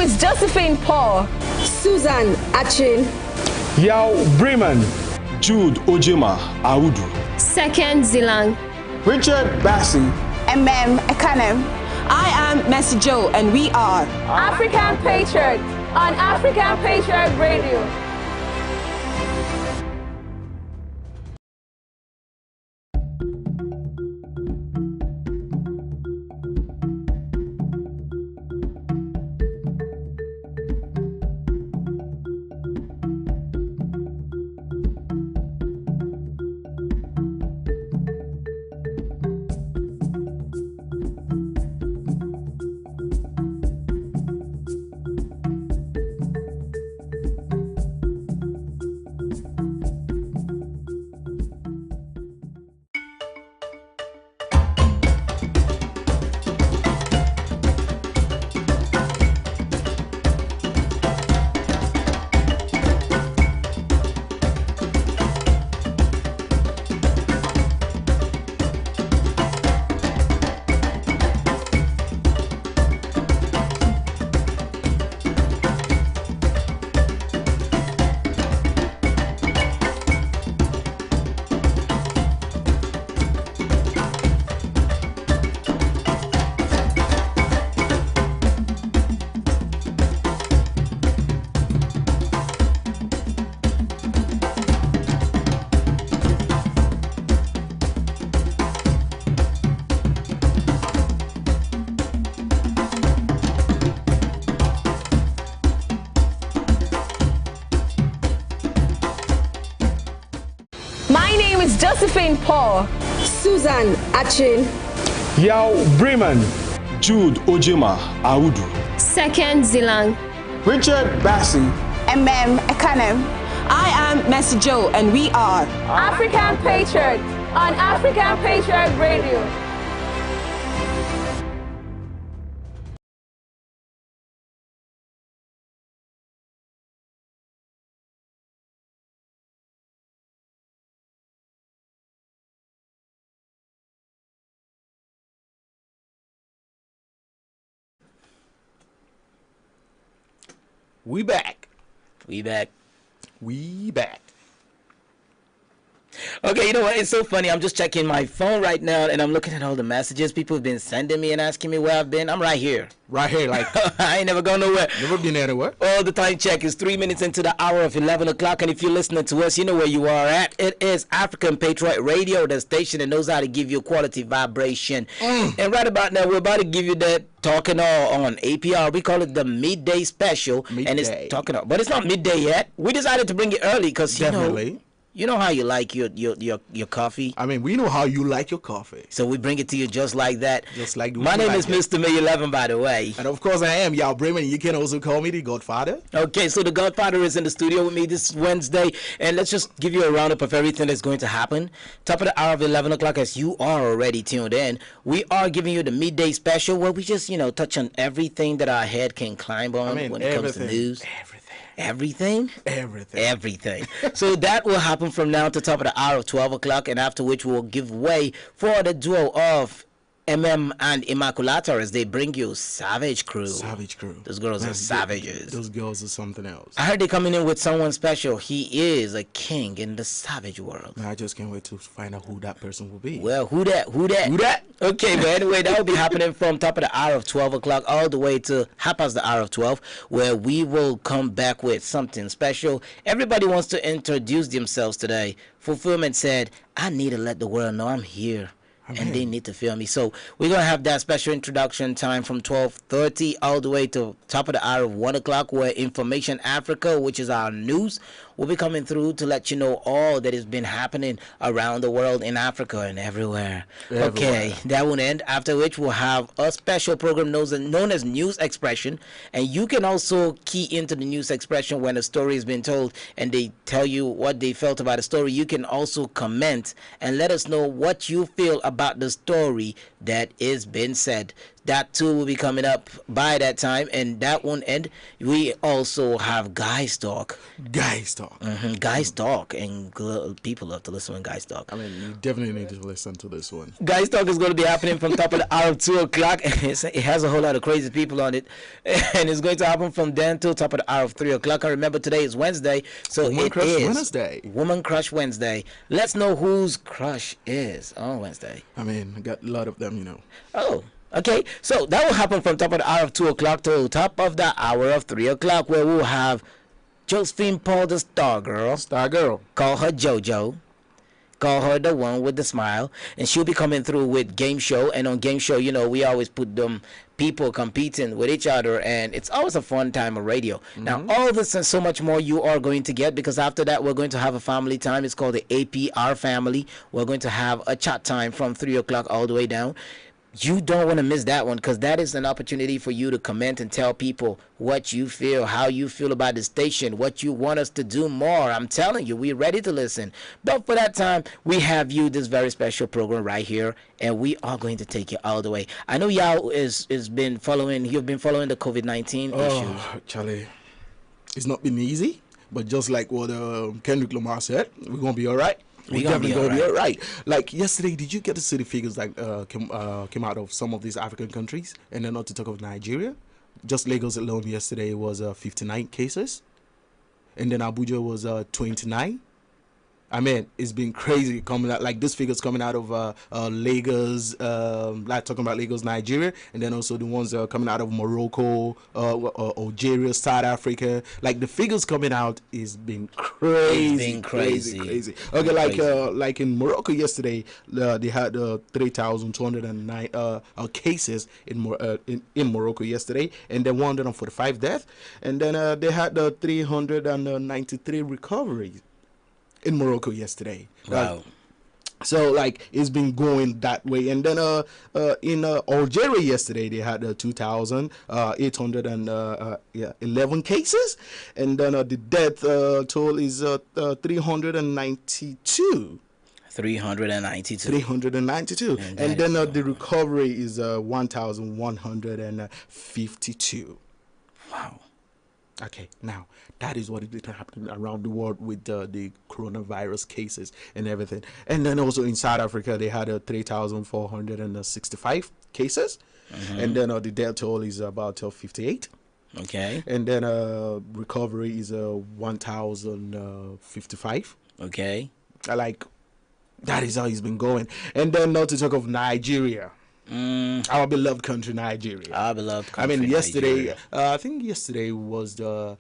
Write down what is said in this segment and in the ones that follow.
is Josephine Paul. Susan Achin. Yao Bremen. Jude Ojima Audu. Second Zilang. Richard Bassi. Ekanem. I am Mercy Joe, and we are African Patriot on African Patriot Radio. Josephine Paul. Susan Achin. Yao Bremen. Jude Ojima Audu. Second Zilang. Richard Bassi. Ekanem. I am Mercy Joe, and we are African Patriot on African Patriot Radio. We back. We back. We back. Okay, you know what? It's so funny. I'm just checking my phone right now, and I'm looking at all the messages people have been sending me and asking me where I've been. I'm right here. Right here, like I ain't never gone nowhere. Never been anywhere. All the time check is 3 minutes into the hour of 11 o'clock, and if you're listening to us, you know where you are at. It is African Patriot Radio, the station that knows how to give you quality vibration. And right about now, we're about to give you that Talking All on APR. We call it the midday special, and it's Talking All, but it's not midday yet. We decided to bring it early because you know how you like your coffee. I mean, we know how you like your coffee. So we bring it to you just like that. Just like my name is Mr. May 11, by the way. And of course, I am Yao Bremen. You can also call me the Godfather. Okay, so the Godfather is in the studio with me this Wednesday, and let's just give you a roundup of everything that's going to happen. Top of the hour of 11 o'clock, as you are already tuned in, we are giving you the midday special where we just touch on everything that our head can climb on when it comes to news. Everything. So that will happen from now to top of the hour of 12 o'clock, and after which we'll give way for the duo of MM and Immaculata as they bring you Savage Crew. Those girls are savages. Those girls are something else. I heard they're coming in with someone special. He is a king in the savage world. I just can't wait to find out who that person will be. Well, who that? Okay, but anyway, that will be happening from top of the hour of 12 o'clock all the way to half past the hour of 12, where we will come back with something special. Everybody wants to introduce themselves today. Fulfillment said, I need to let the world know I'm here. And they need to feel me. So we're going to have that special introduction time from 12:30 all the way to top of the hour of 1 o'clock, where Information Africa, which is our news, will be coming through to let you know all that has been happening around the world, in Africa and everywhere. Okay, that will end, after which we'll have a special program known as News Expression. And you can also key into the News Expression when a story has been told and they tell you what they felt about the story. You can also comment and let us know what you feel about the story that is being said. That too will be coming up by that time, and that won't end. We also have Guys Talk. Guys talk. Guys Talk, and people love to listen when Guys Talk. I mean, you definitely need to listen to this one. Guys Talk is going to be happening from top of the hour of 2 o'clock. It has a whole lot of crazy people on it. And it's going to happen from then till top of the hour of 3 o'clock. And remember, today is Wednesday. So Woman it Crush is Wednesday. Woman Crush Wednesday. Let's know whose crush is on Wednesday. I mean, I got a lot of them, you know. Oh, okay. So that will happen from top of the hour of 2 o'clock to top of the hour of 3 o'clock, where we'll have Josephine Paul, the Star Girl. Star Girl. Call her JoJo. Call her the one with the smile. And she'll be coming through with Game Show. And on Game Show, you know, we always put them people competing with each other. And it's always a fun time of radio. Now, all this and so much more you are going to get, because after that, we're going to have a family time. It's called the APR family. We're going to have a chat time from 3 o'clock all the way down. You don't want to miss that one, because that is an opportunity for you to comment and tell people what you feel, how you feel about the station, what you want us to do more. I'm telling you, we're ready to listen. But for that time, we have you this very special program right here, and we are going to take you all the way. I know y'all is been following. You've been following the COVID-19 issue. Oh, Charlie, it's not been easy, but just like what Kendrick Lamar said, we're gonna be all right. We're definitely gonna be all right. Like yesterday, did you get to see the figures that came out of some of these African countries, and then not to talk of Nigeria? Just Lagos alone yesterday was 59 cases, and then Abuja was 29. I mean, it's been crazy coming out. Like, this figure's coming out of Lagos, like talking about Lagos, Nigeria, and then also the ones that are coming out of Morocco, Algeria, South Africa. Like, the figures coming out is been crazy. It's been crazy. Okay, like in Morocco yesterday, they had 3,209 cases in Morocco yesterday, and then 145 deaths, and then they had 393 recoveries in Morocco yesterday. Wow. So like it's been going that way, and then in Algeria yesterday they had 2,811 cases, and then the death toll is 392. 392. And then the recovery is 1,152. Wow. Okay, now that is what is happening around the world with the coronavirus cases and everything. And then also in South Africa, they had 3,465 cases, and then the death toll is about 58. Okay. And then recovery is 1,055. Okay. Like, that is how it's been going. And then not to talk of Nigeria. Our beloved country, Nigeria. Our beloved country, I mean, yesterday, Nigeria. I think yesterday was the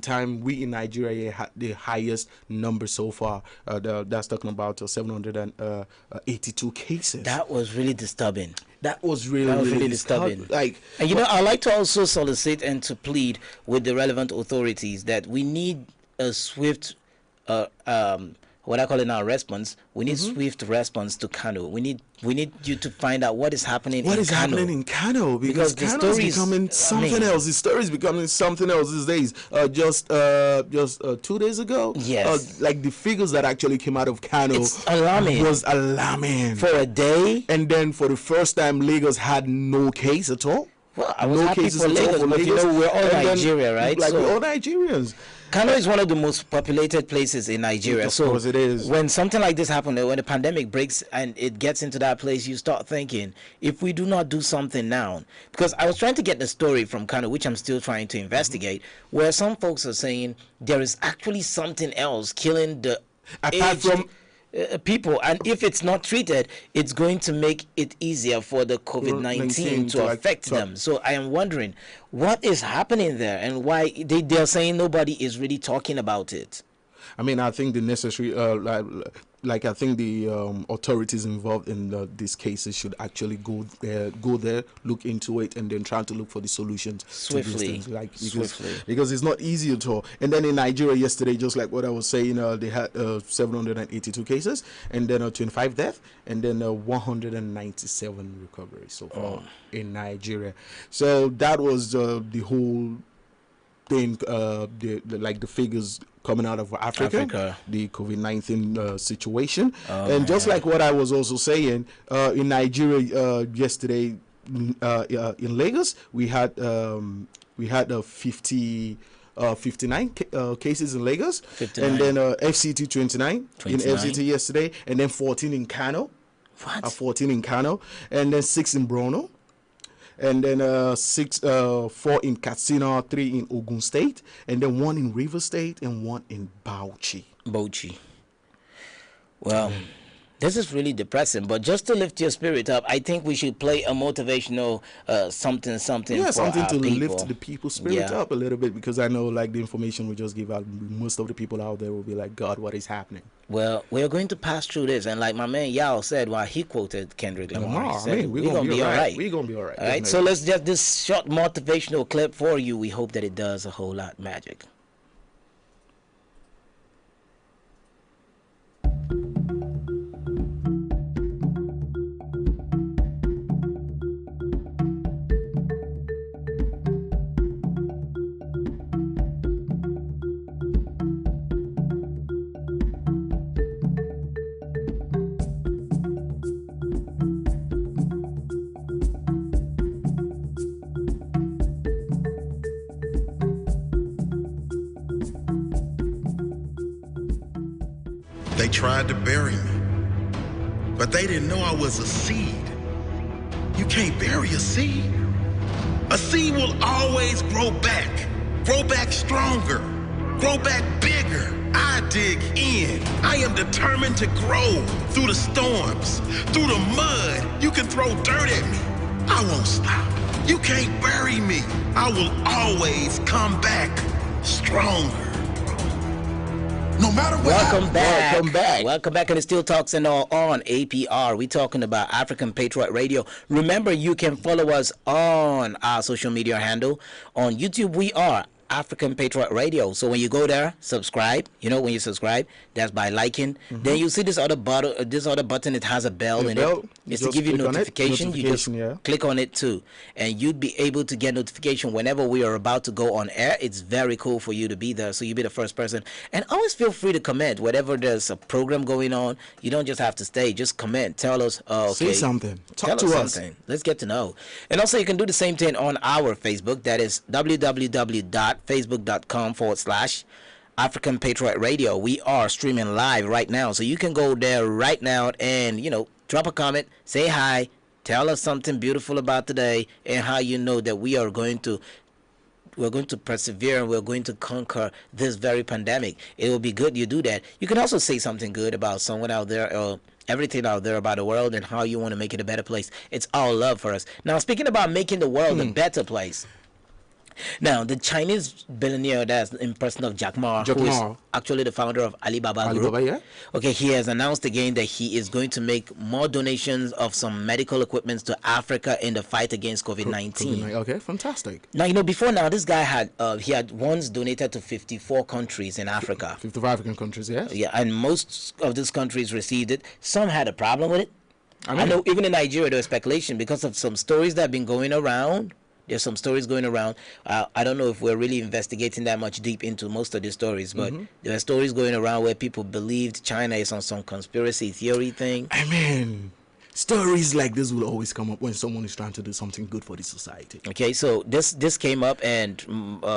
time we in Nigeria had the highest number so far. That's talking about 782 cases. That was really disturbing. That was really disturbing. Like, And you know, I'd like to also solicit and to plead with the relevant authorities that we need a swift what I call it now, response. We need swift response to Kano. We need you to find out what is happening what in is Kano. happening in Kano, because the Kano is stories- becoming something else. The story is becoming something else these days. Just 2 days ago, Yes. like the figures that actually came out of Kano It's alarming. was alarming. For a day. And then for the first time, Lagos had no case at all. Well, I was No happy cases for at all Lagos, for but you Lagos. know, we're all And then, Nigeria, right? Like, So- we're all Nigerians. Kano is one of the most populated places in Nigeria. Of So course it is. when something like this happens, when the pandemic breaks and it gets into that place, you start thinking, if we do not do something now, because I was trying to get the story from Kano, which I'm still trying to investigate, where some folks are saying there is actually something else killing the Apart aged, from- people, and if it's not treated, it's going to make it easier for the COVID-19 to affect them. So I am wondering what is happening there and why they're saying nobody is really talking about it. I mean, I think the necessary, like I think the authorities involved in these cases should actually go there, look into it, and then try to look for the solutions Swiftly. to these things. Like, Swiftly. because it's not easy at all. And then in Nigeria yesterday, just like what I was saying, they had 782 cases, and then 25 deaths, and then 197 recoveries so far in Nigeria. So that was the whole thing, like the figures coming out of Africa. The COVID-19 situation, and just like what I was also saying, in Nigeria yesterday, in Lagos, we had 59 cases in Lagos, 59. And then FCT 29 in FCT yesterday, and then 14 in Kano. 14 in Kano, and then 6 in Borno, and then 4 in Katsina, 3 in Ogun State, and then 1 in River State, and 1 in Bauchi. Well, this is really depressing, but just to lift your spirit up, I think we should play a motivational something. Yeah, for something to people. lift the people's spirit up a little bit, because I know, like, the information we just give out, most of the people out there will be like, God, what is happening? Well, we're going to pass through this, and like my man Yao said, while he quoted Kendrick Lamar, he said, we're gonna be all right. We're gonna be all right. All right, so let's just this short motivational clip for you. We hope that it does a whole lot magic. They tried to bury me, but they didn't know I was a seed. You can't bury a seed. A seed will always grow back stronger, grow back bigger. I dig in. I am determined to grow through the storms, through the mud. You can throw dirt at me. I won't stop. You can't bury me. I will always come back stronger. No matter what. Welcome back to the Steel Talks and all on APR. We're talking about African Patriot Radio. Remember, you can follow us on our social media handle. On YouTube, we are African Patriot Radio. So when you go there, subscribe. You know, when you subscribe, that's by liking. Then you see this other button. It has a bell in it. It's to give you notification. You just click on it too, and you'd be able to get notification whenever we are about to go on air. It's very cool for you to be there, so you'll be the first person. And always feel free to comment whenever there's a program going on. You don't just have to stay. Just comment. Tell us. Say something. Talk to us. Let's get to know. And also, you can do the same thing on our Facebook. That is www.facebook.com/African Patriot Radio. We are streaming live right now, so you can go there right now and, you know, drop a comment, say hi, tell us something beautiful about today, and how you know that we're going to persevere and we're going to conquer this very pandemic. It will be good you do that. You can also say something good about someone out there, or everything out there about the world, and how you want to make it a better place. It's all love for us. Now, speaking about making the world a better place. Now, the Chinese billionaire that's in person of Jack Ma, who is actually the founder of Alibaba Group. Okay, he has announced again that he is going to make more donations of some medical equipment to Africa in the fight against COVID-19. Okay, fantastic. Now, you know, before now, this guy had once donated to 54 countries in Africa. 54 African countries, yes. Yeah, and most of these countries received it. Some had a problem with it. I know even in Nigeria there was speculation because of some stories that have been going around. There's some stories going around. I don't know if we're really investigating that much deep into most of these stories, but there are stories going around where people believed China is on some conspiracy theory thing. I mean, stories like this will always come up when someone is trying to do something good for the society. Okay, so this came up, and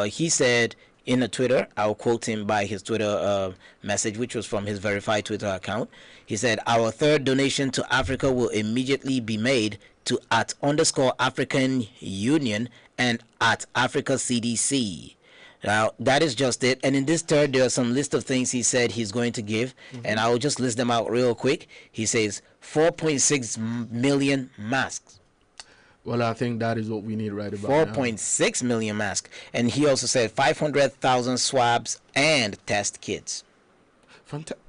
he said in a Twitter, I'll quote him by his Twitter message, which was from his verified Twitter account. He said, "Our third donation to Africa will immediately be made to @_African Union and @Africa CDC." Now, that is just it. And in this third, there are some list of things he said he's going to give, and I will just list them out real quick. He says 4.6 million masks. Well, I think that is what we need right about 4.6 million masks. And he also said 500,000 swabs and test kits.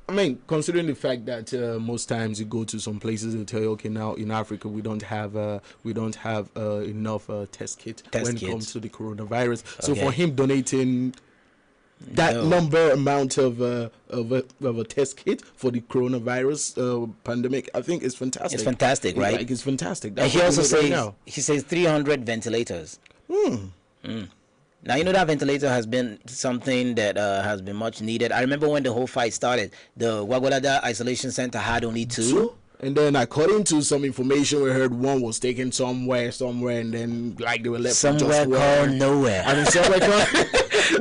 I mean, considering the fact that most times you go to some places, they'll tell you, okay, now in Africa we don't have enough test kit when it comes to the coronavirus. Okay. So for him donating that amount of a test kit for the coronavirus pandemic, I think is fantastic. It's fantastic, right? Like, it's fantastic. That's and he also says 300 ventilators. Now, you know that ventilator has been something that has been much needed. I remember when the whole fight started, the Wagwalada Isolation Center had only two. And then, according to some information, we heard one was taken somewhere, and then like they were left somewhere called nowhere. I mean, somewhere called.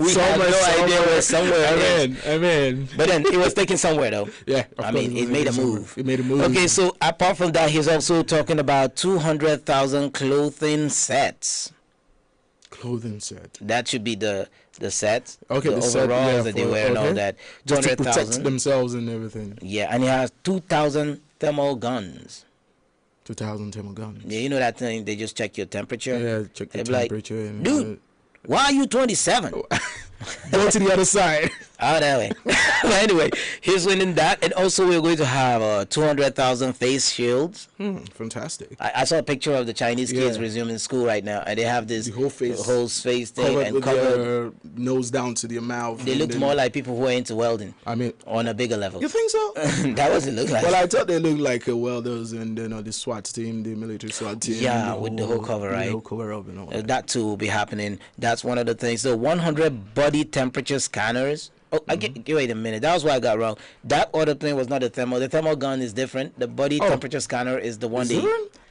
We have no idea where somewhere is. I mean. But then it was taken somewhere though. Yeah. I mean, it made a move. It made a move. Okay, so apart from that, he's also talking about 200,000 clothing sets. Clothing set. That should be the set. Okay, the overalls that they wear and all that. Just to protect themselves and everything. Yeah, and he has 2,000 thermal guns. 2,000 thermal guns. Yeah, you know that thing? They just check your temperature. Yeah, check the temperature. Like, dude, why are you 27? Go to the other side. Oh, that way. But anyway, he's winning that. And also, we're going to have 200,000 face shields. Fantastic. I saw a picture of the Chinese kids resuming school right now, and they have this the whole face thing and covered their nose down to their mouth. They looked more like people who are into welding. I mean, on a bigger level. You think so? That was it look like. Well, I thought they looked like welders and the SWAT team, the military SWAT team. Yeah, with the whole cover, right? The whole cover up and all that too will be happening. That's one of the things. So 100 body temperature scanners. Oh, wait a minute. That was what I got wrong. That other thing was not the thermal. The thermal gun is different. The body temperature scanner is the one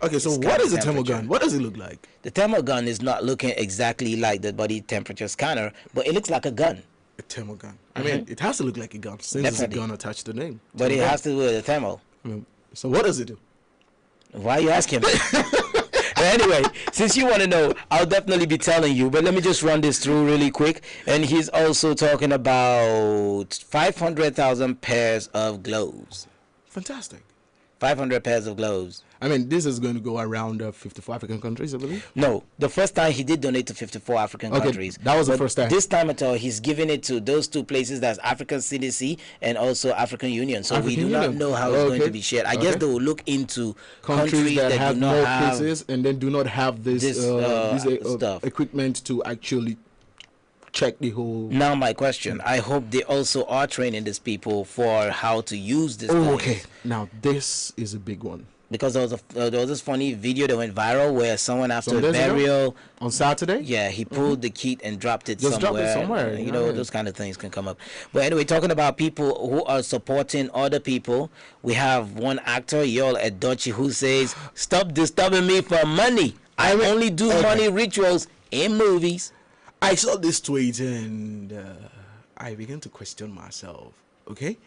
Okay, so what is a thermal gun? What does it look like? The thermal gun is not looking exactly like the body temperature scanner, but it looks like a gun. A thermal gun. I mean, it has to look like a gun since it's a gun attached to the name. But it has to do with a thermal. So what does it do? Why are you asking me? But anyway, since you want to know, I'll definitely be telling you. But let me just run this through really quick. And he's also talking about 500,000 pairs of gloves. Fantastic. 500 pairs of gloves. I mean, this is going to go around 54 African countries, I believe? No. The first time he did donate to 54 African countries. That was the first time. This time at all, he's giving it to those two places, that's African CDC and also African Union. So we do not know how it's going to be shared. I guess they will look into countries that have do not more have cases and then do not have this stuff. Equipment to actually check the whole. Now my question, I hope they also are training these people for how to use this. Okay. Now this is a big one. Because there was this funny video that went viral where someone after a burial on Saturday, he pulled the kit and dropped it somewhere. Dropped it somewhere. You know, those kind of things can come up. But anyway, talking about people who are supporting other people, we have one actor, Yul Edochie, who says, "Stop disturbing me for money. I only do money rituals in movies." I saw this tweet and I began to question myself. Okay.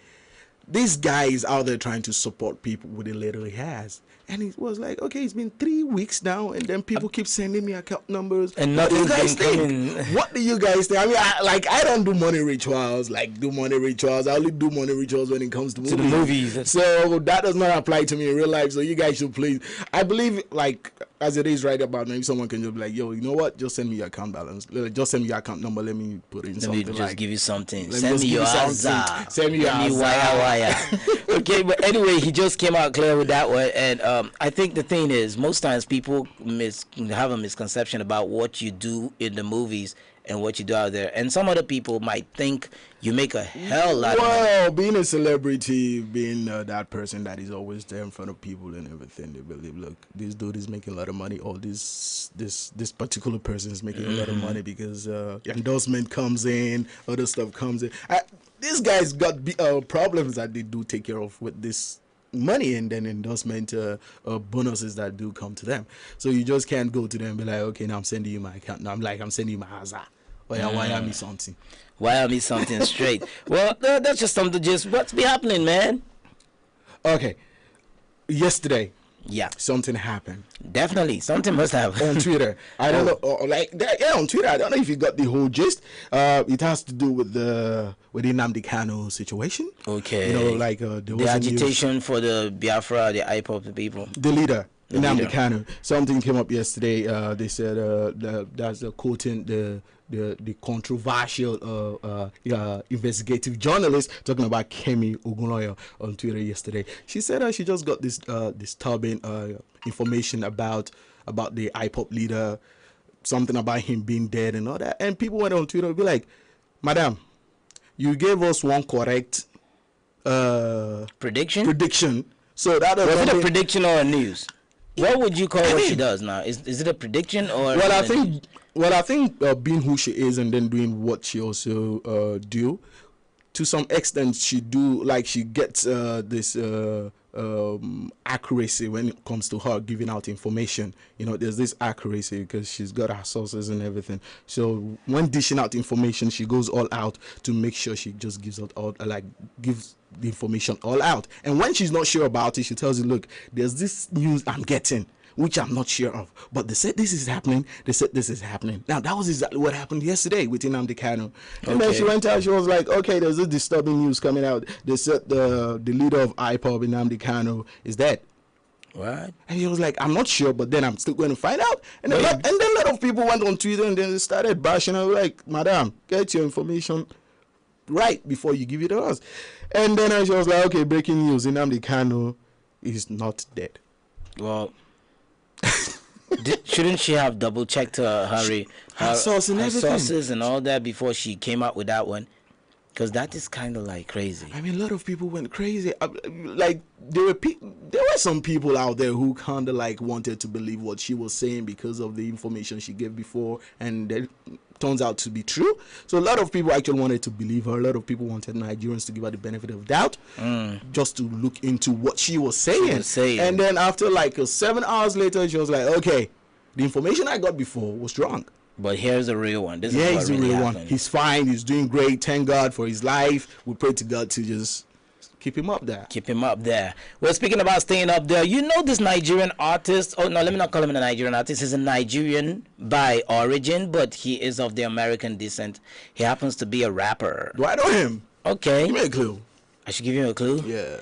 This guy is out there trying to support people with the little he has. And it was like, okay, it's been 3 weeks now, and then people keep sending me account numbers. And nothing's been coming. What do you guys think? I mean, I don't do money rituals, I only do money rituals when it comes to the movies. So that does not apply to me in real life. So you guys should please. I believe, as it is right about now, if someone can just be like, yo, you know what? Just send me your account balance. Just send me your account number. Let me put in something. Let me just give you something. Send me your Azar. Send me your wire. Okay, but anyway, he just came out clear with that one. And I think the thing is, most times people have a misconception about what you do in the movies and what you do out there. And some other people might think you make a hell lot of money. Well, being a celebrity, being that person that is always there in front of people and everything, they believe, look, this dude is making a lot of money, or this particular person is making a lot of money because endorsement comes in, other stuff comes in. These guys got problems that they do take care of with this money and then endorsement bonuses that do come to them. So you just can't go to them and be like, okay, now I'm sending you my account. Now I'm sending you my hazard. Wire me something. Wire me something straight. Well, that's just something. What's be happening, man? Okay. Yesterday. Yeah. Something happened. Definitely. Something must happen. On Twitter. I don't know. On Twitter. I don't know if you got the whole gist. It has to do with the Nnamdi Kanu situation. Okay. You know, there was the agitation for the Biafra, the IPOP people. The leader. Nnamdi Kanu. Something came up yesterday. They said that's quoting the controversial investigative journalist talking about Kemi Ogunloyo on Twitter yesterday. She said she just got this disturbing information about the IPOP leader, something about him being dead and all that. And people went on Twitter and be like, "Madam, you gave us one correct prediction. So that was it a prediction or a news?" What would you call what she does now? Is it a prediction or? Well, I think being who she is and then doing what she also do, to some extent, she gets this accuracy when it comes to her giving out information. You know, there's this accuracy because she's got her sources and everything. So when dishing out information, she goes all out to make sure she just gives the information all out. And when she's not sure about it, she tells you, look, there's this news I'm getting, which I'm not sure of, but they said this is happening. They said this is happening. Now, that was exactly what happened yesterday with Nnamdi Kanu. And then she went out, she was like, okay, there's this disturbing news coming out. They said the leader of IPOB, Nnamdi Kanu, is dead. What? And he was like, I'm not sure, but then I'm still going to find out. And then a lot of people went on Twitter and then they started bashing her, like, madam, get your information right before you give it to us. And then she was like, okay, breaking news, Nnamdi Kanu is not dead. Well... shouldn't she have double checked her sources and all that before she came out with that one? Because that is kind of like crazy. I mean, a lot of people went crazy. Like there were some people out there who kind of like wanted to believe what she was saying because of the information she gave before, and it turns out to be true. So a lot of people actually wanted to believe her. A lot of people wanted Nigerians to give her the benefit of doubt, just to look into what she was saying. And then after like 7 hours later, she was like, okay, the information I got before was wrong. But here's the real one. This is he's what the really real happened. one. He's fine. He's doing great. Thank God for his life. We pray to God to just keep him up there. Keep him up there. Well, speaking about staying up there, you know this Nigerian artist. Oh, no, let me not call him a Nigerian artist. He's a Nigerian by origin, but he is of the American descent. He happens to be a rapper. Do I know him? Okay. Give me a clue. I should give you a clue? Yeah.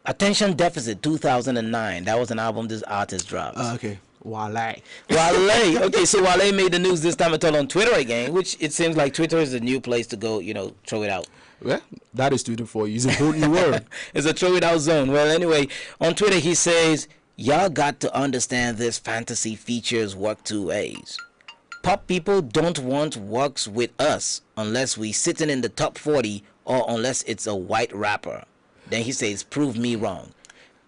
Attention Deficit 2009. That was an album this artist dropped. Okay. Wale. Okay, so Wale made the news this time at all on Twitter again, which it seems like Twitter is a new place to go, throw it out. Well, that is Twitter for you. It's a whole new word. It's a throw it out zone. Well, anyway, on Twitter he says, y'all got to understand this fantasy features work two ways. Pop people don't want works with us unless we sitting in the top 40 or unless it's a white rapper. Then he says, prove me wrong.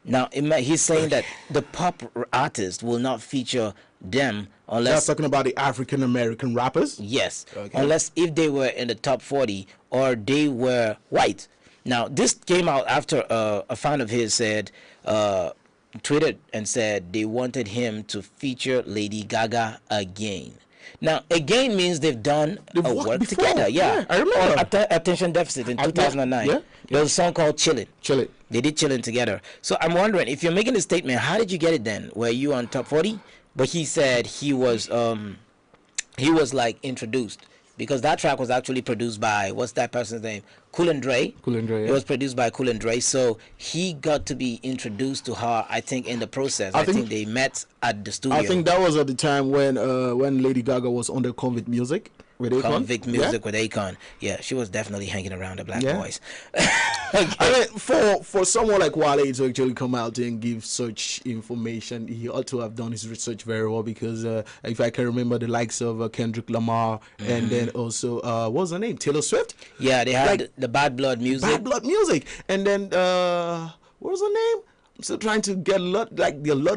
Now, he's saying that the pop artist will not feature them unless... That's talking about the African-American rappers? Yes. Okay. Unless if they were in the top 40 or they were white. Now, this came out after a fan of his said, tweeted and said they wanted him to feature Lady Gaga again. Now, again means they've done a work together. Yeah, I remember. Attention Deficit in 2009. Yeah. There was a song called Chillin'. Chillin'. They did Chillin' together. So I'm wondering, if you're making a statement, how did you get it then? Were you on top 40? But he said he was like introduced. Because that track was actually produced by, what's that person's name? Cool and Dre. Cool and Dre, yeah. It was produced by Cool and Dre. So he got to be introduced to her, I think, in the process. I think they met at the studio. I think that was at the time when Lady Gaga was under Convict Music. With Akon. Convict Music with Akon. Yeah, she was definitely hanging around the black boys. Okay. I mean, for someone like Wale to actually come out and give such information, he ought to have done his research very well, because if I can remember, the likes of Kendrick Lamar and then also what was her name, Taylor Swift. Yeah, they had the Bad Blood Music. Bad Blood Music, and then what was her name? I'm still trying to get a lot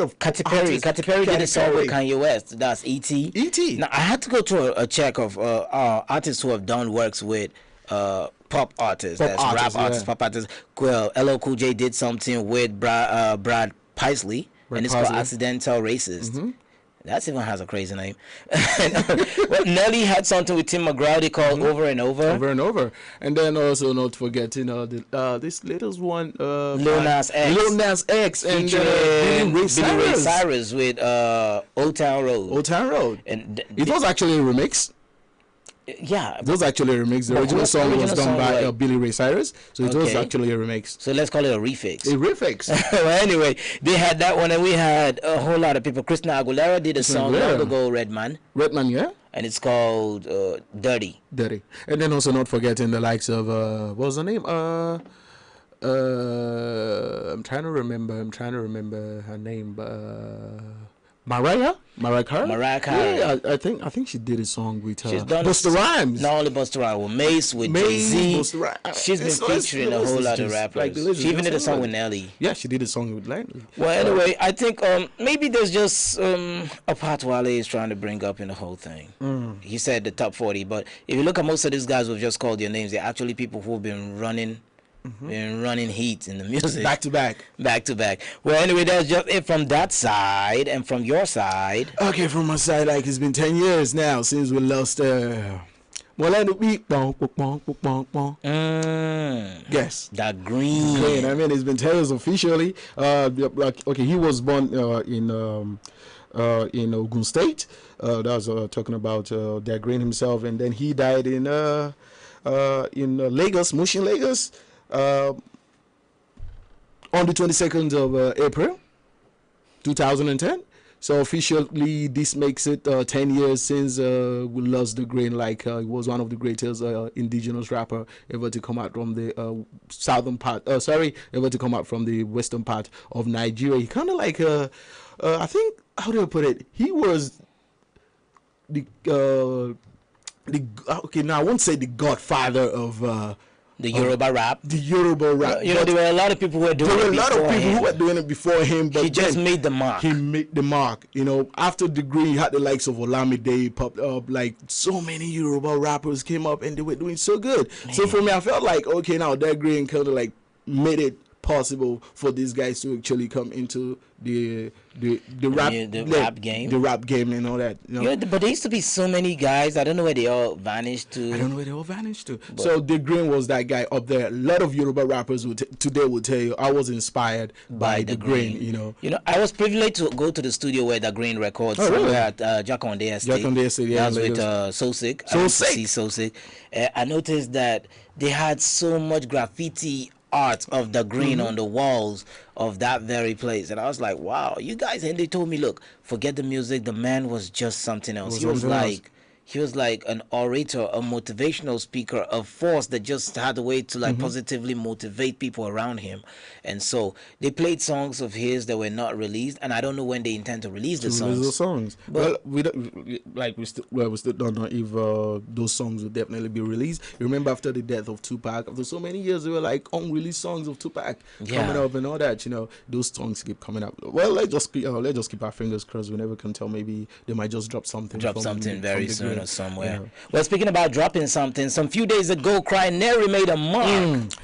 of Katy Perry. Katy Perry did a song with Kanye West. That's E.T. E.T. Now, I had to go to a check of artists who have done works with pop artists. Rap artists, pop artists. Well, LL Cool J did something with Brad Paisley, and it's called Accidental Racist. Mm-hmm. That even has a crazy name. Well, Nelly had something with Tim McGraw called Over and Over. Over and Over. And then also not forgetting this latest one. Lil Nas X. Lil Nas X. And Billy Ray Cyrus with Old Town Road. Old Town Road. And it was actually a remix. Yeah. It was actually a remix. The original song was done by Billy Ray Cyrus. So it was actually a remix. So let's call it a refix. A refix. Well, anyway, they had that one, and we had a whole lot of people. Christina Aguilera did a song long ago, Redman. Redman, yeah. And it's called Dirty. Dirty. And then also not forgetting the likes of, what was her name? I'm trying to remember her name, but Mariah Carey. Mariah Carey. Yeah, I think she did a song with She's done Busta Rhymes. Not only Busta Rhymes, with Mace, with Mace, Jay-Z. Busta Rhymes. She's been featuring a whole lot of rappers. Like she even did a song with Nelly. Yeah, she did a song with Nelly. Well, anyway, I think maybe there's just a part Wale is trying to bring up in the whole thing. He said the top 40, but if you look at most of these guys who've just called their names, they're actually people who've been running heat in the music. Back to back. Well, anyway, that's just it from that side. And from your side? Okay, from my side, like it's been 10 years now since we lost Well, yes. That green. I mean, it's been 10 years officially. Okay, he was born in Ogun State. That was talking about that Green himself, and then he died in Lagos, Mushin, Lagos, on the 22nd of April, 2010. So officially, this makes it 10 years since we lost the Green. Like he was one of the greatest indigenous rapper ever to come out from the southern part. Ever to come out from the western part of Nigeria. He kind of like I think, how do I put it? He was the okay. Now I won't say the godfather of. The Yoruba rap. The Yoruba rap. You know, there were a lot of people who were doing it before him. There were a lot of people who were doing it before him. But he just made the mark. He made the mark. You know, after the Green, he had the likes of Olamide popped up. Like, so many Yoruba rappers came up and they were doing so good. Man. So for me, I felt like, okay, now that Green kind of like made it possible for these guys to actually come into the rap game and all that. You know? Yeah, but there used to be so many guys. I don't know where they all vanished to. So the Green was that guy up there. A lot of Yoruba rappers today will tell you I was inspired by the Green. You know, I was privileged to go to the studio where the Green records. Really? At Jakonde Estate. Jakonde Estate, yeah. That was with So Sick. I noticed that they had so much graffiti art of the Green on the walls of that very place, and I was like, wow, you guys. And they told me, look, forget the music, the man was just something else. He was like an orator, a motivational speaker, a force that just had a way to like positively motivate people around him. And so they played songs of his that were not released, and I don't know when they intend to release the songs. But we still don't know if those songs will definitely be released. You remember after the death of Tupac, after so many years, there were like unreleased songs of Tupac coming up and all that. You know, those songs keep coming up. Well, let's just keep our fingers crossed. We never can tell. Maybe they might just drop something very soon. Somewhere. Yeah. Well, speaking about dropping something, some few days ago, Cry-Neri made a mark.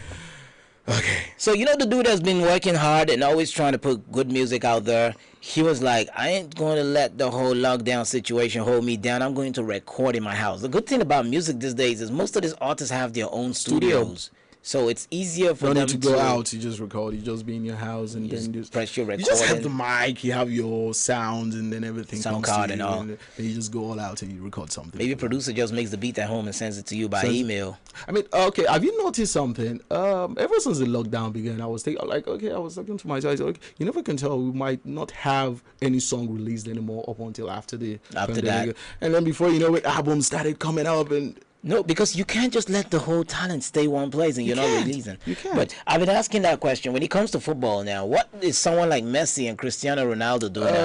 Okay. So, you know, the dude has been working hard and always trying to put good music out there. He was like, I ain't going to let the whole lockdown situation hold me down. I'm going to record in my house. The good thing about music these days is most of these artists have their own studios. So it's easier for them to go out. You just record. You just be in your house and then just press your record. You just have the mic. You have your sounds and then everything. Sound card and all. And you just go all out and you record something. Maybe producer just makes the beat at home and sends it to you by email. I mean, okay. Have you noticed something? Ever since the lockdown began, I was talking to myself. I said, okay, you never can tell. We might not have any song released anymore up until after that. And then before you know it, albums started coming up and. No, because you can't just let the whole talent stay one place and you're not releasing. You can't. But I've been asking that question. When it comes to football now, what is someone like Messi and Cristiano Ronaldo doing now?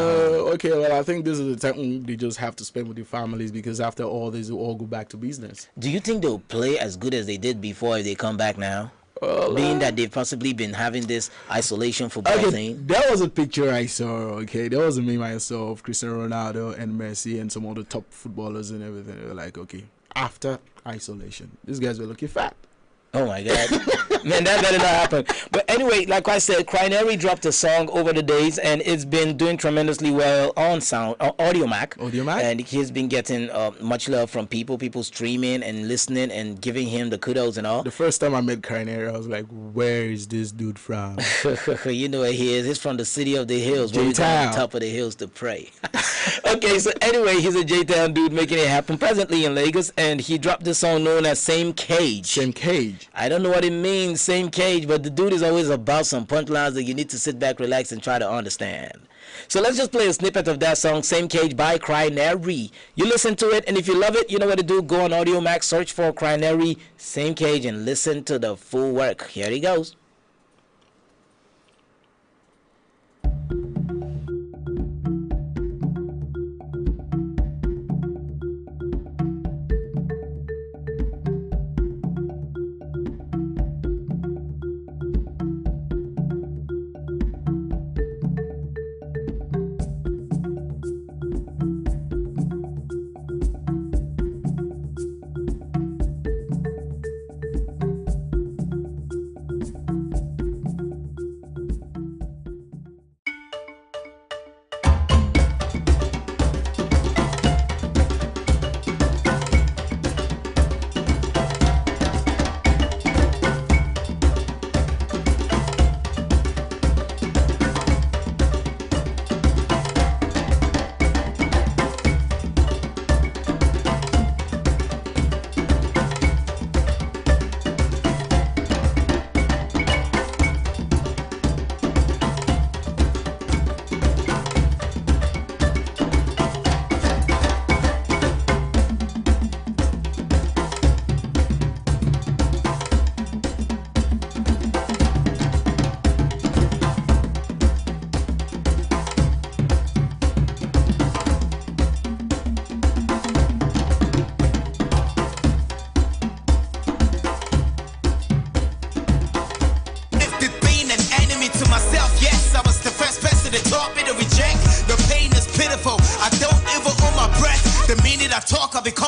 Okay, well, I think this is the time they just have to spend with their families because after all this, will all go back to business. Do you think they'll play as good as they did before if they come back now? Being that they've possibly been having this isolation football thing. That was a picture I saw, okay? That was a meme I saw of Cristiano Ronaldo and Messi and some other top footballers and everything. They were like, okay, after isolation, these guys were looking fat. Oh my God. Man, that better not happen. But anyway, like I said, Cry-Neri dropped a song over the days and it's been doing tremendously well on Audiomack. And he's been getting much love from people streaming and listening and giving him the kudos and all. The first time I met Cry-Neri, I was like, where is this dude from? You know where he is. He's from the city of the hills. Where he's on top of the hills to pray. Okay, so anyway, he's a J-Town dude making it happen presently in Lagos, and he dropped this song known as Same Cage. Same Cage. I don't know what it means, same cage, but the dude is always about some punchlines that you need to sit back, relax, and try to understand. So let's just play a snippet of that song, Same Cage by Cry-Neri. You listen to it, and if you love it, you know what to do. Go on Audiomack, search for Cry-Neri, Same Cage, and listen to the full work. Here he goes.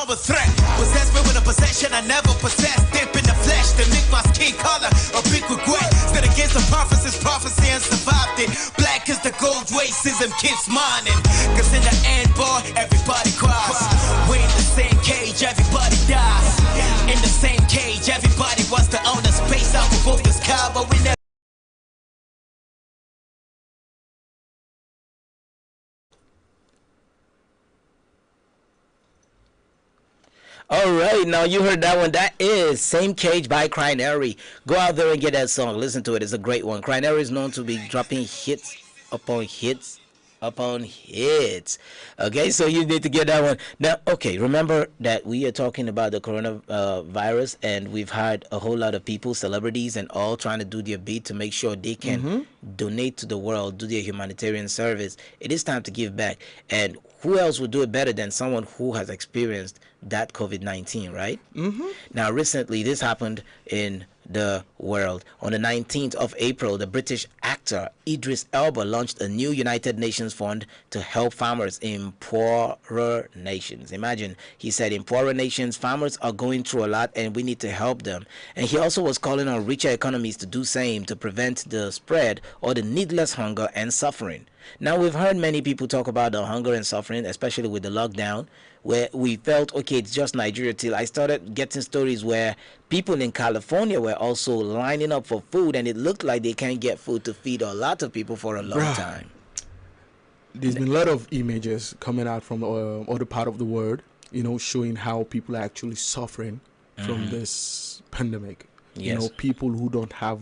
become a threat. Possessed with a possession I never possessed. Dip in the flesh to make my skin color a big regret. Stood against the prophecy and survived it. Black is the gold racism keeps mining. Cause in the end, boy, everybody cries. We in the same cage, everybody dies. In the same cage, everybody wants to own a space out above the sky, but we never. All right, now you heard that one. That is Same Cage by Crinary. Go out there and get that song. Listen to it. It's a great one. Crinary is known to be dropping hits upon hits upon hits. Okay, so you need to get that one. Now, okay, remember that we are talking about the coronavirus, and we've had a whole lot of people, celebrities and all, trying to do their bit to make sure they can donate to the world, do their humanitarian service. It is time to give back. And who else would do it better than someone who has experienced that COVID-19, right? Now, recently, this happened in the world. On the 19th of April, the British actor Idris Elba launched a new United Nations fund to help farmers in poorer nations. Imagine, he said, in poorer nations, farmers are going through a lot and we need to help them. And he also was calling on richer economies to do same to prevent the spread or the needless hunger and suffering. Now, we've heard many people talk about the hunger and suffering, especially with the lockdown, where we felt, okay, it's just Nigeria, till I started getting stories where people in California were also lining up for food, and it looked like they can't get food to feed a lot of people for a long time. There's been a lot of images coming out from other part of the world, you know, showing how people are actually suffering from this pandemic. You know, people who don't have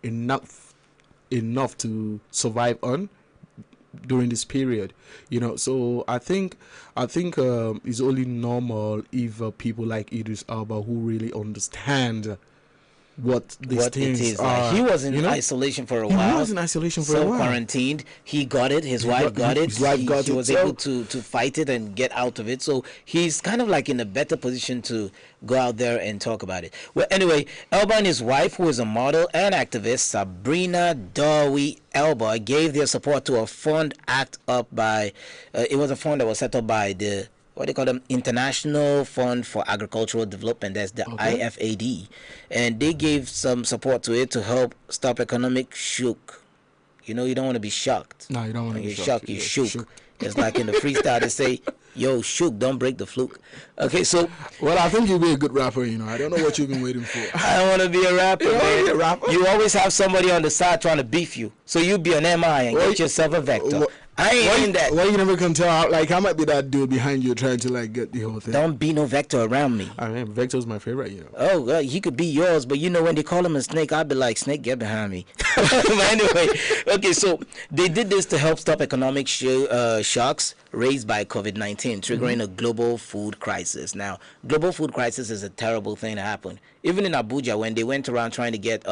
enough to survive on during this period, you know. So I think it's only normal if people like Idris Elba, who really understand what these things are. He was in isolation for a while. He was in isolation for a while. Quarantined. He got it. His wife got it. He was able to fight it and get out of it. So he's kind of like in a better position to go out there and talk about it. Well, anyway, Elba and his wife, who is a model and activist, Sabrina Dowie Elba, gave their support to a fund it was a fund that was set up by the what they call them, International Fund for Agricultural Development. That's the IFAD, and they gave some support to it to help stop economic shock. You know, you don't want to be shocked. No, you don't want to be shocked. You're shook. It's like in the freestyle they say, "Yo, shook, don't break the fluke." Okay, so well, I think you'll be a good rapper. You know, I don't know what you've been waiting for. I don't want to be a rapper, man. Be a rapper? You always have somebody on the side trying to beef you, so you be an MI and get yourself a vector. I ain't in that. Well, you never can tell. Like, I might be that dude behind you trying to like get the whole thing. Don't be no vector around me. I mean, Vector's my favorite, you know. Oh, well, he could be yours, but you know when they call him a snake, I'd be like, snake, get behind me. But anyway, okay, so they did this to help stop economic shocks raised by COVID-19, triggering a global food crisis. Now, global food crisis is a terrible thing to happen. Even in Abuja, when they went around trying to get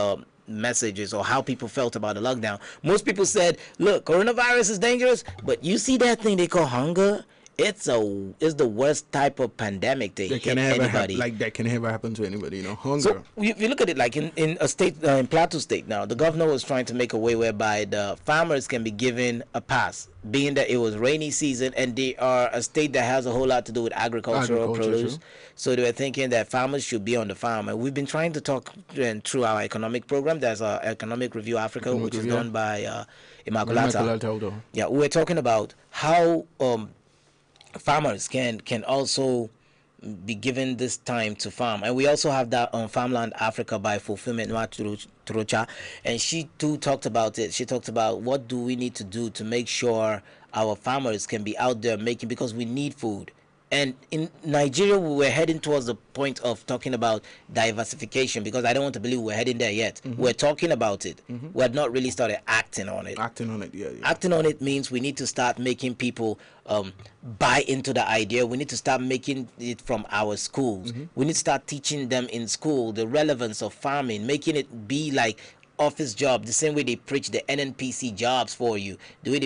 messages or how people felt about the lockdown, most people said, look, coronavirus is dangerous, but you see that thing they call hunger? It's the worst type of pandemic to hit anybody. That can never happen to anybody, you know, hunger. So if you look at it like in a state, in Plateau State now, the governor was trying to make a way whereby the farmers can be given a pass, being that it was rainy season and they are a state that has a whole lot to do with agricultural produce. So they were thinking that farmers should be on the farm. And we've been trying to talk through our economic program. There's our Economic Review Africa, which is done by Immaculata. Yeah, we're talking about how farmers can also be given this time to farm. And we also have that on Farmland Africa by Fulfillment Turocha, and she too talked about it. She talked about what do we need to do to make sure our farmers can be out there making, because we need food. And in Nigeria, we were heading towards the point of talking about diversification, because I don't want to believe we're heading there yet. We're talking about it. We have not really started acting on it. Acting on it, yeah. Acting on it means we need to start making people buy into the idea. We need to start making it from our schools. We need to start teaching them in school the relevance of farming, making it be like office job, the same way they preach the NNPC jobs for you, the way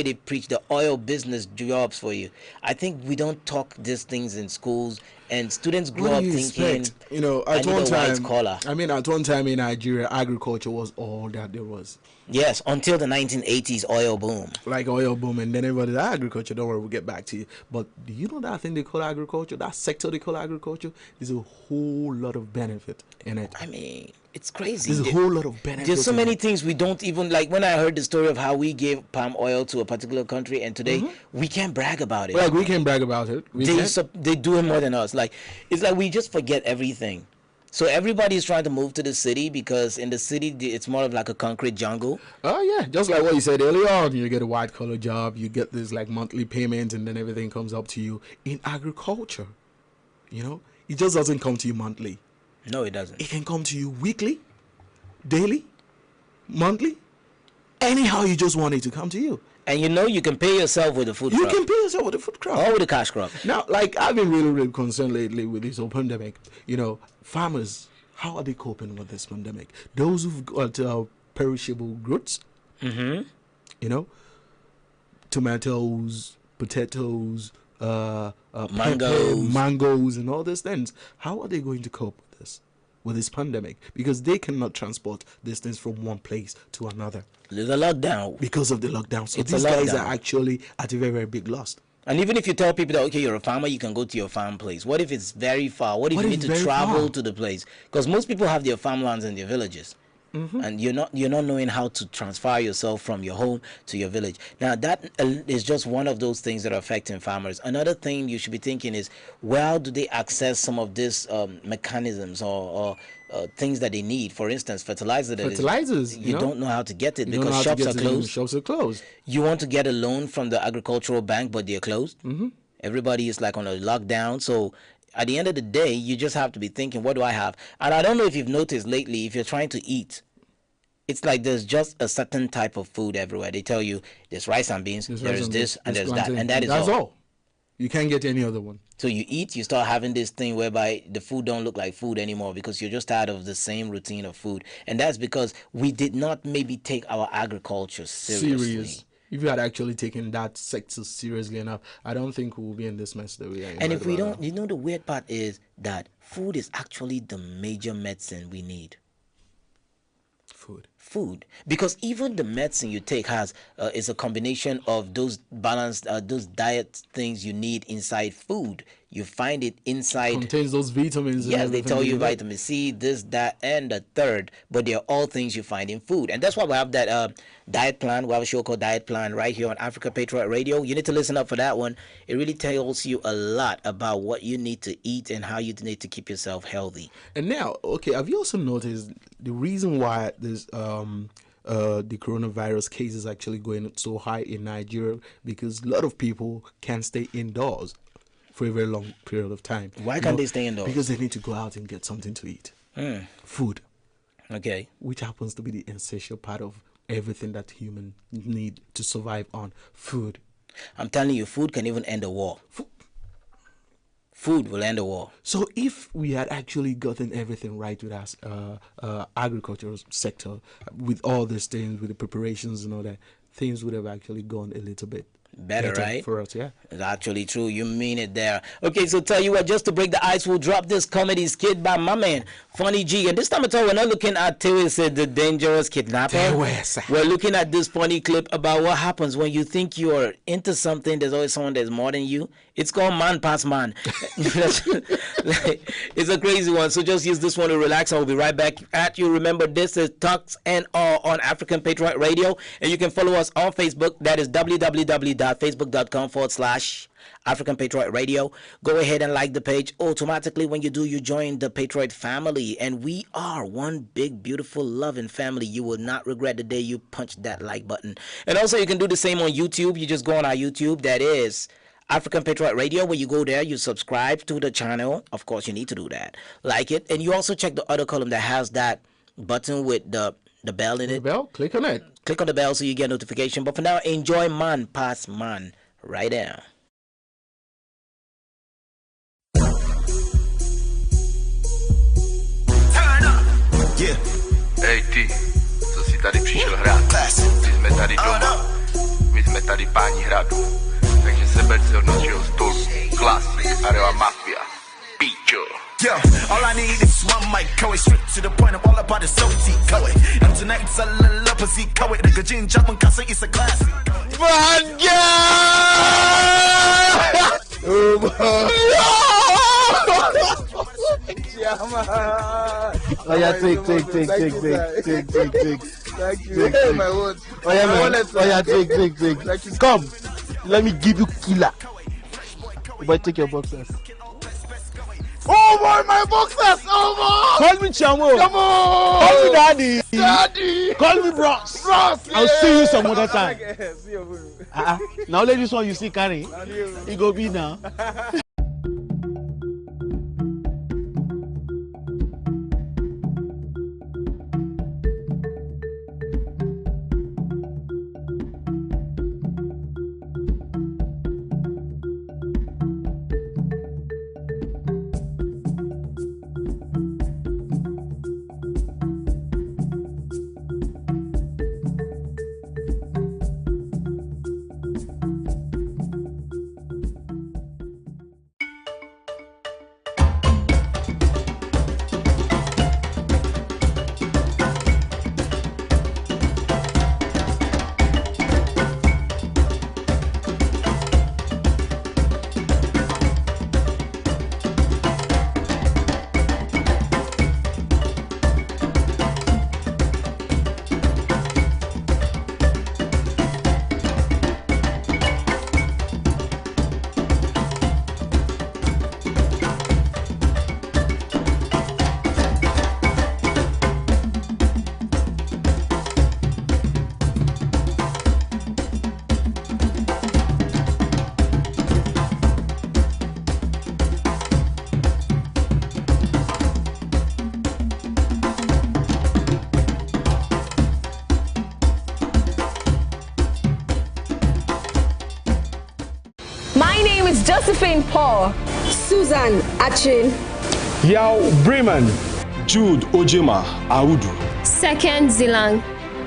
they preach the oil business jobs for you. I think we don't talk these things in schools, and students grow up thinking, at I need one a white time, collar. at one time in Nigeria, agriculture was all that there was. Yes, until the 1980s oil boom. Like oil boom, and then everybody, agriculture, don't worry, we'll get back to you. But do you know that thing they call agriculture, that sector they call agriculture? There's a whole lot of benefit in it. I mean, it's crazy. There's a whole lot of benefit. There's so in many it. things we don't even like. When I heard the story of how we gave palm oil to a particular country, and today we can't brag about it. Like, we can brag about it. They do it more than us. Like, it's like we just forget everything. So everybody is trying to move to the city because in the city it's more of like a concrete jungle. Oh yeah, just like what you said earlier on, you get a white collar job, you get this like monthly payment, and then everything comes up to you. In agriculture, it just doesn't come to you monthly. No, it doesn't. It can come to you weekly, daily, monthly. Anyhow, you just want it to come to you. And you can pay yourself with a food crop. You can pay yourself with a food crop. Or with a cash crop. Now, like, I've been really, really concerned lately with this whole pandemic. Farmers, how are they coping with this pandemic? Those who've got perishable goods, tomatoes, potatoes, mangoes, and all these things. How are they going to cope with this pandemic? Because they cannot transport these things from one place to another. There's a lockdown. Because of the lockdown. So It's these a guys lockdown. are actually at a very, very big loss. And even if you tell people that, okay, you're a farmer, you can go to your farm place. What if it's very far? What if you need to travel to the place? Because most people have their farmlands in their villages. And you're not knowing how to transfer yourself from your home to your village. Now that is just one of those things that are affecting farmers. Another thing you should be thinking is, how do they access some of these mechanisms or things that they need? For instance, fertilizers. You don't know how to get it because shops are closed. Shops are closed. You want to get a loan from the agricultural bank, but they're closed. Everybody is like on a lockdown. So at the end of the day, you just have to be thinking, what do I have? And I don't know if you've noticed lately, if you're trying to eat, it's like there's just a certain type of food everywhere. They tell you there's rice and beans, there's this, and there's that, and that's all. You can't get any other one. So you eat, you start having this thing whereby the food don't look like food anymore because you're just tired of the same routine of food. And that's because we did not maybe take our agriculture seriously. If you had actually taken that sector seriously enough, I don't think we will be in this mess that we are in. And if we don't, the weird part is that food is actually the major medicine we need. Food, because even the medicine you take is a combination of those balanced those diet things you need inside food. You find it inside. Contains those vitamins. Yes, they tell you vitamin C, this, that, and the third, but they're all things you find in food. And that's why we have that diet plan. We have a show called Diet Plan right here on Africa Patriot Radio. You need to listen up for that one. It really tells you a lot about what you need to eat and how you need to keep yourself healthy. And now, okay, have you also noticed the reason why this the coronavirus case is actually going so high in Nigeria? Because a lot of people can't stay indoors for a very long period of time. Why can't they stay indoors? Because they need to go out and get something to eat. Food. Okay. Which happens to be the essential part of everything that humans need to survive on. Food. I'm telling you, food can even end a war. Food will end a war. So if we had actually gotten everything right with our agricultural sector, with all these things, with the preparations and all that, things would have actually gone a little bit better, right? For us, yeah. It's actually true. You mean it there. Okay, so tell you what, just to break the ice, we'll drop this comedy skit by my man, Funny G. And this time I tell you, we're not looking at Tewis, the dangerous kidnapper. We're looking at this funny clip about what happens when you think you're into something. There's always someone that's more than you. It's called Man Pass Man. It's a crazy one. So just use this one to relax. I will be right back at you. Remember, this is Talks and All on African Patriot Radio. And you can follow us on Facebook. That is www.facebook.com/African Patriot Radio. Go ahead and like the page. Automatically, when you do, you join the Patriot family. And we are one big, beautiful, loving family. You will not regret the day you punch that like button. And also, you can do the same on YouTube. You just go on our YouTube. That is African Patriot Radio. When you go there, you subscribe to the channel. Of course, you need to do that. Like it. And you also check the other column that has that button with the bell in it. The bell? Click on it. Click on the bell so you get notification. But for now, enjoy Man Pass Man right now. Turn up. Yeah. AD. tady přišel hrát. My jsme tady doma, my jsme tady páni hradu. Takže sebe se od našeho stolu. Klasik, Areva Mafia, Picho. Yo, all I need is one mic, go straight to the point. I'm all about the salty, go it. And tonight's a little opposite, go it. The Gajin Japan Casa is a classic. Bad girl! Yeah, man. Oh yeah, take. Thank you. Hey, my word. Oh yeah, man. Oh yeah, take. Come, let me give you killer. But take your boxers. Oh boy, my boxers! Oh boy! Call me Chamo. Come on! Call me Daddy. Daddy! Call me Bros. Bros! I'll see you some other time. See you. Now let this one you see carry. It go be now. My name is Josephine Paul. Susan Achin. Yao Bremen, Jude Ojema Audu. Second Zilang.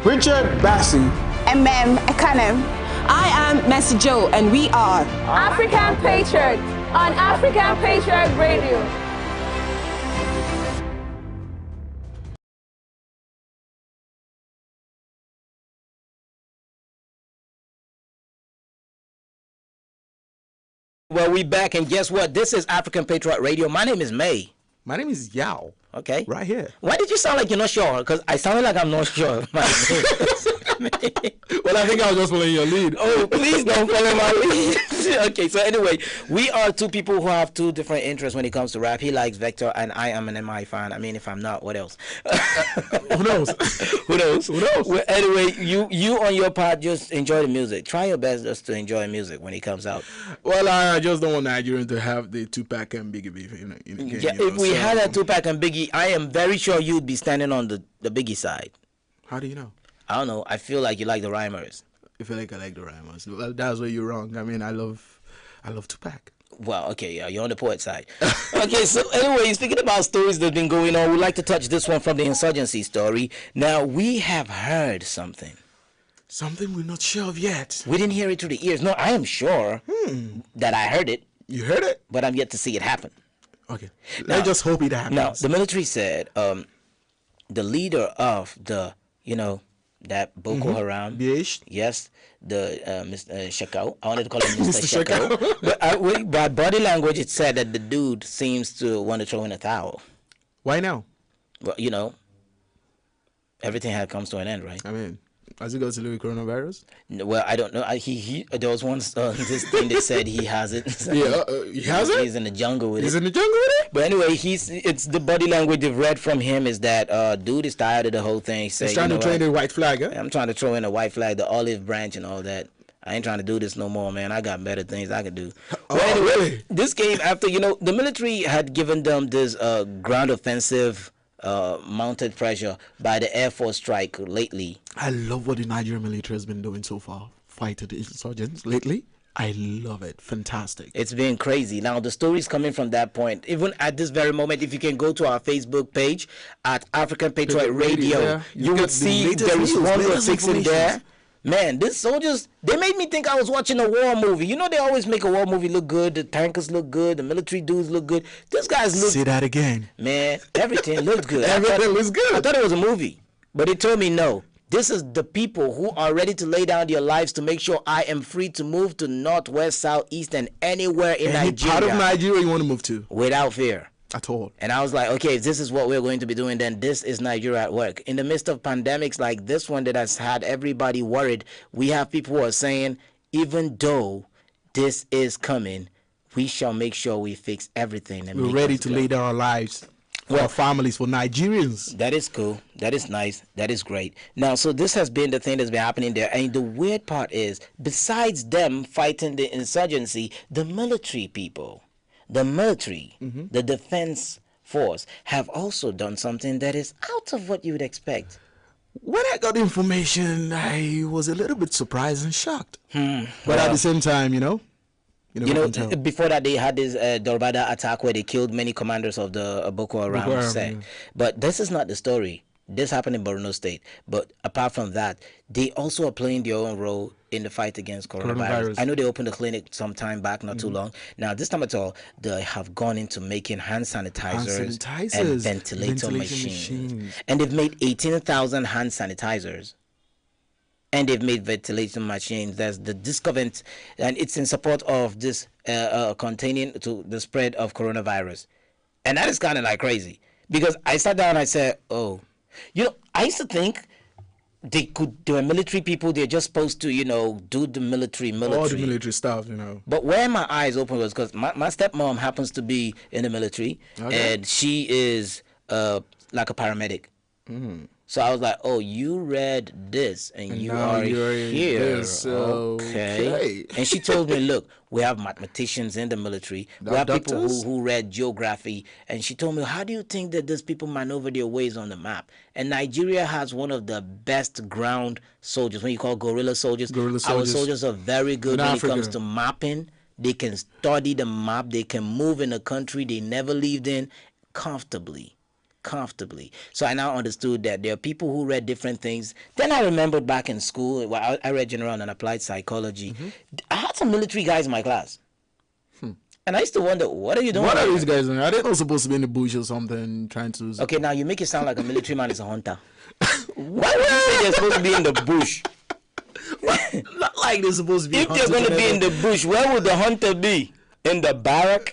Richard Bassi. Ekanem. I am Mercy Joe, and we are African Patriot on African Patriot Radio. Well, we back, and guess what? This is African Patriot Radio. My name is May. My name is Yao. Okay. Right here. Why did you sound like you're not sure? Because I sounded like I'm not sure. Well, I think I was just following your lead. Oh, please don't follow my lead. Okay, so anyway, we are two people who have two different interests when it comes to rap. He likes Vector, and I am an MI fan. I mean, if I'm not, what else? Who knows? Who knows? Who knows? Well, anyway, you on your part, just enjoy the music. Try your best just to enjoy music when it comes out. Well, I just don't want Nigerians to have the Tupac and Biggie beef. Yeah, if we had a Tupac and Biggie, I am very sure you'd be standing on the Biggie side. How do you know? I don't know. I feel like you like the rhymers. I feel like I like the rhymers. Well, that's where you're wrong. I mean, I love Tupac. Well, okay, yeah, you're on the poet side. Okay, so anyway, speaking about stories that have been going on, we'd like to touch this one from the insurgency story. Now, we have heard something. Something we're not sure of yet. We didn't hear it through the ears. No, I am sure that I heard it. You heard it? But I'm yet to see it happen. Okay. Let's just hope it happens. Now, the military said the leader of the, that Boko Haram. BH? Yes, the Mr. Shekau. I wanted to call him Mr. Shekau. But by body language, it said that the dude seems to want to throw in a towel. Why now? Well, everything comes to an end, right? I mean, has it got to do with coronavirus? Well, I don't know. There was once this thing they said he has it. Yeah, he has it? He's in the jungle with it. He's in the jungle with it? But anyway, it's the body language they've read from him is that dude is tired of the whole thing. He's trying to throw in the white flag, huh? I'm trying to throw in a white flag, the olive branch and all that. I ain't trying to do this no more, man. I got better things I could do. Oh, anyway, really? This came after, the military had given them this ground offensive mounted pressure by the Air Force strike lately. I love what the Nigerian military has been doing so far. Fighting the insurgents lately. I love it. Fantastic. It's been crazy. Now, the stories coming from that point, even at this very moment, if you can go to our Facebook page at African Patriot Radio, yeah. you would see there is one or six in there. Man, these soldiers, they made me think I was watching a war movie. You know, they always make a war movie look good. The tankers look good. The military dudes look good. These guys look... Say that again. Man, everything looked good. Everything looks good. I thought it was a movie, but they told me no. This is the people who are ready to lay down their lives to make sure I am free to move to north, west, south, east, and anywhere in Nigeria. Part of Nigeria you want to move to? Without fear. At all. And I was like, okay, if this is what we're going to be doing, then this is Nigeria at work. In the midst of pandemics like this one that has had everybody worried, we have people who are saying, even though this is coming, we shall make sure we fix everything. And we're ready to lay down our lives. For our families, for Nigerians. That is cool. That is nice. That is great. Now, so this has been the thing that's been happening there. And the weird part is, besides them fighting the insurgency, the military people, the military, the defense force, have also done something that is out of what you would expect. When I got the information, I was a little bit surprised and shocked. But at the same time, you know, before that they had this Dorbada attack where they killed many commanders of the Boko Haram sect. Yeah. But this is not the story. This happened in Borno State. But apart from that, they also are playing their own role in the fight against coronavirus. I know they opened a clinic some time back, not too long. Now, this time at all, they have gone into making hand sanitizers and ventilator machines. And they've made 18,000 hand sanitizers. And they've made ventilation machines. There's the Discovent, and it's in support of this containing to the spread of coronavirus. And that is kind of like crazy, because I sat down and I said, oh, you know, I used to think they were military people. They're just supposed to, you know, do the military. All the military stuff, you know. But where my eyes opened was because my stepmom happens to be in the military, and she is like a paramedic. So I was like, oh, you read this and you are here. Okay. And she told me, look, we have mathematicians in the military. We have people who read geography. And she told me, how do you think that these people maneuver their ways on the map? And Nigeria has one of the best ground soldiers. When you call guerrilla soldiers, our soldiers are very good when it comes to mapping. They can study the map. They can move in a country they never lived in comfortably. So I now understood that there are people who read different things. Then I remembered back in school, I read general and applied psychology. I had some military guys in my class. And I used to wonder, what are you doing? What are these guys doing? Are they not supposed to be in the bush or something, trying to... Okay, now you make it sound like a military man is a hunter. Why would you say they're supposed to be in the bush? Not like they're supposed to be. If they're going to be in the bush, where would the hunter be? In the barrack?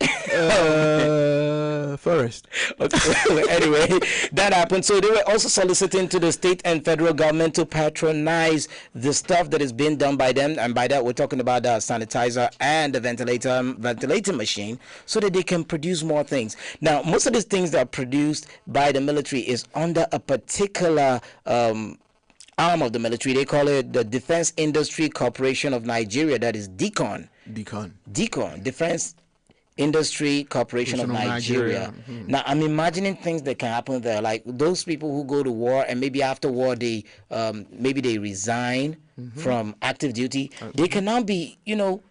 Forest. Okay. Anyway, that happened. So they were also soliciting to the state and federal government to patronize the stuff that is being done by them. And by that, we're talking about the sanitizer and the ventilating machine, so that they can produce more things. Now, most of these things that are produced by the military is under a particular arm of the military. They call it the Defense Industry Corporation of Nigeria. That is DICON. DICON, Defense Industry Corporation of Nigeria. Now, I'm imagining things that can happen there, like those people who go to war and maybe after war they maybe they resign from active duty. They can now be, you know,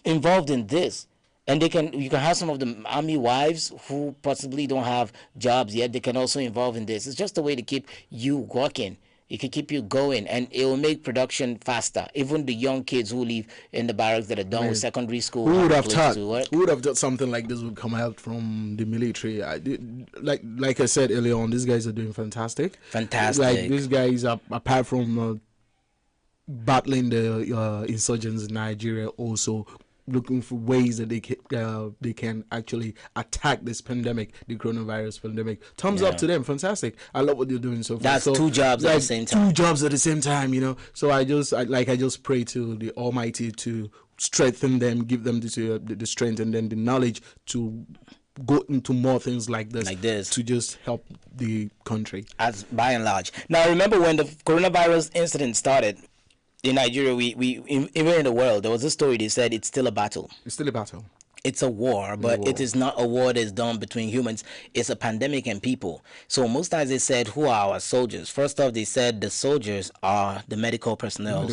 involved in this. And you can have some of the army wives who possibly don't have jobs yet. They can also involve in this. It's just a way to keep you working. It can keep you going, and it will make production faster. Even the young kids who live in the barracks that are done with secondary school. Who would have thought? Who would have thought something like this would come out from the military? Like I said earlier on, these guys are doing fantastic. Like these guys, apart from battling the insurgents in Nigeria, also looking for ways that they can actually attack this pandemic, the coronavirus pandemic. Thumbs up to them. Fantastic. I love what they're doing so far. That's two jobs at the same time. Two jobs at the same time, you know. So I just pray to the Almighty to strengthen them, give them the strength and then the knowledge to go into more things like this to just help the country. As by and large. Now, remember when the coronavirus incident started, in Nigeria, we even in the world, there was a story. They said it's still a battle. It's still a battle. it's a war, but it is not a war that's done between humans. It's a pandemic and people. So most times they said, who are our soldiers? First off, they said the soldiers are the medical personnel.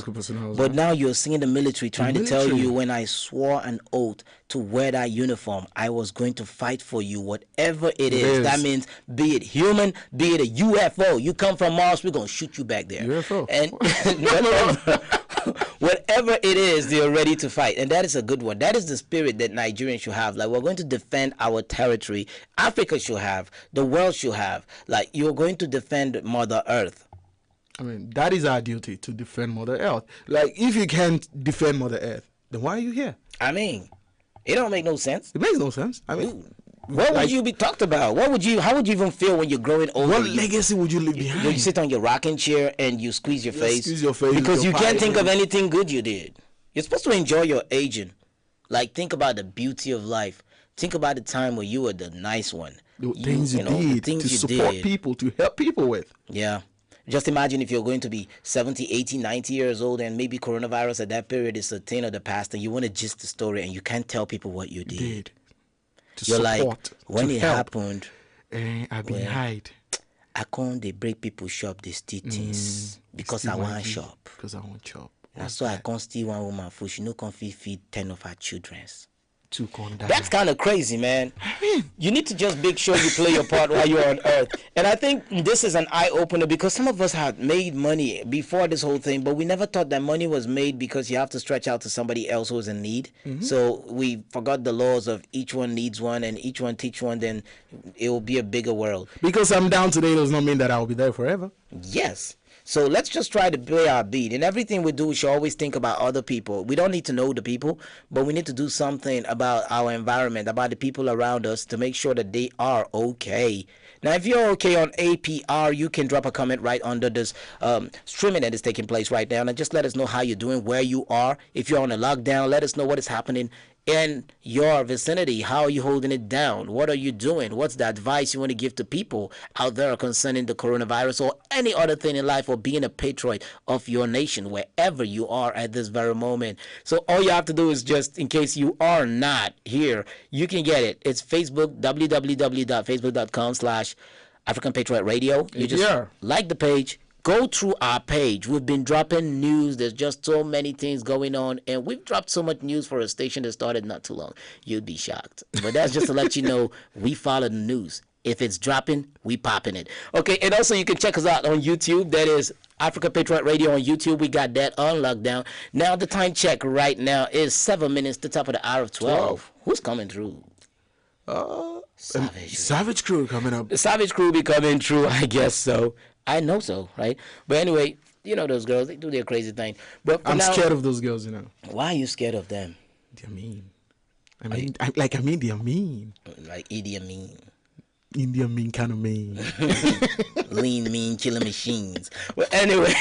But now you're seeing the military trying to tell you, when I swore an oath to wear that uniform, I was going to fight for you, whatever it is. That means, be it human, be it a UFO. You come from Mars, we're going to shoot you back there. UFO. And whatever it is, they're ready to fight. And that is a good one. That is the spirit that Nigerians should have. Like, we're going to defend our territory. Africa should have. The world should have. Like, you're going to defend Mother Earth. I mean, that is our duty, to defend Mother Earth. Like, if you can't defend Mother Earth, then why are you here? I mean, it don't make no sense. It makes no sense. I mean, what would you be talked about? How would you even feel when you're growing older? What legacy would you leave behind? You sit on your rocking chair and you squeeze your face. Squeeze your face. Because you can't think of anything good you did. You're supposed to enjoy your aging. Like, think about the beauty of life. Think about the time when you were the nice one. The things you did to support people, to help people with. Yeah. Just imagine if you're going to be 70, 80, 90 years old, and maybe coronavirus at that period is a thing of the past, and you want to gist the story and you can't tell people what you did. You're like, when it happened, I've been hide. I can't they break people's shop, they steal things because I want shop. Because I want shop. That's why I can't steal one woman food. She no can feed 10 of her children. That's That's kind of crazy, man. You need to just make sure you play your part while you're on Earth. And I think this is an eye-opener, because some of us had made money before this whole thing, but we never thought that money was made because you have to stretch out to somebody else who's in need. So we forgot the laws of each one needs one and each one teach one, then it will be a bigger world. Because I'm down today does not mean that I'll be there forever. Yes. So let's just try to play our beat. And everything we do, we should always think about other people. We don't need to know the people, but we need to do something about our environment, about the people around us, to make sure that they are okay. Now, if you're okay on APR, you can drop a comment right under this streaming that is taking place right now. And just let us know how you're doing, where you are. If you're on a lockdown, let us know what is happening in your vicinity. How are you holding it down? What are you doing? What's the advice you want to give to people out there concerning the coronavirus or any other thing in life, or being a patriot of your nation wherever you are at this very moment? So all you have to do is, just in case you are not here, you can get it. It's Facebook, www.facebook.com/African Patriot Radio. You just like the page. Go through our page. We've been dropping news. There's just so many things going on, and we've dropped so much news for a station that started not too long. You'd be shocked. But that's just to let you know we follow the news. If it's dropping, we popping it. Okay, and also you can check us out on YouTube. That is Africa Patriot Radio on YouTube. We got that on lockdown. Now the time check right now is 7 minutes to top of the hour of 12. Who's coming through? Savage Crew coming up. The Savage Crew be coming through, I guess so. I know so, right? But anyway, you know those girls, they do their crazy thing. But I'm scared of those girls, you know. Why are you scared of them? They're mean. I mean, they're mean. Like Idi Amin. Indian mean, kind of mean. Lean, mean, killing machines. Well, anyway,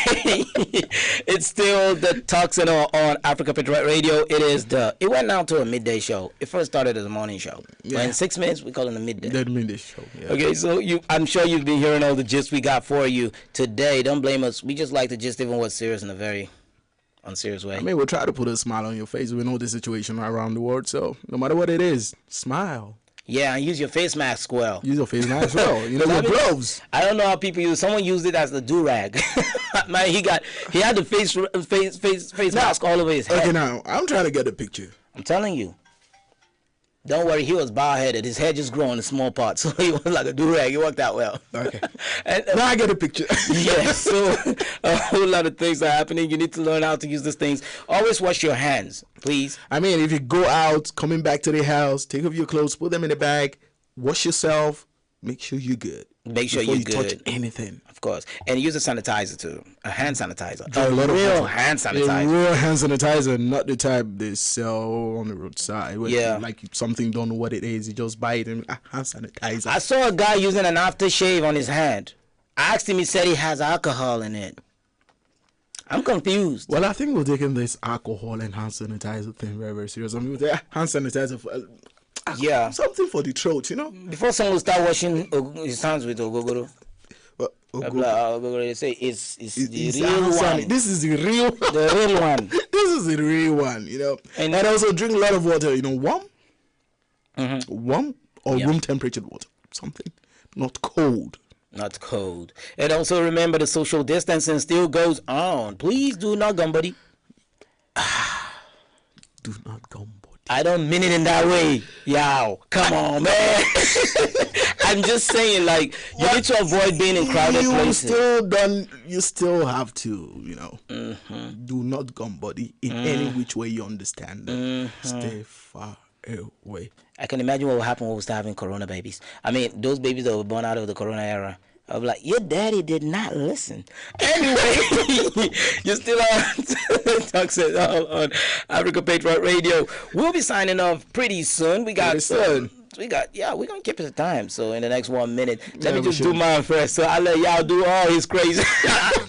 it's still the Talks and All on Africa Patriot Radio. It went now to a midday show. It first started as a morning show. But in 6 minutes, we call it a midday. The midday show, yeah. Okay, so I'm sure you've been hearing all the gist we got for you today. Don't blame us. We just like to gist even what's serious in a very unserious way. I mean, we'll try to put a smile on your face. We know the situation around the world, so no matter what it is, smile. Yeah, and use your face mask well. Use your face mask well. You know, your gloves. I don't know how people use. Someone used it as the do-rag. Man, he had the face mask all over his head. Okay, now I'm trying to get a picture. I'm telling you. Don't worry, he was bald-headed. His head just grew in small parts, so he was like a do-rag. It worked out well. Okay. Now I get a picture. Yeah, so a whole lot of things are happening. You need to learn how to use these things. Always wash your hands, please. I mean, if you go out, coming back to the house, take off your clothes, put them in the bag, wash yourself, make sure you're good. Make sure you're good. Before you touch anything. Of course. And use a sanitizer too. A hand sanitizer. A real hand sanitizer. A real hand sanitizer, not the type they sell on the roadside. Yeah. Like something, don't know what it is. You just buy it and hand sanitizer. I saw a guy using an aftershave on his hand. I asked him, he said he has alcohol in it. I'm confused. Well, I think we're taking this alcohol and hand sanitizer thing very, very serious. I mean, hand sanitizer for... something for the throat, you know. Before someone start washing his hands with ogogoro, they say it's the real one. This is the real, the real one. This is the real one, you know. And also drink a lot of water, you know, warm. Warm or room temperature water. Something not cold. Not cold. And also remember the social distancing still goes on. Please do not gum, buddy. Do not gum, buddy. I don't mean it in that way. Yow, come on, man. I'm just saying, like, you need to avoid being in crowded places. You still have to, you know, do not gum, buddy, in any which way you understand it. Stay far away. I can imagine what would happen when we start having corona babies. I mean, those babies that were born out of the corona era. I'll be like, your daddy did not listen. Anyway, you're still on Toxic on Africa Patriot Radio. We'll be signing off pretty soon. We're gonna keep it to time. So in the next 1 minute, let me just do mine first. So I'll let y'all do all his crazy.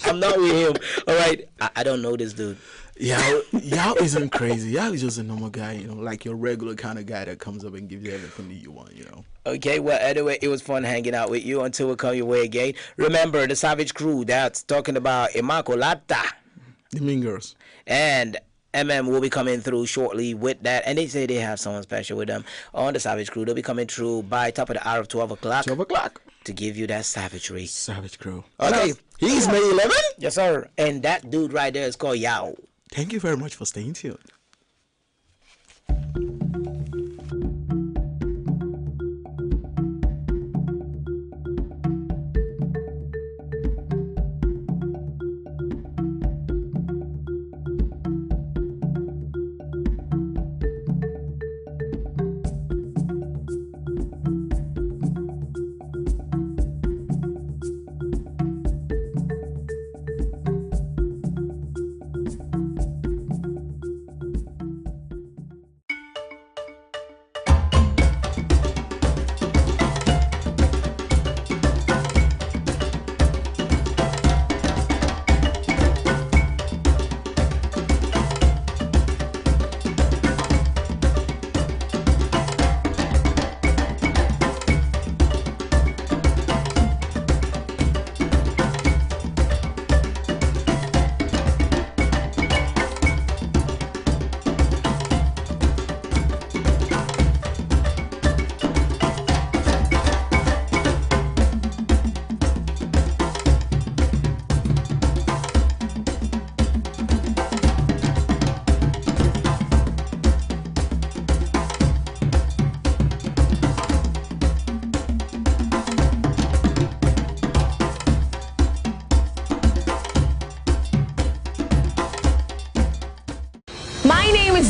I'm not with him. All right. I don't know this dude. Yao isn't crazy. Yao is just a normal guy, you know, like your regular kind of guy that comes up and gives you everything that you want, you know. Okay, well, anyway, it was fun hanging out with you until we come your way again. Remember, the Savage Crew, that's talking about Immaculata. The Mean Girls. And will be coming through shortly with that. And they say they have someone special with them on the Savage Crew. They'll be coming through by top of the hour of 12 o'clock. 12 o'clock. To give you that savagery. Savage Crew. Okay. He's May 11? Yes, sir. And that dude right there is called Yao. Thank you very much for staying tuned.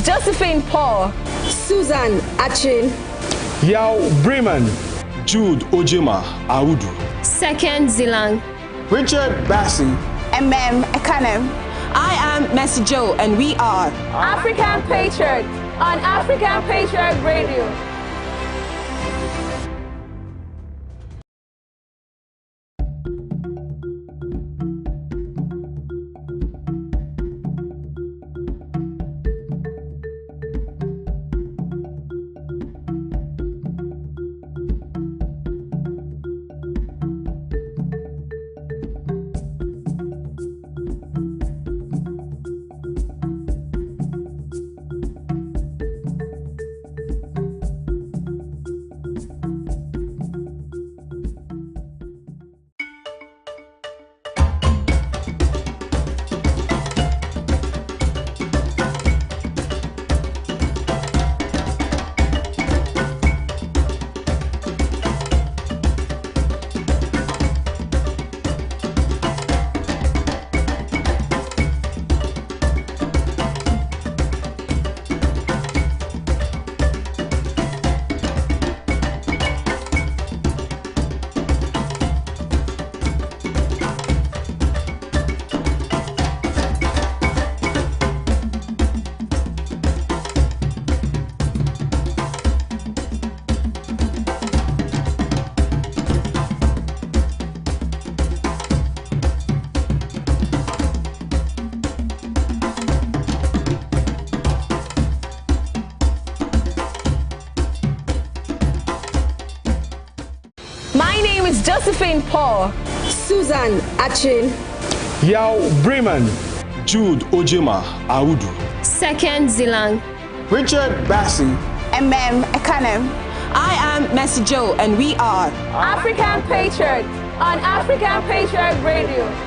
Josephine Paul, Susan Achin, Yao Bremen, Jude Ojima Audu, Second Zilang, Richard Bassi, Ekanem. I am Messi Joe, and we are African Patriot on African Patriot Radio. Josephine Paul, Susan Achin, Yao Bremen, Jude Ojima Audu, Second Zilang, Richard Bassi, Ekanem. I am Messi Joe, and we are African Patriot on African Patriot Radio.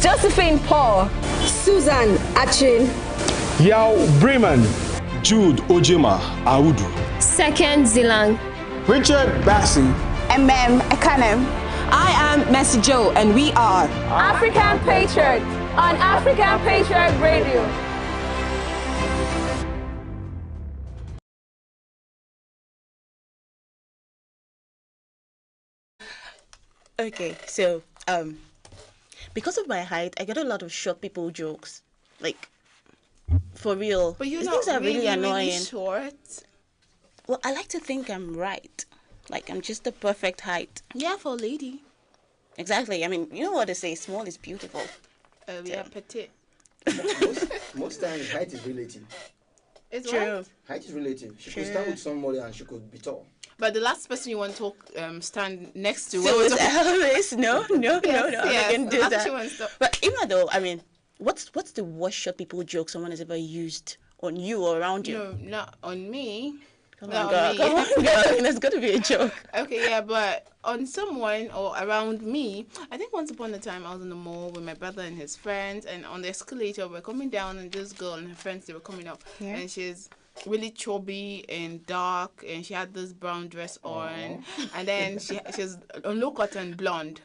Josephine Paul, Susan Achin, Yao Bremen, Jude Ojema Audu, Second Zilang, Richard Bassi, Ekanem. I am Messi Joe, and we are African Patriot on African Patriot Radio. Okay, so because of my height, I get a lot of short people jokes, like for real. But you're These not things are really annoying. Really short. Well, I like to think I'm right, like I'm just the perfect height. Yeah, for a lady. Exactly. I mean, you know what they say: small is beautiful. Oh yeah, petite. Most times, height is relative. It's true. What? Height is relative. She True. could stand with somebody and she could be tall. But the last person you want to stand next to. So it's Elvis. No, yes, I can do that. She wants to... But even though, I mean, what's the worst short people joke someone has ever used on you or around you? No, not on me. Come on, girl. There's got to be a joke. Okay, yeah, but on someone or around me, I think once upon a time I was in the mall with my brother and his friends, and on the escalator we're coming down, and this girl and her friends, they were coming up, and she's really chubby and dark, and she had this brown dress on, and then she's a low cut and blonde,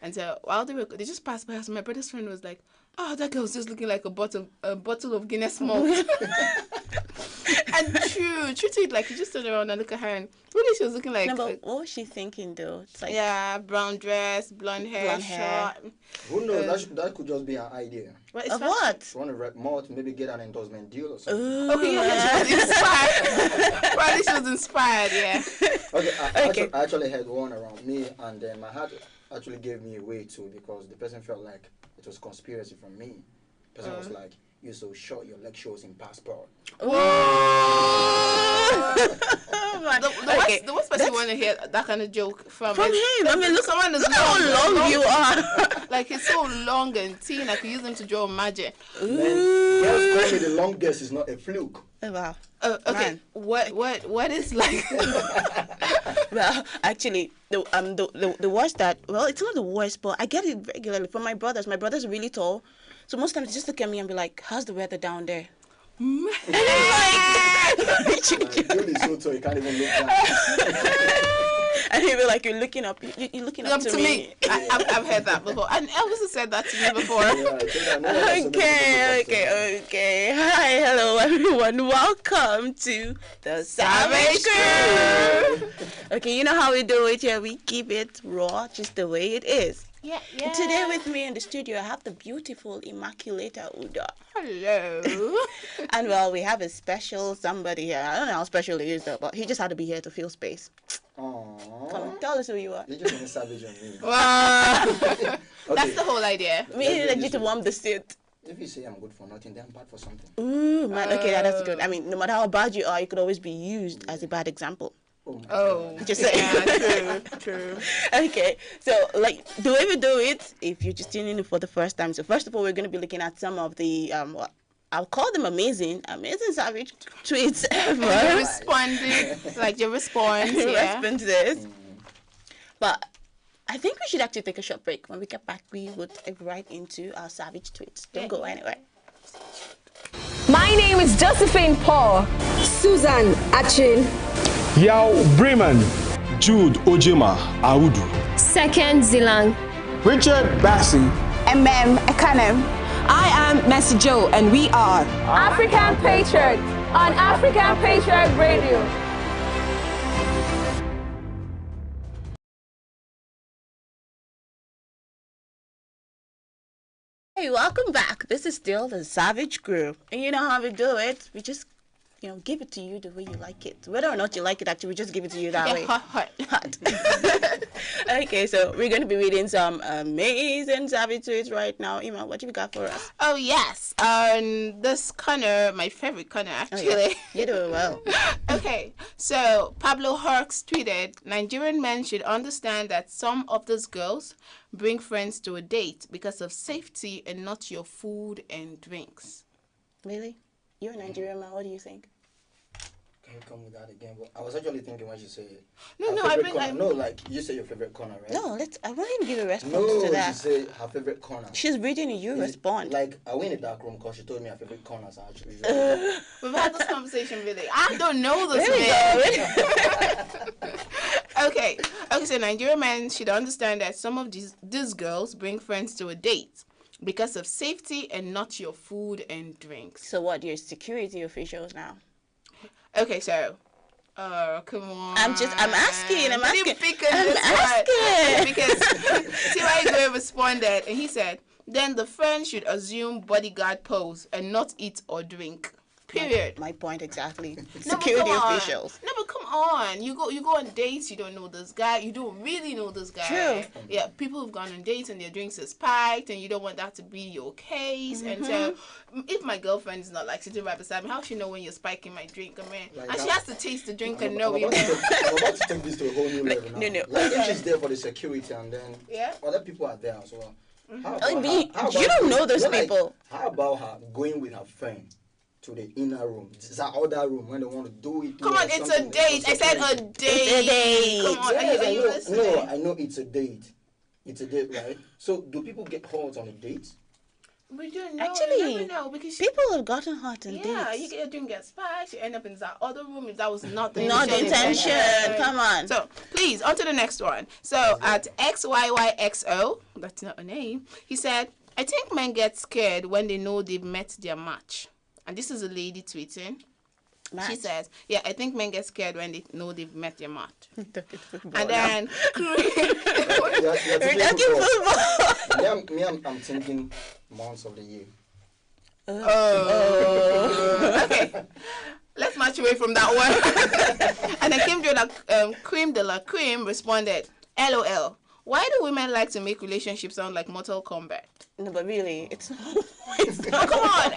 and so while they just passed by us, my brother's friend was like, "Oh, that girl's just looking like a bottle of Guinness malt." And true to it, like you just turned around and look at her, and really she was looking like. No, but what was she thinking though? It's like brown dress, blonde hair, short. Who knows? That could just be an idea. But of what? She want to rep malt, maybe get an endorsement deal or something. Ooh, okay, yeah, she was inspired. Probably she was inspired, yeah. Okay, I actually had one around me, and then my heart actually gave me away too, because the person felt like it was conspiracy from me. The person was like, "You're so short, your leg shows in passport." The worst person want to hear that kind of joke from him. I mean, look someone is look how long you are. Like he's so long and thin, I could use him to draw magic. Girls call me the longest is not a fluke. Oh, wow. Okay. Man. What is like? Well, actually, the worst that, well, it's not the worst, but I get it regularly from my brothers. My brother's really tall, so most times they just look at me and be like, "How's the weather down there?" And I'm like, Really so tall, you can't even look down. And he'll be like, "You're looking up. You're looking up to me." I've heard that before, and Elvis has said that to me before. Okay. Hi, hello, everyone. Welcome to the Savage Crew. Okay, you know how we do it here. We keep it raw, just the way it is. Yeah. Today with me in the studio, I have the beautiful, immaculate Uda. Hello. And well, we have a special somebody here. I don't know how special he is though, but he just had to be here to fill space. Aww. Come on, tell us who you are. You're just gonna savage on me. Wow. That's the whole idea. We need you to warm the seat. If you say I'm good for nothing, then I'm bad for something. Ooh, man. Okay, that's good. I mean, no matter how bad you are, you could always be used as a bad example. Oh, just saying. Yeah, true. Okay, so like the way we do it, if you're just tuning in for the first time, so first of all, we're going to be looking at some of the what I'll call them amazing savage tweets ever. You responded, like your response, responses. But I think we should actually take a short break. When we get back, we would dive right into our savage tweets. Don't go anywhere. My name is Josephine Paul. Susan Achin. Yao Bremen, Jude Ojima Audu. Second Zilang. Richard Bassi. Ekanem. I am Messi Joe, and we are African Patriot on African Patriot Radio. Hey, welcome back. This is still the Savage Crew. And you know how we do it. We just, give it to you the way you like it. Whether or not you like it, actually, we just give it to you that way. Hot. Okay, so we're going to be reading some amazing Savage tweets right now. Ima, what you got for us? Oh, yes. This Connor, my favorite Connor, actually. Oh, yeah. You're doing well. Okay, so Pablo Herx tweeted, Nigerian men should understand that some of those girls bring friends to a date because of safety and not your food and drinks. Really? You're a Nigerian man. What do you think? Can you come with that again? Well, I was actually thinking when you say No, like you say your favorite corner, right? No, I want him to give a response to that. No, she say her favorite corner. She's reading and you respond. Like, I went in the dark room because she told me her favorite corners are actually. We've had this conversation, really. I don't know this man. Okay, so Nigerian men should understand that some of these girls bring friends to a date because of safety and not your food and drinks. So what, you're security officials now? Okay, so, come on. I'm asking. Because T.Y. Gray responded, and he said, then the friend should assume bodyguard pose and not eat or drink. Period. My point exactly. Security officials. No, but come on. You go on dates, you don't know this guy. You don't really know this guy. True. Yeah, people have gone on dates and their drinks are spiked and you don't want that to be your case. And so if my girlfriend is not like sitting right beside me, how she know when you're spiking my drink? I mean, like and she has to taste the drink and know. I'm about to take this to a whole new level now. No. Like if she's there for the security and then other people are there as well. You don't know those people. How about her going with her friend to the inner room? It's that other room when they want to do it. Come on, it's a date. I said a date. It's a date. Come on, are you listening? No, I know it's a date. It's a date, right? So do people get hurt on a date? We don't know. Actually, you never know because people have gotten hurt on dates. Yeah, you get your drink get spiked, you end up in that other room if that was not the intention. Come on. So please, on to the next one. So at XYYXO, that's not a name, he said, I think men get scared when they know they've met their match. And this is a lady tweeting. She says, yeah, I think men get scared when they know they've met their match. And then I'm thinking months of the year. Okay. Let's march away from that one. And then Cream de la Cream responded, LOL. Why do women like to make relationships sound like Mortal Kombat? No, but really, it's not. Come on.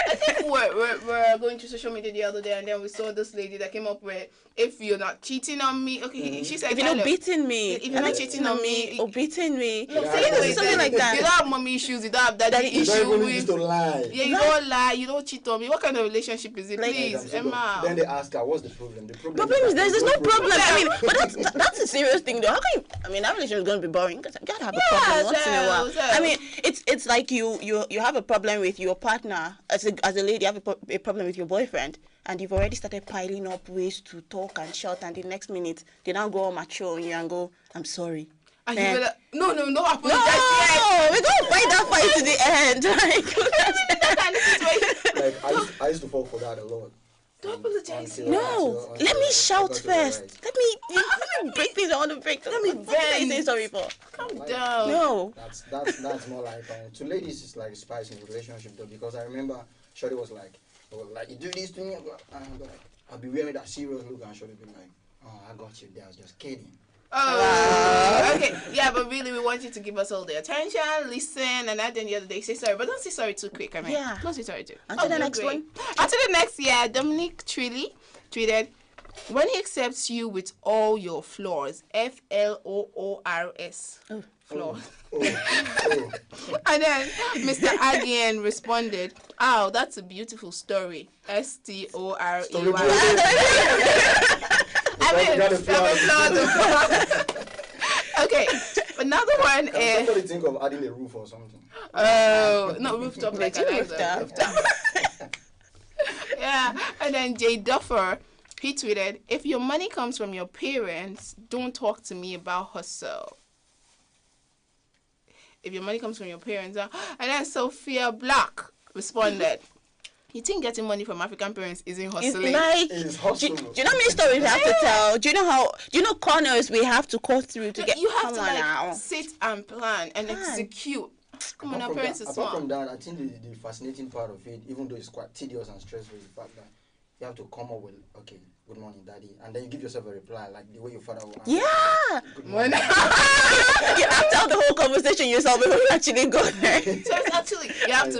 I think we're going through social media the other day, and then we saw this lady that came up with, if you're not cheating on me, okay, she said, if you're not beating me, if you're not cheating on me, or beating me, something like that. You don't have mommy issues, you don't have daddy issues. You don't even to lie. Yeah, you don't lie, you don't cheat on me. What kind of relationship is it, please, Emma? Then they ask her, what's the problem? The problem is there's no problem. I mean, but that's a serious thing, though. How can you? I mean, that relationship is going to be boring because you gotta have a problem once in a while. I mean, it's like you have a problem with your partner as a lady. You have a problem with your boyfriend, and you've already started piling up ways to talk and shout, and the next minute they now go all mature on you and go, "I'm sorry." And you be like, no, apologize. No, we're gonna fight that fight to the end. Like I used to fall for that a lot. Don't apologize. No, let me shout first. Let me break things I want to break. Let me say sorry for. Calm down. No. That's more like to ladies it's like spice in the relationship though, because I remember Shorty was like you do this to me, and I'll be wearing that serious look, and Shorty be like, oh, I got you there, I was just kidding. Oh, okay. Yeah, but really, we want you to give us all the attention, listen, and at the end of the day, say sorry. But don't say sorry too quick. I mean, don't say sorry too. Until the next one. Until the next year, Dominic Trilly tweeted, when he accepts you with all your flaws, FLOORS. Flaws. And then Mr. Agian responded, oh, that's a beautiful story. STOREY. Okay, another one is. Somebody think of adding a roof or something. Oh, not rooftop like a rooftop. Yeah, and then Jay Duffer, he tweeted, if your money comes from your parents, don't talk to me about hustle. If your money comes from your parents, and then Sophia Black responded, you think getting money from African parents isn't hustling? It's hustling. Do you know how many stories we have to tell? Do you know corners we have to go through to get? You have to sit and plan and execute. Come on, our parents are smart. Apart from that, I think the fascinating part of it, even though it's quite tedious and stressful, is the fact that you have to come up with, okay, good morning, daddy, and then you give yourself a reply like the way your father would answer. Yeah. Good morning. You have to have the whole conversation yourself before you actually go there. So it's actually you have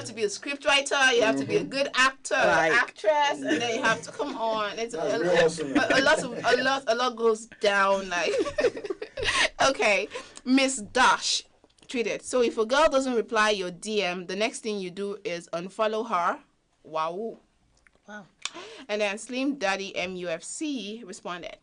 to be a script writer, you have to be a good actor, actress, and then you have to come on. It's a lot goes down like. Okay, Miss Dash tweeted. So if a girl doesn't reply your DM, the next thing you do is unfollow her. Wow. And then Slim Daddy MUFC responded,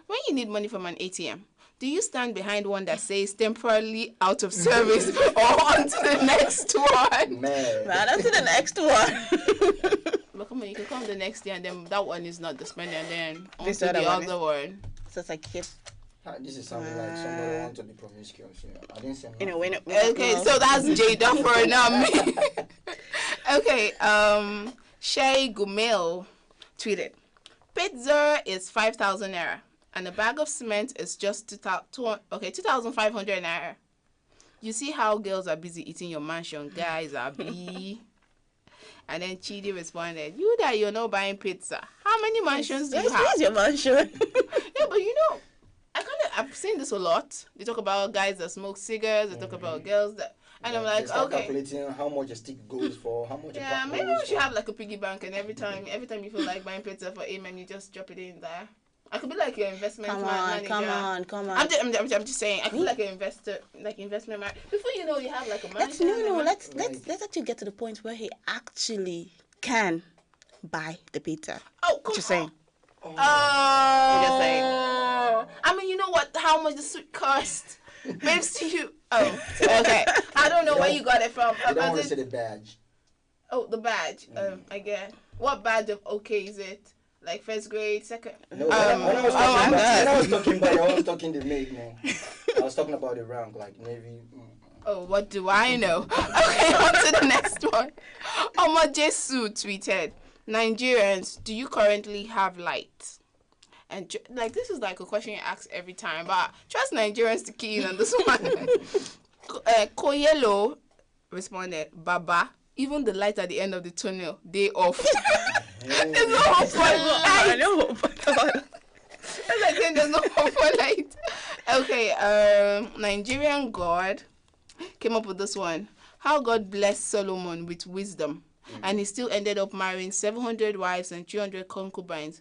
when you need money from an ATM, do you stand behind one that says temporarily out of service or on to the next one? Man. Right, on to the next one. But come on, you can come the next day and then that one is not the spender and then on This to the other other one. So it's like, This is something like somebody wants to be promiscuous. I didn't say Okay, so that's Jay Duffer, not me. Okay, Shay Gumel tweeted, pizza is 5,000 naira and a bag of cement is just 2,500 naira. You see how girls are busy eating your mansion, guys are be. And then Chidi responded, you're not buying pizza. How many mansions do you have? Where's your mansion? Yeah, but I've seen this a lot. They talk about guys that smoke cigars. They talk about girls that, and I'm like, okay. Calculating how much a stick goes for, how much. Yeah, maybe we should have like a piggy bank, and every time you feel like buying pizza for Amen, you just drop it in there. I could be like your investment manager. Come on. I'm just saying. I could be like an investor, like investment manager. Before you know, you have like a manager. Let's actually get to the point where he actually can buy the pizza. Oh, come on. Saying. Oh, I'm just saying. I mean, you know what? How much the suit cost? Babes to you. Oh, okay. I don't know where you got it from. I don't want to say the badge. Oh, the badge. I get. What badge of okay is it? Like first grade, second? No, when I was talking the mate, man. I was talking about the rank, like Navy. Oh, what do I know? Okay, on to the next one. Omar Jesu tweeted, Nigerians, do you currently have light? And like this is like a question you ask every time, but trust Nigerians to key in on this one. Koyelo responded, Baba, even the light at the end of the tunnel, they off. There's no hope for light. That's like saying there's no hope for light. Okay, Nigerian God came up with this one. How God blessed Solomon with wisdom. And he still ended up marrying 700 wives and 300 concubines.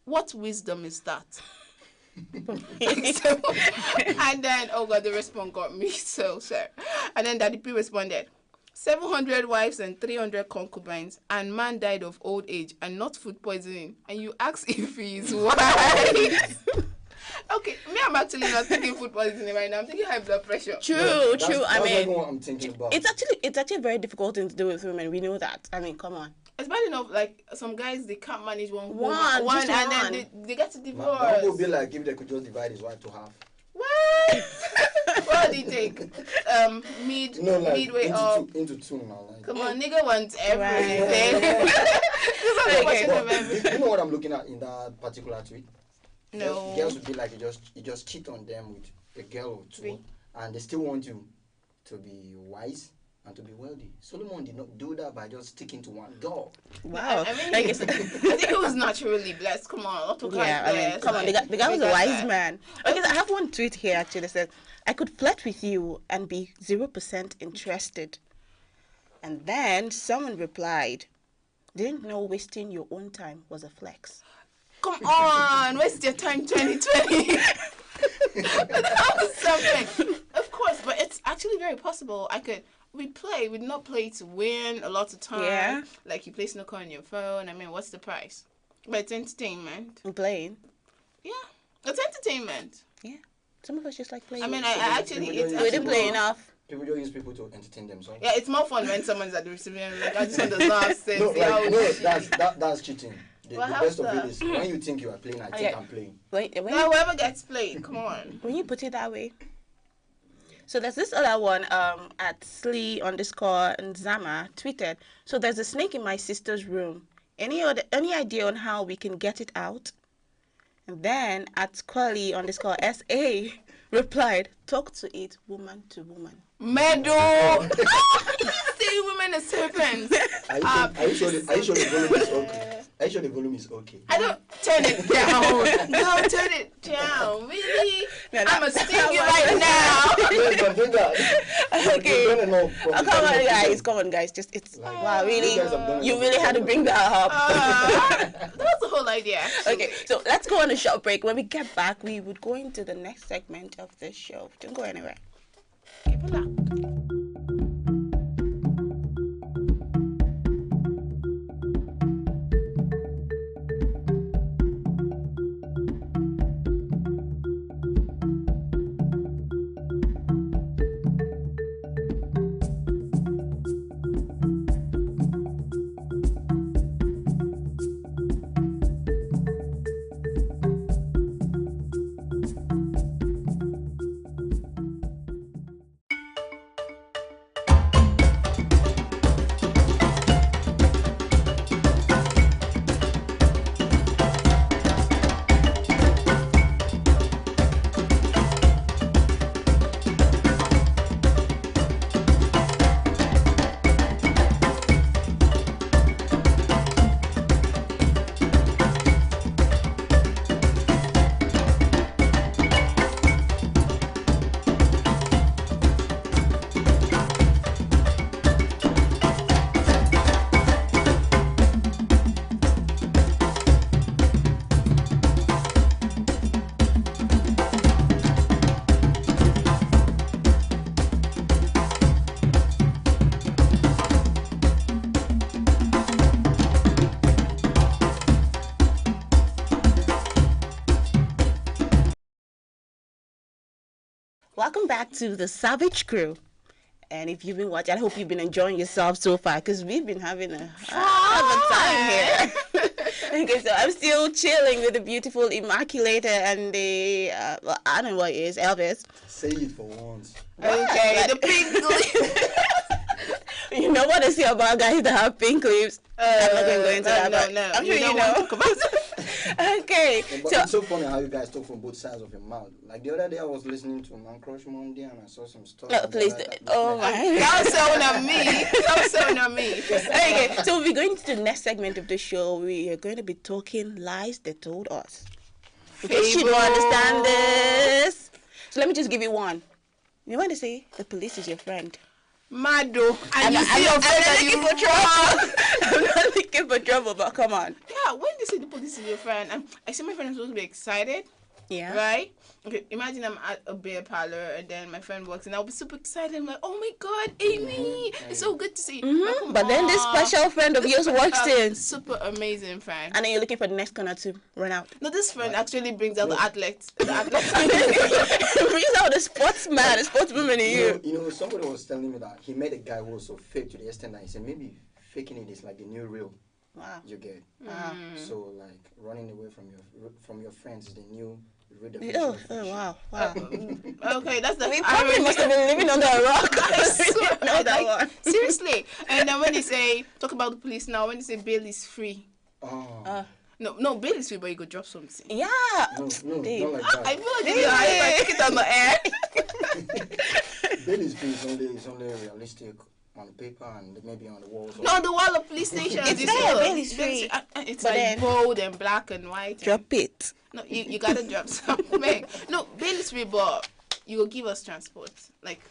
What wisdom is that? And then, oh God, the response got me so sad. And then Daddy P responded, 700 wives and 300 concubines, and man died of old age and not food poisoning. And you ask if he's white. Okay, I'm actually not thinking food poisoning right now. I'm thinking high blood pressure. True. I mean, what I'm thinking about. It's actually a very difficult thing to do with women. We know that. I mean, come on. It's bad enough. Like some guys, they can't manage one, and then they get to divorce. That would be like if they could just divide his wife to half. What? What do you think? Midway up into two now. Like. Come on, nigga wants everything. You know what I'm looking at in that particular tweet? No. Girls would be like you just cheat on them with a girl or two, and they still want you to be wise and to be wealthy. Solomon did not do that by just sticking to one door. Wow. I mean, I think he was naturally blessed. Come on, come on. The guy was a wise man. Okay, so I have one tweet here actually that says, I could flirt with you and be 0% interested. And then someone replied, didn't know wasting your own time was a flex. Come on, waste your time 2020. That was something. Of course, but it's actually very possible. We'd not play to win a lot of time. Yeah. Like you play snooker on your phone. I mean, what's the price? But it's entertainment. I'm playing. Yeah. It's entertainment. Yeah. Some of us just like playing. I mean, I actually... We didn't play enough. People don't use people to entertain themselves. Yeah, it's more fun when someone's at the receiving end. Like, I just want the last thing. That's cheating. The best of it is when you think you are playing, I think I'm playing. Whoever gets played, come on. When you put it that way. So there's this other one at Slee_Nzama tweeted. So there's a snake in my sister's room. Any idea on how we can get it out? And then at Kwali_SA replied, talk to it woman to woman. Meadow! See women as serpents. Are you sure the volume is okay? Are you sure the volume is okay? I don't turn it down. No, turn it down. Really? I'm a sting you right now. Okay. Come on, guys. Just wow, really? You really had to bring that up. That's the whole idea. Actually. Okay, so let's go on a short break. When we get back, we would go into the next segment of this show. Don't go anywhere. Keep it locked. Welcome back to the Savage Crew. And if you've been watching, I hope you've been enjoying yourself so far, because we've been having a time here. Okay, so I'm still chilling with the beautiful Immaculata and the, I don't know what it is, Elvis. Say it for once. Okay, the pink lips. You know what I say about guys that have pink lips? I'm not going to go into that, but I'm sure you know. Okay. But it's so funny how you guys talk from both sides of your mouth. Like the other day I was listening to Man Crush Monday and I saw some stuff. No, please. Oh my. Don't sound on me. Don't sound on me. Okay, so we're going to the next segment of the show. We are going to be talking lies they told us. Because you don't understand this. So let me just give you one. You want to say the police is your friend? Mado. I'm not looking for trouble. I'm not looking for trouble, but come on. Yeah, when they say the police is your friend, I see my friend is supposed to be excited. Yeah. Right? Okay, imagine I'm at a beer parlor and then my friend walks in. I'll be super excited. I'm like, oh my God, Amy, it's so good to see you. But then this special friend of yours walks in. Super amazing friend. And then you're looking for the next corner to run out. No, this friend actually brings out the athletes. The athletes. Brings out the sportsman, the sportswoman in you. You know, somebody was telling me that he met a guy who was so fake to the extent that he said maybe faking it is like the new real. Wow. You get. Wow. So like running away from your friends is the new. Oh wow. Okay, that's the. We probably must have been living under a rock. No, that one. Seriously. And then when they say talk about the police now, when they say bail is free. No, bail is free, but you could drop something. Yeah. No, not like that. I feel like if I take it on the air. Bail is free is only realistic on the paper and maybe on the walls. No, the wall of police stations. It's there, Bailey Street. It's But like then- bold and black and white. Drop it. No, you gotta drop something. No, Bailey Street, but you will give us transport. Like,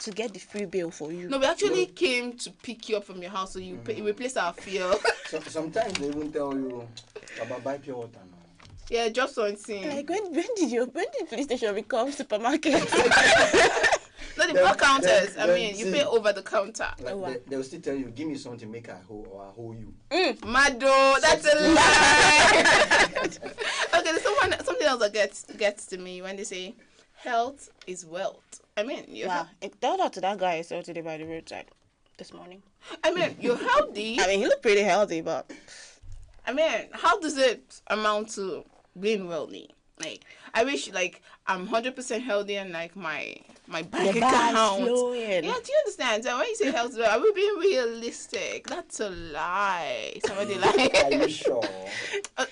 To get the free bill for you. no, we actually came to pick you up from your house, so you replace our fuel. Sometimes they even tell you about buy pure water now. Yeah, drop something. Like when did police station become supermarket? No, the block counters. I mean, you pay over the counter. Like they will still tell you, give me something, make I hold or I hold you. Mado, that's a lie. Okay, there's something else that gets to me when they say health is wealth. I mean, Tell that to that guy I saw today by the roadside this morning. I mean, you're healthy. I mean, he looked pretty healthy, but I mean, how does it amount to being wealthy? Like, I wish, like, I'm 100% healthy and, like, my bank account. flowing. Yeah, do you understand? So when you say health, are we being realistic? That's a lie. Somebody like. Are you sure?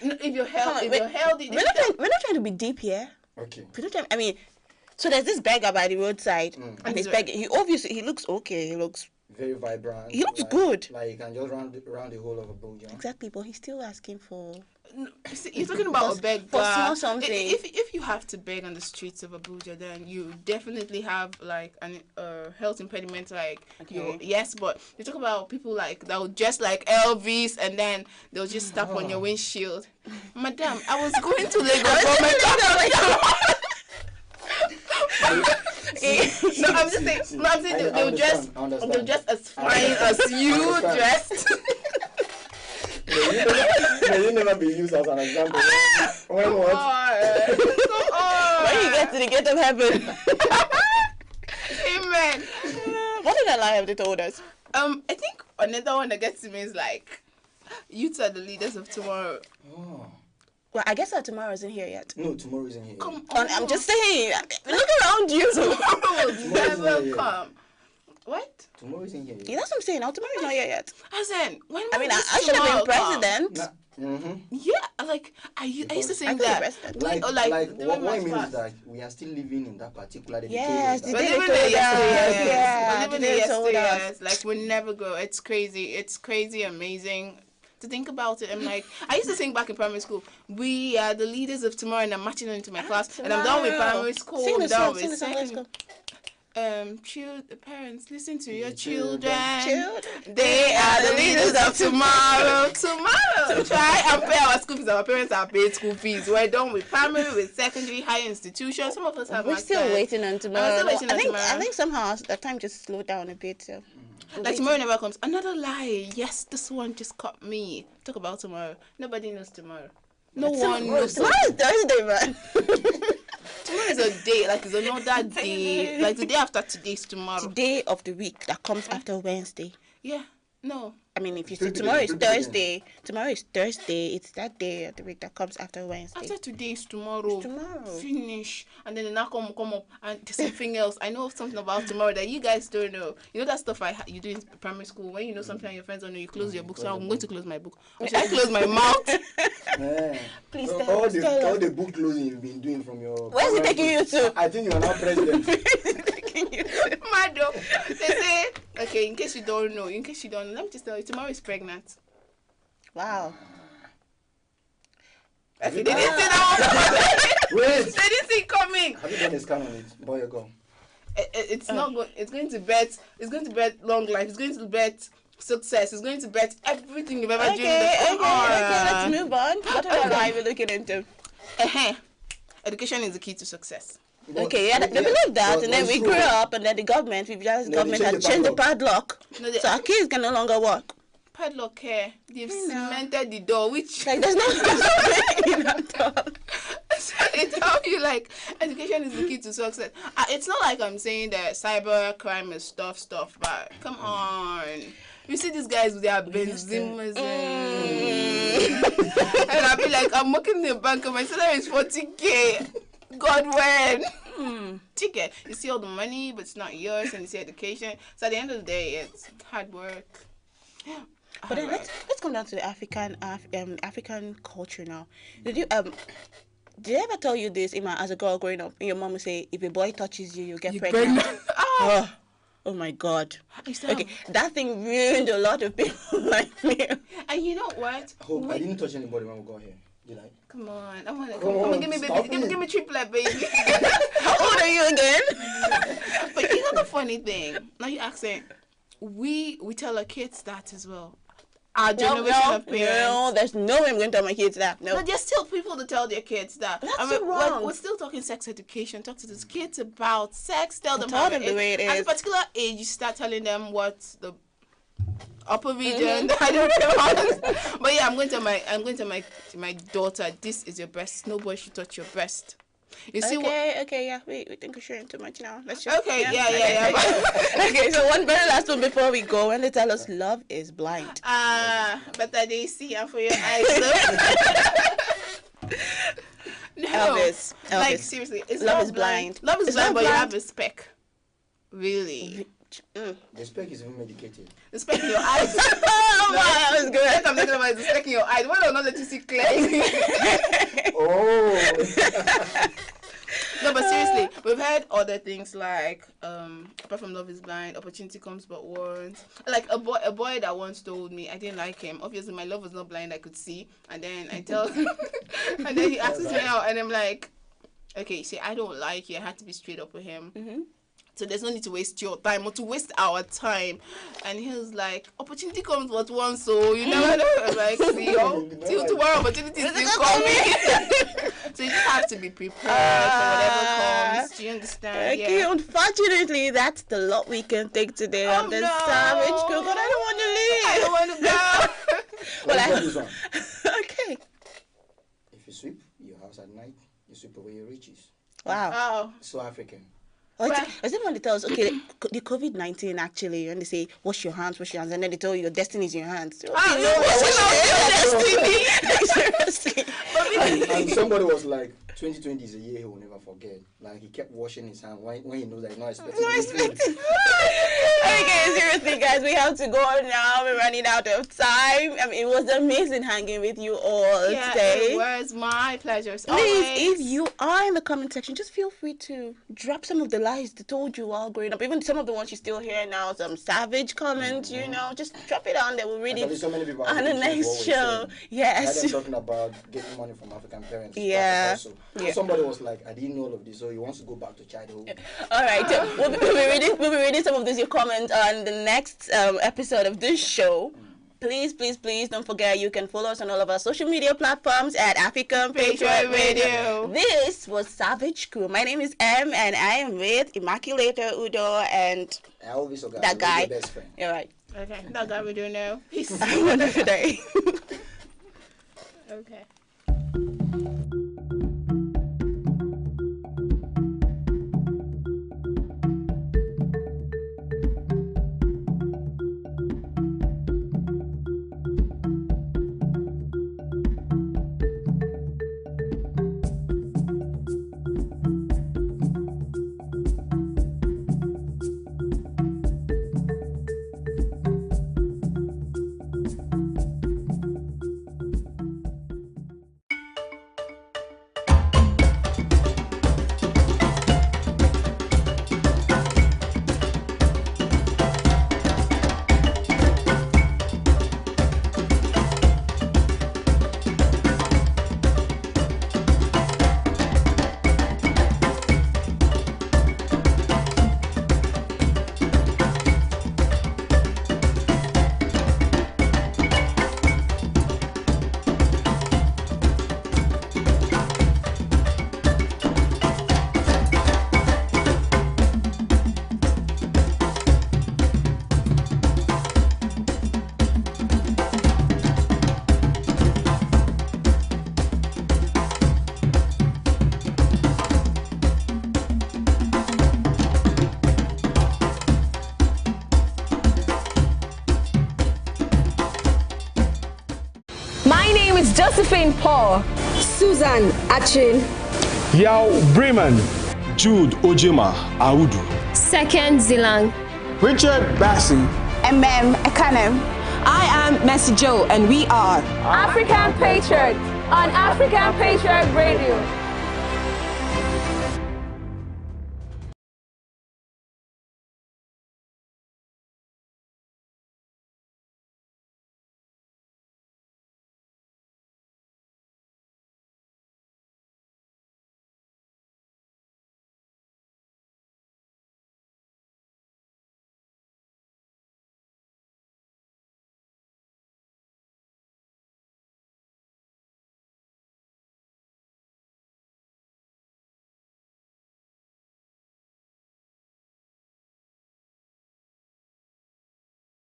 No, if you're healthy, we're not trying to be deep here. Okay. I mean, so there's this beggar by the roadside, and he's begging. He looks okay. He looks very vibrant. He looks good. Like you can just round the whole of Abuja. Exactly, but he's still asking for. No, see, you're talking about a beggar. For small something. If you have to beg on the streets of Abuja, then you definitely have like an health impediment. Like yes, but you talk about people like that would dress like Elvis and then they'll just tap on your windshield. Madam, I was going to Lagos. No, I'm just saying. No, I'm saying they'll dress as fine as you dressed. May you never be used as an example. When what? When you get to the gate of heaven. Amen. What did that lie have they told us? I think another one that gets to me is like, youths are the leaders of tomorrow. Oh. Well, I guess that tomorrow isn't here yet. No, tomorrow isn't here. Come on, I'm just saying. Look around you. Tomorrow never come. What? Tomorrow isn't here yet. Yeah, that's what I'm saying. Now tomorrow's not here yet. When I mean, I should have been president. Yeah, like I used to say that. Like what it means is that we are still living in that particular decade. Yes, we're living there yesterday. We're living there yesterday. Like we never go. It's crazy. It's crazy, amazing. To think about it, I'm like, I used to sing back in primary school. We are the leaders of tomorrow, and I'm marching into my class, and I'm done with primary school. Sing the done song. with Let's go. Parents, listen to your children. They are the leaders of tomorrow. Tomorrow, try and pay our school fees. Our parents are paid school fees. We're done with primary, with secondary, higher institutions. Some of us have. We're still waiting on tomorrow. I think somehow that time just slowed down a bit. So. Like tomorrow never comes. Another lie. Yes, this one just caught me. Talk about tomorrow. Nobody knows tomorrow. No one knows. Tomorrow is Thursday, man. Tomorrow is a day. Like it's another day. Like the day after today's tomorrow. Day of the week that comes after Wednesday. Yeah. No. I mean, if you say tomorrow is Thursday, it's that day of the week that comes after Wednesday. After today is tomorrow. Finish. And then now come up and there's something else. I know something about tomorrow that you guys don't know. You know that stuff you do in primary school when you know something and your friends don't know, you close your book. So I'm going to close my book. Or should I close my mouth? Please all the book closing you've been doing from your... Where's it taking you to? I think you are now president. Mado. They say, okay, in case you don't know, let me just tell you, tomorrow is pregnant. Wow. Okay, they didn't say that one. Wait. They didn't see it coming. Have you done a scan on it? Boy or girl? It's not going. It's going to bet long life. It's going to bet success. It's going to bet everything you've ever dreamed of. Okay, let's move on. What about life we're looking into? Education is the key to success. Okay, yeah, they believe that, and then we grew up, and then the government had changed the padlock, so our kids can no longer walk. Padlock here, they've cemented the door, which like there's no in at all. So they tell you like education is the key to success. It's not like I'm saying that cyber crime is stuff, but come on. You see these guys with their benzimas and I'll be like, I'm working in the bank and my salary is 40K. God, when? Ticket. You see all the money, but it's not yours, and you see education. So at the end of the day, it's hard work. But then let's come down to the African culture now. Did they ever tell you this, Ima, as a girl growing up? And your mom would say, if a boy touches you, you'll get pregnant. Oh my God. Okay, that thing ruined a lot of people like me. And you know what? I hope I didn't touch anybody when we got here. Did I? Come on, I want to give me baby, give me triplet, baby. How old are you again? But you know the funny thing? Now you asking, we tell our kids that as well. Our generation of parents. No, there's no way I'm going to tell my kids that. No. But there's still people to tell their kids that. That's so wrong. We're still talking sex education. Talk to these kids about sex. Tell them how it is. At a particular age, you start telling them what the upper region. I don't know. But yeah, I'm going to tell my daughter, this is your breast. Nobody should touch your breast. You see okay, yeah. We think we're sharing too much now. Let's just yeah. Okay, so one very last one before we go. When they tell us love is blind. But that they see and for your eyes. No. Elvis. Like seriously, love is blind. Love is blind, but you have a speck. Really. The speck is even medicated. The speck in your eyes. That was good. What I'm thinking about is the speck in your eyes. Why don't I let you see clearly? No, but seriously, we've heard other things like, apart from love is blind, opportunity comes but once. Like a boy that once told me I didn't like him. Obviously, my love was not blind; I could see. And then I tell, and then he asks me out, and I'm like, okay, see, I don't like you. I had to be straight up with him. So there's no need to waste your time or to waste our time. And he was like, opportunity comes but once, so you never know. I'm like, see, till tomorrow, opportunity is still coming. So you just have to be prepared for whatever comes. Do you understand? Okay, Yeah. unfortunately, that's the lot we can take today on the Savage Crew. But I don't want to go. Well, okay. If you sweep your house at night, you sweep away your riches. Wow. So African. Is it when they tell us, okay, the COVID-19 actually, when they say, wash your hands, and then they tell you your destiny is in your hands. Seriously. And somebody was like, 2020 is a year he will never forget. Like, he kept washing his hand when he knows that he's not expecting. Okay, seriously, guys, we have to go now. We're running out of time. I mean, it was amazing hanging with you all today. It was my pleasure. Please, if you are in the comment section, just feel free to drop some of the lies they told you while growing up. Even some of the ones you still hear now, some savage comments, you know, just drop it on there. We'll read it So many people on the next show. Yes. They're talking about getting money from African parents. Yeah. Somebody was like, I didn't know all of this, so he wants to go back to childhood. All right, we'll be reading some of these your comments on the next episode of this show. Please don't forget you can follow us on all of our social media platforms at African Patriot Radio. This was Savage Crew. My name is M, and I am with Immaculata Udo and that guy. Best friend. All right. Okay, that guy we do now. Peace. Have a wonderful day. Okay. Josephine Paul, Susan Achin, Yao Bremen, Jude Ojema Audu, Second Zilang, Richard Bassi, Ekanem. I am Messi Joe, and we are African Patriot on African Patriot Radio.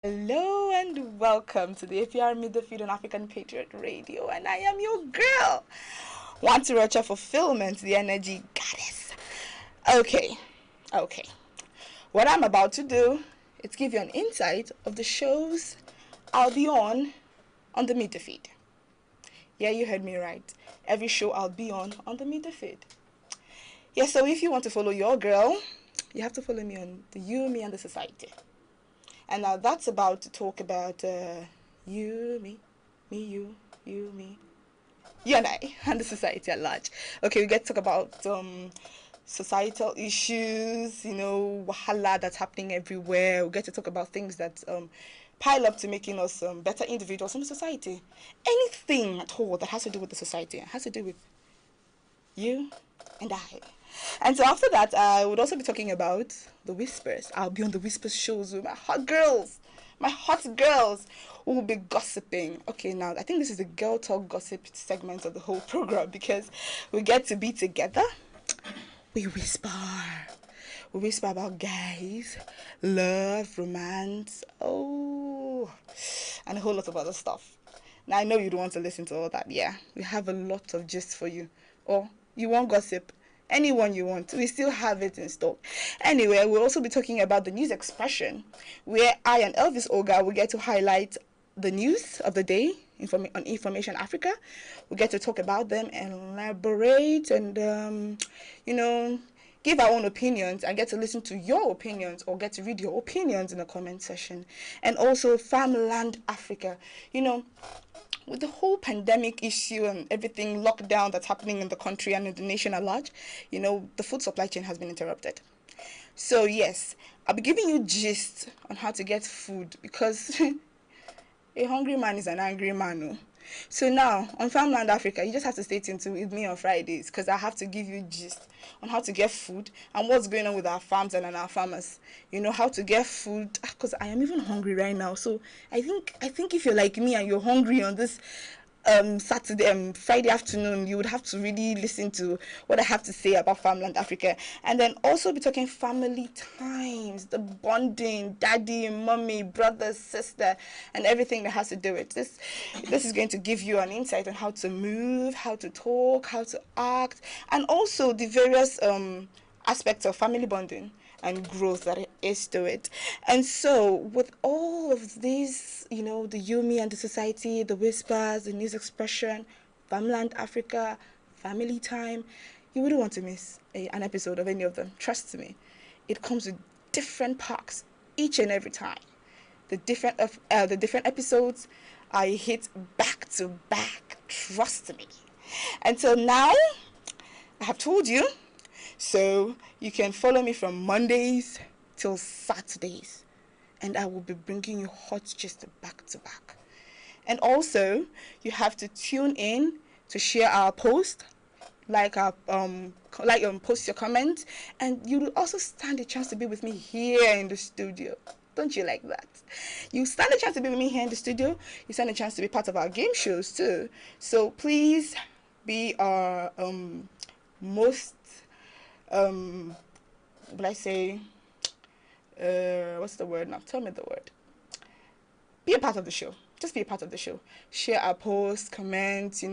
Hello and welcome to the APR Midfield on African Patriot Radio, and I am your girl, Wantirocha Fulfillment, the energy goddess. Okay. What I'm about to do is give you an insight of the shows I'll be on the Midfield. Yeah, you heard me right. Every show I'll be on the Midfield. Yeah, so if you want to follow your girl, you have to follow me on the You, Me, and the Society. And now that's about to talk about you, me, you, me, you and I, and the society at large. Okay, we get to talk about societal issues, wahala that's happening everywhere. We get to talk about things that pile up to making us better individuals in the society. Anything at all that has to do with the society, has to do with you and I. And so after that, I would also be talking about the Whispers. I'll be on the Whispers shows with my hot girls who will be gossiping. Okay, now I think this is the girl talk gossip segment of the whole program because we get to be together. We whisper about guys, love, romance, and a whole lot of other stuff. Now I know you don't want to listen to all that. Yeah, we have a lot of gist for you. Or you want gossip? Anyone you want, we still have it in stock. Anyway, we'll also be talking about the news expression, where I and Elvis Oga will get to highlight the news of the day on Information Africa. We get to talk about them and elaborate and, give our own opinions and get to listen to your opinions or get to read your opinions in the comment section. And also Farmland Africa, with the whole pandemic issue and everything lockdown that's happening in the country and in the nation at large, the food supply chain has been interrupted. So yes, I'll be giving you gist on how to get food because a hungry man is an angry man. No? So now, on Farmland Africa, you just have to stay tuned with me on Fridays because I have to give you gist on how to get food and what's going on with our farms and our farmers. How to get food, because I am even hungry right now. So I think if you're like me and you're hungry on this Friday afternoon, you would have to really listen to what I have to say about Farmland Africa. And then also be talking family times, the bonding, daddy, mommy, brother, sister, and everything that has to do with this. This is going to give you an insight on how to move, how to talk, how to act, and also the various aspects of family bonding and growth that is to it. And so with all of these, the Yumi and the society, the Whispers, the news expression, Farmland Africa, family time, you wouldn't want to miss an episode of any of them. Trust me. It comes with different parts each and every time. The different episodes I hit back to back. Trust me. And so now I have told you. So you can follow me from Mondays till Saturdays. And I will be bringing you hot gist back to back. And also, you have to tune in to share our post, post your comment, and you will also stand a chance to be with me here in the studio. Don't you like that? You stand a chance to be with me here in the studio. You stand a chance to be part of our game shows too. So please be our most what's the word now? Tell me the word. Be a part of the show. Just be a part of the show. Share our posts, comment,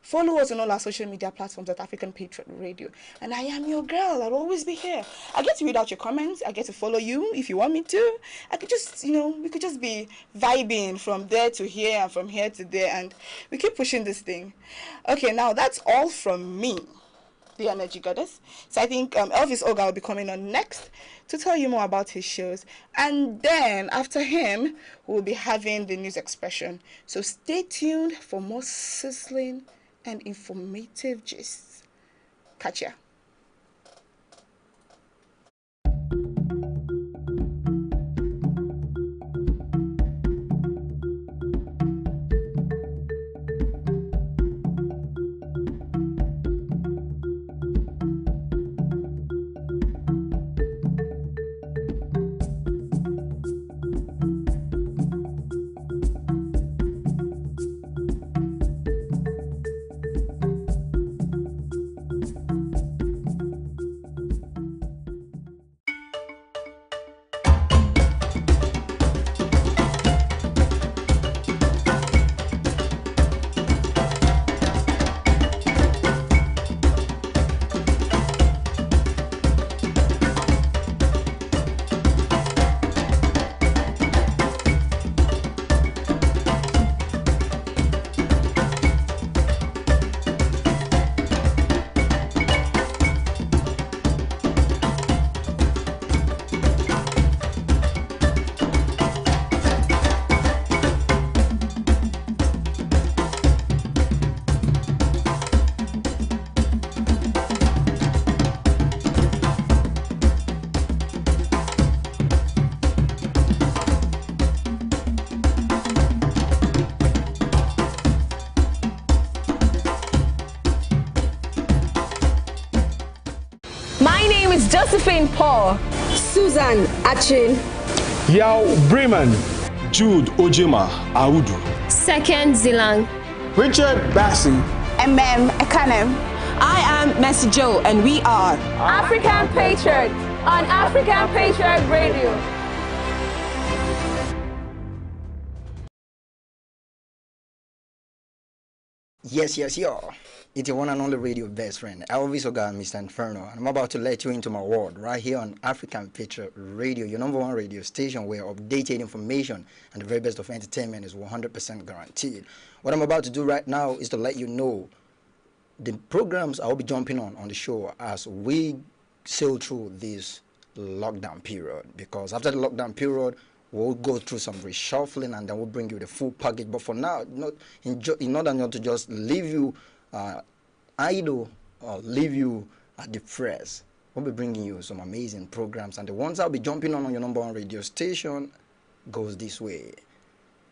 follow us on all our social media platforms at African Patriot Radio. And I am your girl. I'll always be here. I get to read out your comments. I get to follow you if you want me to. I could just, we could just be vibing from there to here and from here to there. And we keep pushing this thing. Okay, now that's all from me, the energy goddess. So I think Elvis Oga will be coming on next to tell you more about his shows. And then after him, we'll be having the news expression. So stay tuned for more sizzling and informative gists. Catch ya. is Josephine Paul. Susan Achin. Yao Bremen, Jude Ojema Audu. Second Zilang. Richard Bassey. Ekanem. I am Mercy Joe, and we are African Patriot on African Patriot Radio. Yes, yo. It's your one and only radio best friend, Elvis Oga, Mr. Inferno, and I'm about to let you into my world right here on African Patriot Radio, your number one radio station where updated information and the very best of entertainment is 100% guaranteed. What I'm about to do right now is to let you know the programs I will be jumping on the show as we sail through this lockdown period, because after the lockdown period, we'll go through some reshuffling and then we'll bring you the full package. But for now, in order not to just leave you idle or leave you depressed, we'll be bringing you some amazing programs. And the ones I'll be jumping on your number one radio station goes this way.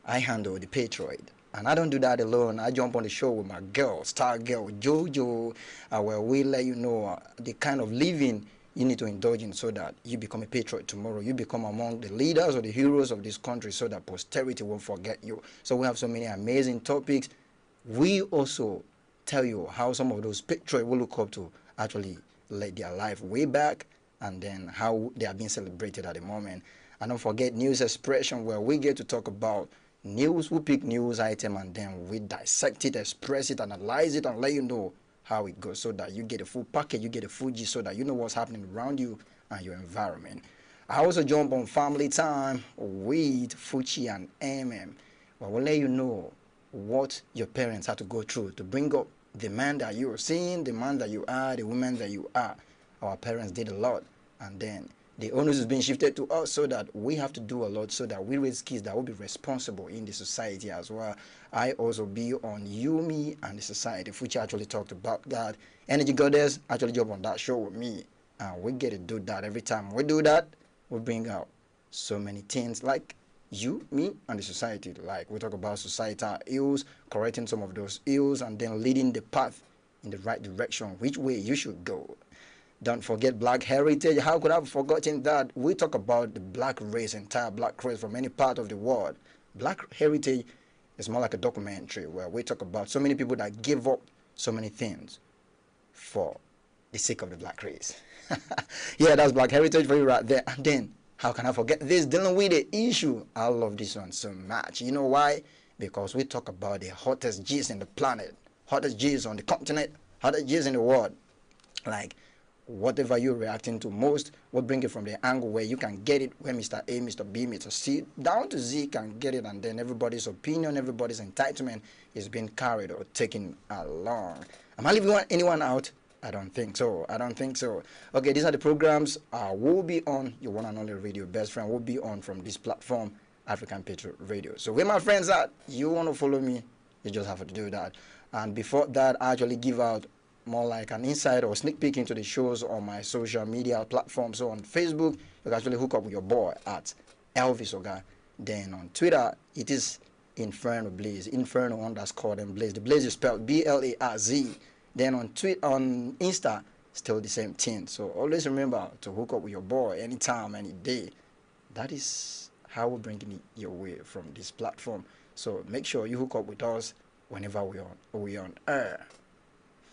I handle the Patriot. And I don't do that alone. I jump on the show with my girl, star girl, Jojo, where we let you know the kind of living you need to indulge in so that you become a patriot tomorrow. You become among the leaders or the heroes of this country so that posterity won't forget you. So we have so many amazing topics. We also tell you how some of those patriots we look up to actually led their life way back and then how they are being celebrated at the moment. And don't forget News Expression, where we get to talk about news. We pick news item and then we dissect it, express it, analyze it, and let you know how it goes so that you get a full package, you get a full G so that you know what's happening around you and your environment. I also jump on Family Time with Fuchi and where we'll let you know what your parents had to go through to bring up the man that you are seeing, the man that you are, the woman that you are. Our parents did a lot, and then the onus is being shifted to us so that we have to do a lot so that we raise kids that will be responsible in the society as well. I also be on Yumi and the society, which actually talked about that. Energy Goddess actually jump on that show with me, and we get to do that every time we do that. We bring out so many things like you, me, and the society. Like we talk about societal ills, correcting some of those ills, and then leading the path in the right direction, which way you should go. Don't forget Black Heritage. How could I have forgotten that? We talk about the black race, entire black race from any part of the world. Black Heritage is more like a documentary where we talk about so many people that give up so many things for the sake of the black race. Yeah, that's Black Heritage for you right there. And then, how can I forget this? Dealing with the issue. I love this one so much. You know why? Because we talk about the hottest G's in the planet, hottest G's on the continent, hottest G's in the world. Like, whatever you're reacting to most, we'll bring it from the angle where you can get it, where Mr. A, Mr. B, Mr. C, down to Z can get it, and then everybody's opinion, everybody's entitlement is being carried or taken along. Am I leaving anyone out? I don't think so. Okay, these are the programs we'll be on. Your one and only radio best friend will be on from this platform, African Patriot Radio. So where my friends at, you want to follow me, you just have to do that. And before that, I actually give out more like an insight or sneak peek into the shows on my social media platforms. So on Facebook, you can actually hook up with your boy at Elvis Oga. Then on Twitter, it is Inferno Blaze, Inferno_ then Blaze. The Blaze is spelled BLARZ. Then on Insta, still the same thing. So always remember to hook up with your boy anytime, any day. That is how we're bringing it your way from this platform. So make sure you hook up with us whenever we're on air.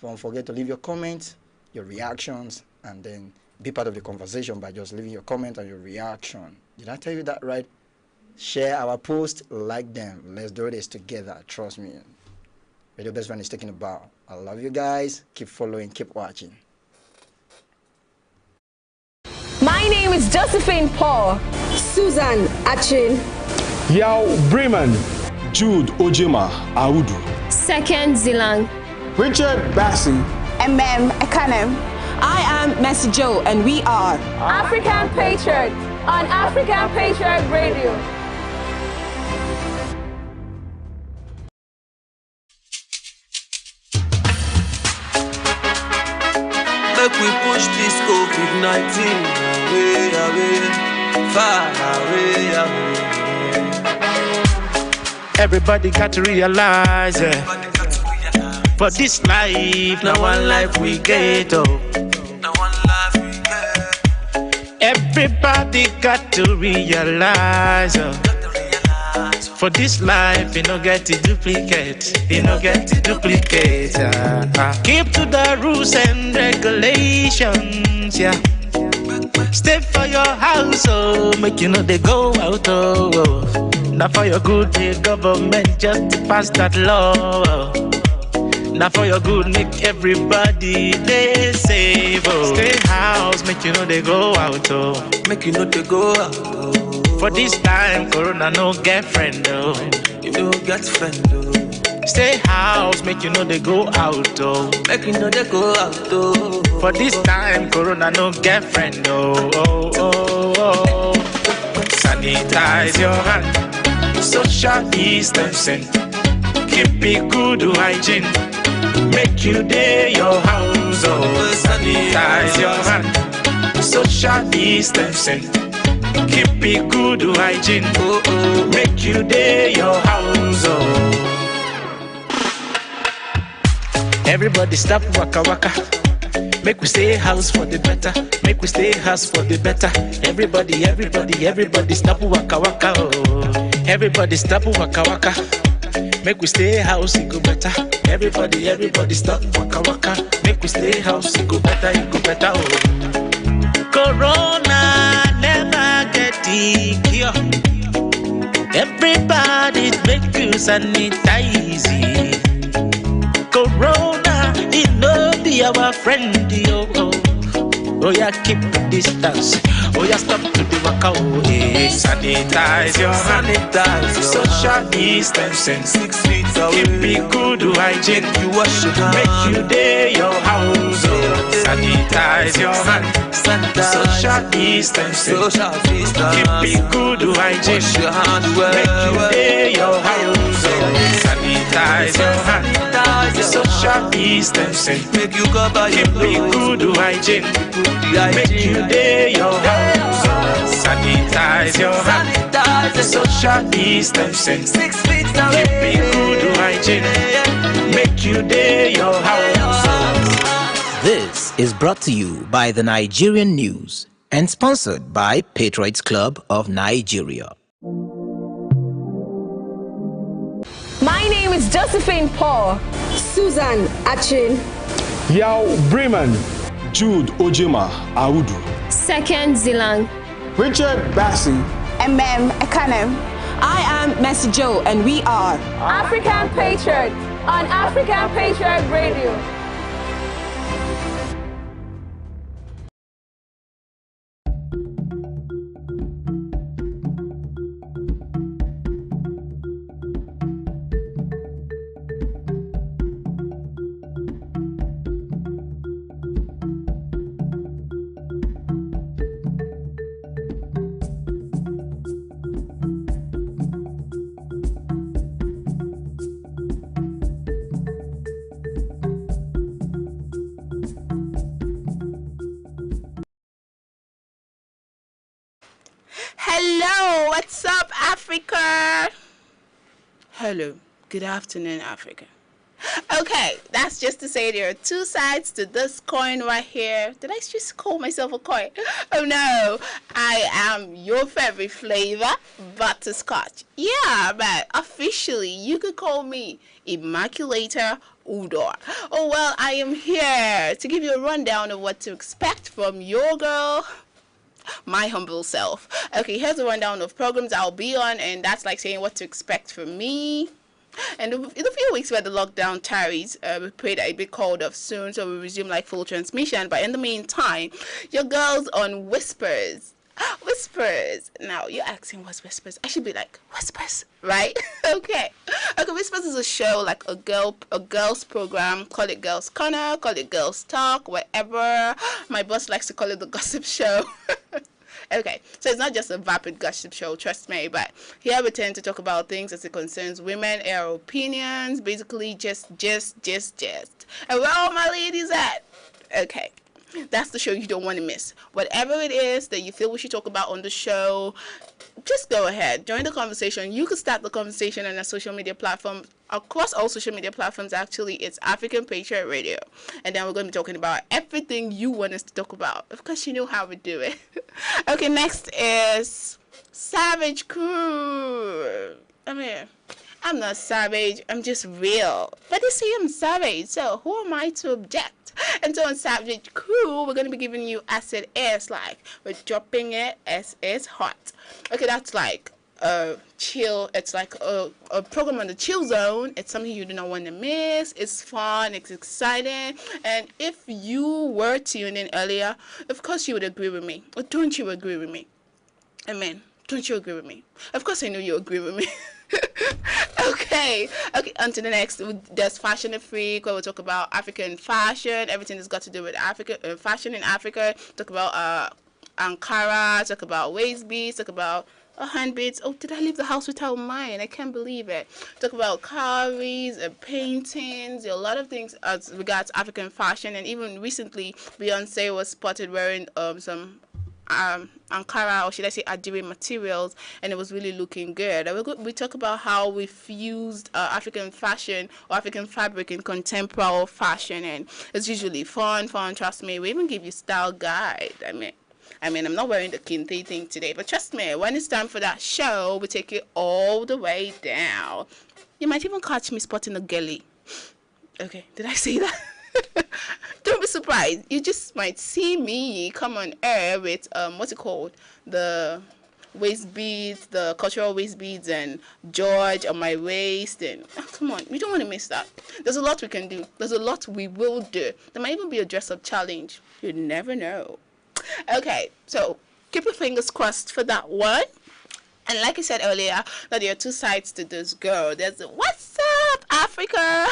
Don't forget to leave your comments, your reactions, and then be part of the conversation by just leaving your comment and your reaction. Did I tell you that right? Share our post, like them. Let's do this together. Trust me. Radio Best Friend is taking a bow. I love you guys. Keep following, keep watching. My name is Josephine Paul. Susan Achin. Yao Bremen, Jude Ojema Audu. Second Zilang. Richard Bassey. Ekanem. I am Mercy Joe, and we are African Patriot on African Patriot Radio. Make we push this COVID-19 away, far away. Everybody got to realize it. But this life, now one life we get, oh. Now one life we get. Everybody got to realize, for this life, you no get to duplicate. You no get to duplicate. Keep to the rules and regulations, yeah. Stay for your house, oh, make you know they go out, oh. Now for your good, the government just to pass that law, oh. Now for your good, make everybody they save, oh. Stay house, make you know they go out, oh. Make you know they go out, oh. For this time, Corona no get friend, oh. You no get friend, oh. Stay house, make you know they go out, oh. Make you know they go out, oh. For this time, Corona no get friend, oh, oh, oh, oh. Sanitize your hand, social distancing. Keep it good hygiene. Make you day your house, oh. Sanitize your hand, social distancing. Keep it good hygiene, oh, oh. Make you day your house, oh. Everybody stop waka waka. Make we stay house for the better. Make we stay house for the better. Everybody, everybody, everybody stop waka waka, oh. Everybody stop waka waka. Make we stay house, it go better. Everybody, everybody stop waka waka. Make we stay house, it go better, oh. Corona never get the cure. Everybody make you sanitize. Corona, it no be our friend, yo. Oh yeah, keep the distance. Oh yeah, stop to the waka, oh yeah. Sanitize your hand, social distancing. 6 feet away. Keep it good hygiene. You wash your hand. Make you day your house, oh. Sanitize your hand, social distancing. Keep it good hygiene. Wash your hand. Make you day your house, oh. Sanitize your hand, social distancing. Make you cover your nose. Keep it good hygiene. Make you day your house. Sanitize your hand, social distancing. 6 feet away. Keep it good hygiene. Make you day your house. This is brought to you by the Nigerian News and sponsored by Patriots Club of Nigeria. My name is Josephine Paul. Susan Achin. Yao Bremen. Jude Ojima Audu. Second Zilang. Richard Bassi. Ekanem. I am Messi Joe, and we are African Patriot on African Patriot Radio. Hello, what's up, Africa? Hello, good afternoon, Africa. Okay, that's just to say there are two sides to this coin right here. Did I just call myself a coin? Oh no, I am your favorite flavor, butterscotch. Yeah, but officially you could call me Immaculator Udor. Oh well, I am here to give you a rundown of what to expect from your girl, my humble self. Okay, here's a rundown of programs I'll be on, and that's like saying what to expect from me. And in a few weeks where the lockdown tarries, we pray that it be called off soon so we resume like full transmission. But in the meantime, your girl's on Whispers. Whispers. Now you're asking what's Whispers? I should be like Whispers, right? Okay. Whispers is a show like a girls program. Call it Girls Corner, call it Girls Talk, whatever. My boss likes to call it the gossip show. Okay, so it's not just a vapid gossip show, trust me, but here we tend to talk about things as it concerns women, our opinions, basically just. And where all my ladies at? Okay, That's the show you don't want to miss. Whatever it is that you feel we should talk about on the show, just go ahead. Join the conversation. You can start the conversation on a social media platform. Across all social media platforms, actually, it's African Patriot Radio. And then we're going to be talking about everything you want us to talk about. Of course, you know how we do it. Okay, next is Savage Crew. I mean, I'm not savage. I'm just real. But they say I'm savage, so who am I to object? And so on Savage Crew, we're going to be giving you acid ass, like we're dropping it as it's hot. Okay, that's like chill. It's like a program on the chill zone. It's something you do not want to miss. It's fun. It's exciting. And if you were tuned in earlier, of course you would agree with me. Or don't you agree with me? Amen. Don't you agree with me? Of course I know you agree with me. Okay, on to the next. There's Fashion and Freak, where we'll talk about African fashion, everything that's got to do with Africa, fashion in Africa. Talk about Ankara, talk about waist beads, talk about handbaits. Oh, did I leave the house without mine? I can't believe it. Talk about cowries, paintings, a lot of things as regards African fashion. And even recently, Beyonce was spotted wearing some Ankara, or should I say Adire materials, and it was really looking good. We talk about how we fused African fashion or African fabric in contemporary fashion, and it's usually fun, trust me. We even give you style guide. I mean, I'm not wearing the kente thing today, but trust me, when it's time for that show, we take it all the way down. You might even catch me spotting a girly. Okay, did I say that? Don't be surprised. You just might see me come on air with what's it called? The waist beads, the cultural waist beads, and George on my waist. And come on, you don't want to miss that. There's a lot we can do. There's a lot we will do. There might even be a dress-up challenge. You never know. Okay, so keep your fingers crossed for that one. And like I said earlier, that there are two sides to this girl. There's the What's Up Africa.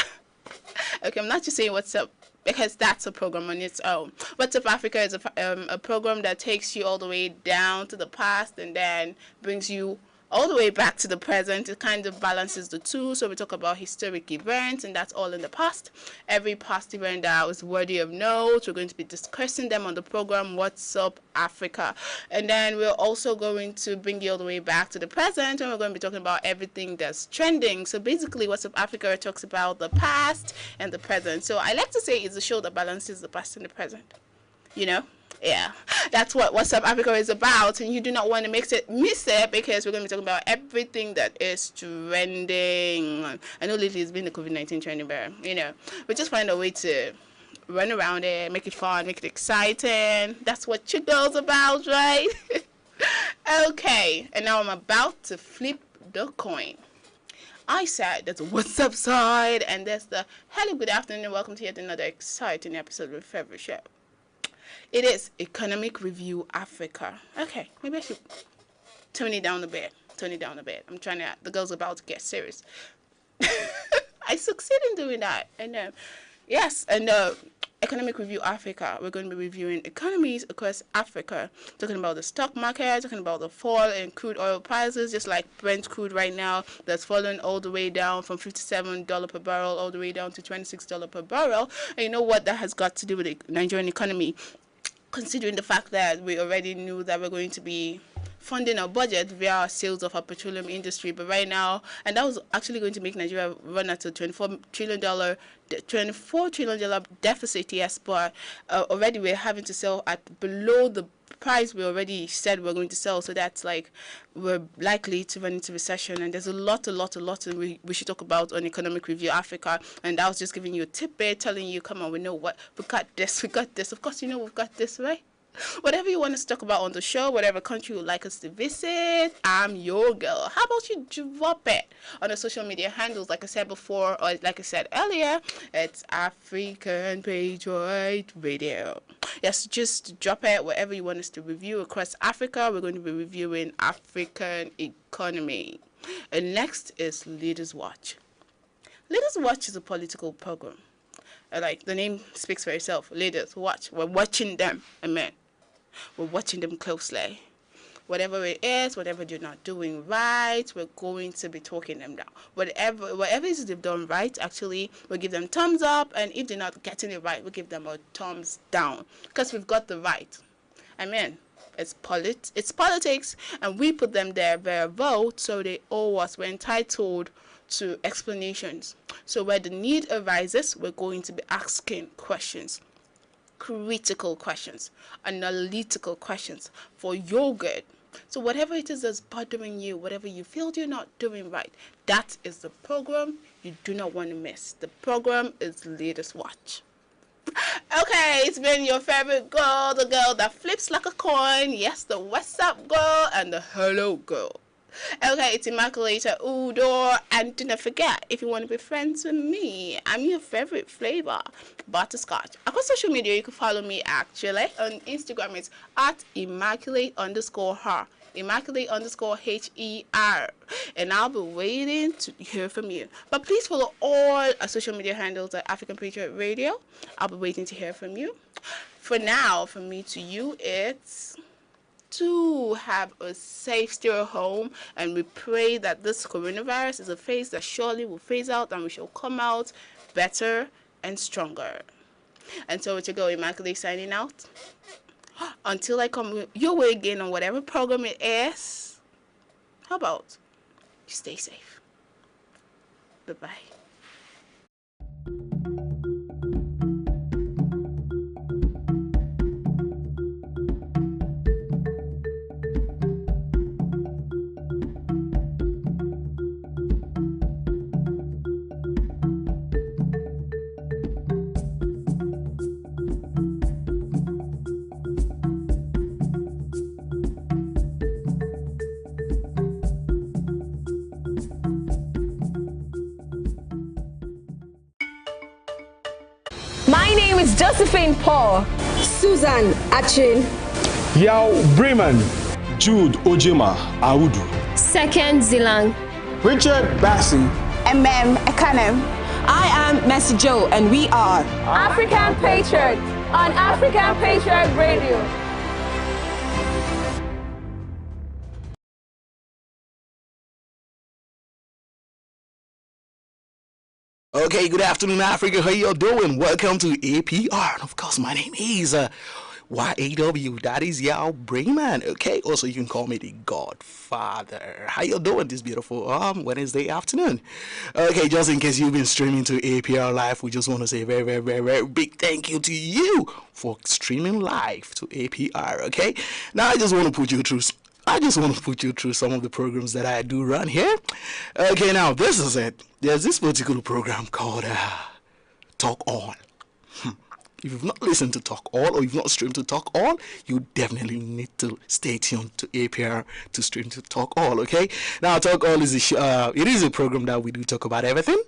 Okay, I'm not just saying What's Up because that's a program on its own. What's Up Africa is a program that takes you all the way down to the past and then brings you all the way back to the present. It kind of balances the two. So we talk about historic events, and that's all in the past. Every past event that was worthy of note, we're going to be discussing them on the program What's Up Africa. And then we're also going to bring you all the way back to the present, and we're going to be talking about everything that's trending. So basically, What's Up Africa talks about the past and the present. So I like to say it's a show that balances the past and the present. You know? Yeah, that's what What's Up Africa is about, and you do not want to miss it because we're going to be talking about everything that is trending. I know lately it's been the COVID-19 trending, but we just find a way to run around it, make it fun, make it exciting. That's what your girl's about, right? Okay, and now I'm about to flip the coin. I said there's a What's Up side, and there's the hello, good afternoon, and welcome to yet another exciting episode of the Favorite Show. It is Economic Review Africa. Okay, maybe I should tone it down a bit. I'm trying to, the girl's about to get serious. I succeed in doing that. And yes, and Economic Review Africa, we're going to be reviewing economies across Africa, talking about the stock market, talking about the fall in crude oil prices, just like Brent crude right now, that's fallen all the way down from $57 per barrel all the way down to $26 per barrel. And you know what that has got to do with the Nigerian economy? Considering the fact that we already knew that we're going to be funding our budget via our sales of our petroleum industry, but right now, and that was actually going to make Nigeria run at a $24 trillion deficit, yes, but already we're having to sell at below the price we already said we're going to sell, so that's like we're likely to run into recession. And there's a lot we should talk about on Economic Review Africa, and I was just giving you a tidbit, telling you, come on, we know what, we got this, of course you know we've got this, right? Whatever you want us to talk about on the show, whatever country you would like us to visit, I'm your girl. How about you drop it on the social media handles? Like I said before, or like I said earlier, it's African Patriot Radio. Yes, just drop it wherever you want us to review across Africa. We're going to be reviewing African economy. And next is Leaders Watch. Leaders Watch is a political program. Like the name speaks for itself. Leaders Watch. We're watching them. Amen. We're watching them closely. Whatever it is, whatever they're not doing right, we're going to be talking them down. Whatever it is they've done right, actually, we'll give them thumbs up, and if they're not getting it right, we'll give them a thumbs down, because we've got the right. I mean, it's politics, and we put them there via vote, so they owe us. We're entitled to explanations. So where the need arises, we're going to be asking questions, critical questions, analytical questions for your good. So whatever it is that's bothering you, whatever you feel you're not doing right, that is the program you do not want to miss. The program is Latest Watch. Okay, it's been your favorite girl, the girl that flips like a coin. Yes, the what's up girl and the hello girl. Okay, it's Immaculata Udor, and do not forget, if you want to be friends with me, I'm your favorite flavor, butterscotch. Across social media, you can follow me actually. On Instagram, it's at Immaculate_her. Immaculate_HER. And I'll be waiting to hear from you. But please follow all our social media handles at African Patriot Radio. I'll be waiting to hear from you. For now, from me to you, it's to have a safe stay at home, and we pray that this coronavirus is a phase that surely will phase out, and we shall come out better and stronger. And so it's your girl Immaculate signing out. Until I come your way again on whatever program it is, how about you stay safe? Bye-bye. My name is Josephine Paul. Susan Achin. Yao Bremen, Jude Ojema Audu. Second Zilang. Richard Bassey. Ekanem. I am Messi Joe, and we are African Patriot on African Patriot Radio. Okay, good afternoon, Africa. How you doing? Welcome to APR. And of course, my name is YAW. That is Yao Bremen. Okay, also you can call me the Godfather. How you doing this beautiful Wednesday afternoon? Okay, just in case you've been streaming to APR Live, we just want to say a very, very, very, very big thank you to you for streaming live to APR. Okay, now I just want to put you through some of the programs that I do run here. Okay, now this is it. There's this particular program called Talk All. If you've not listened to Talk All, or you've not streamed to Talk All, you definitely need to stay tuned to APR to stream to Talk All. Okay, now Talk All is it is a program that we do talk about everything.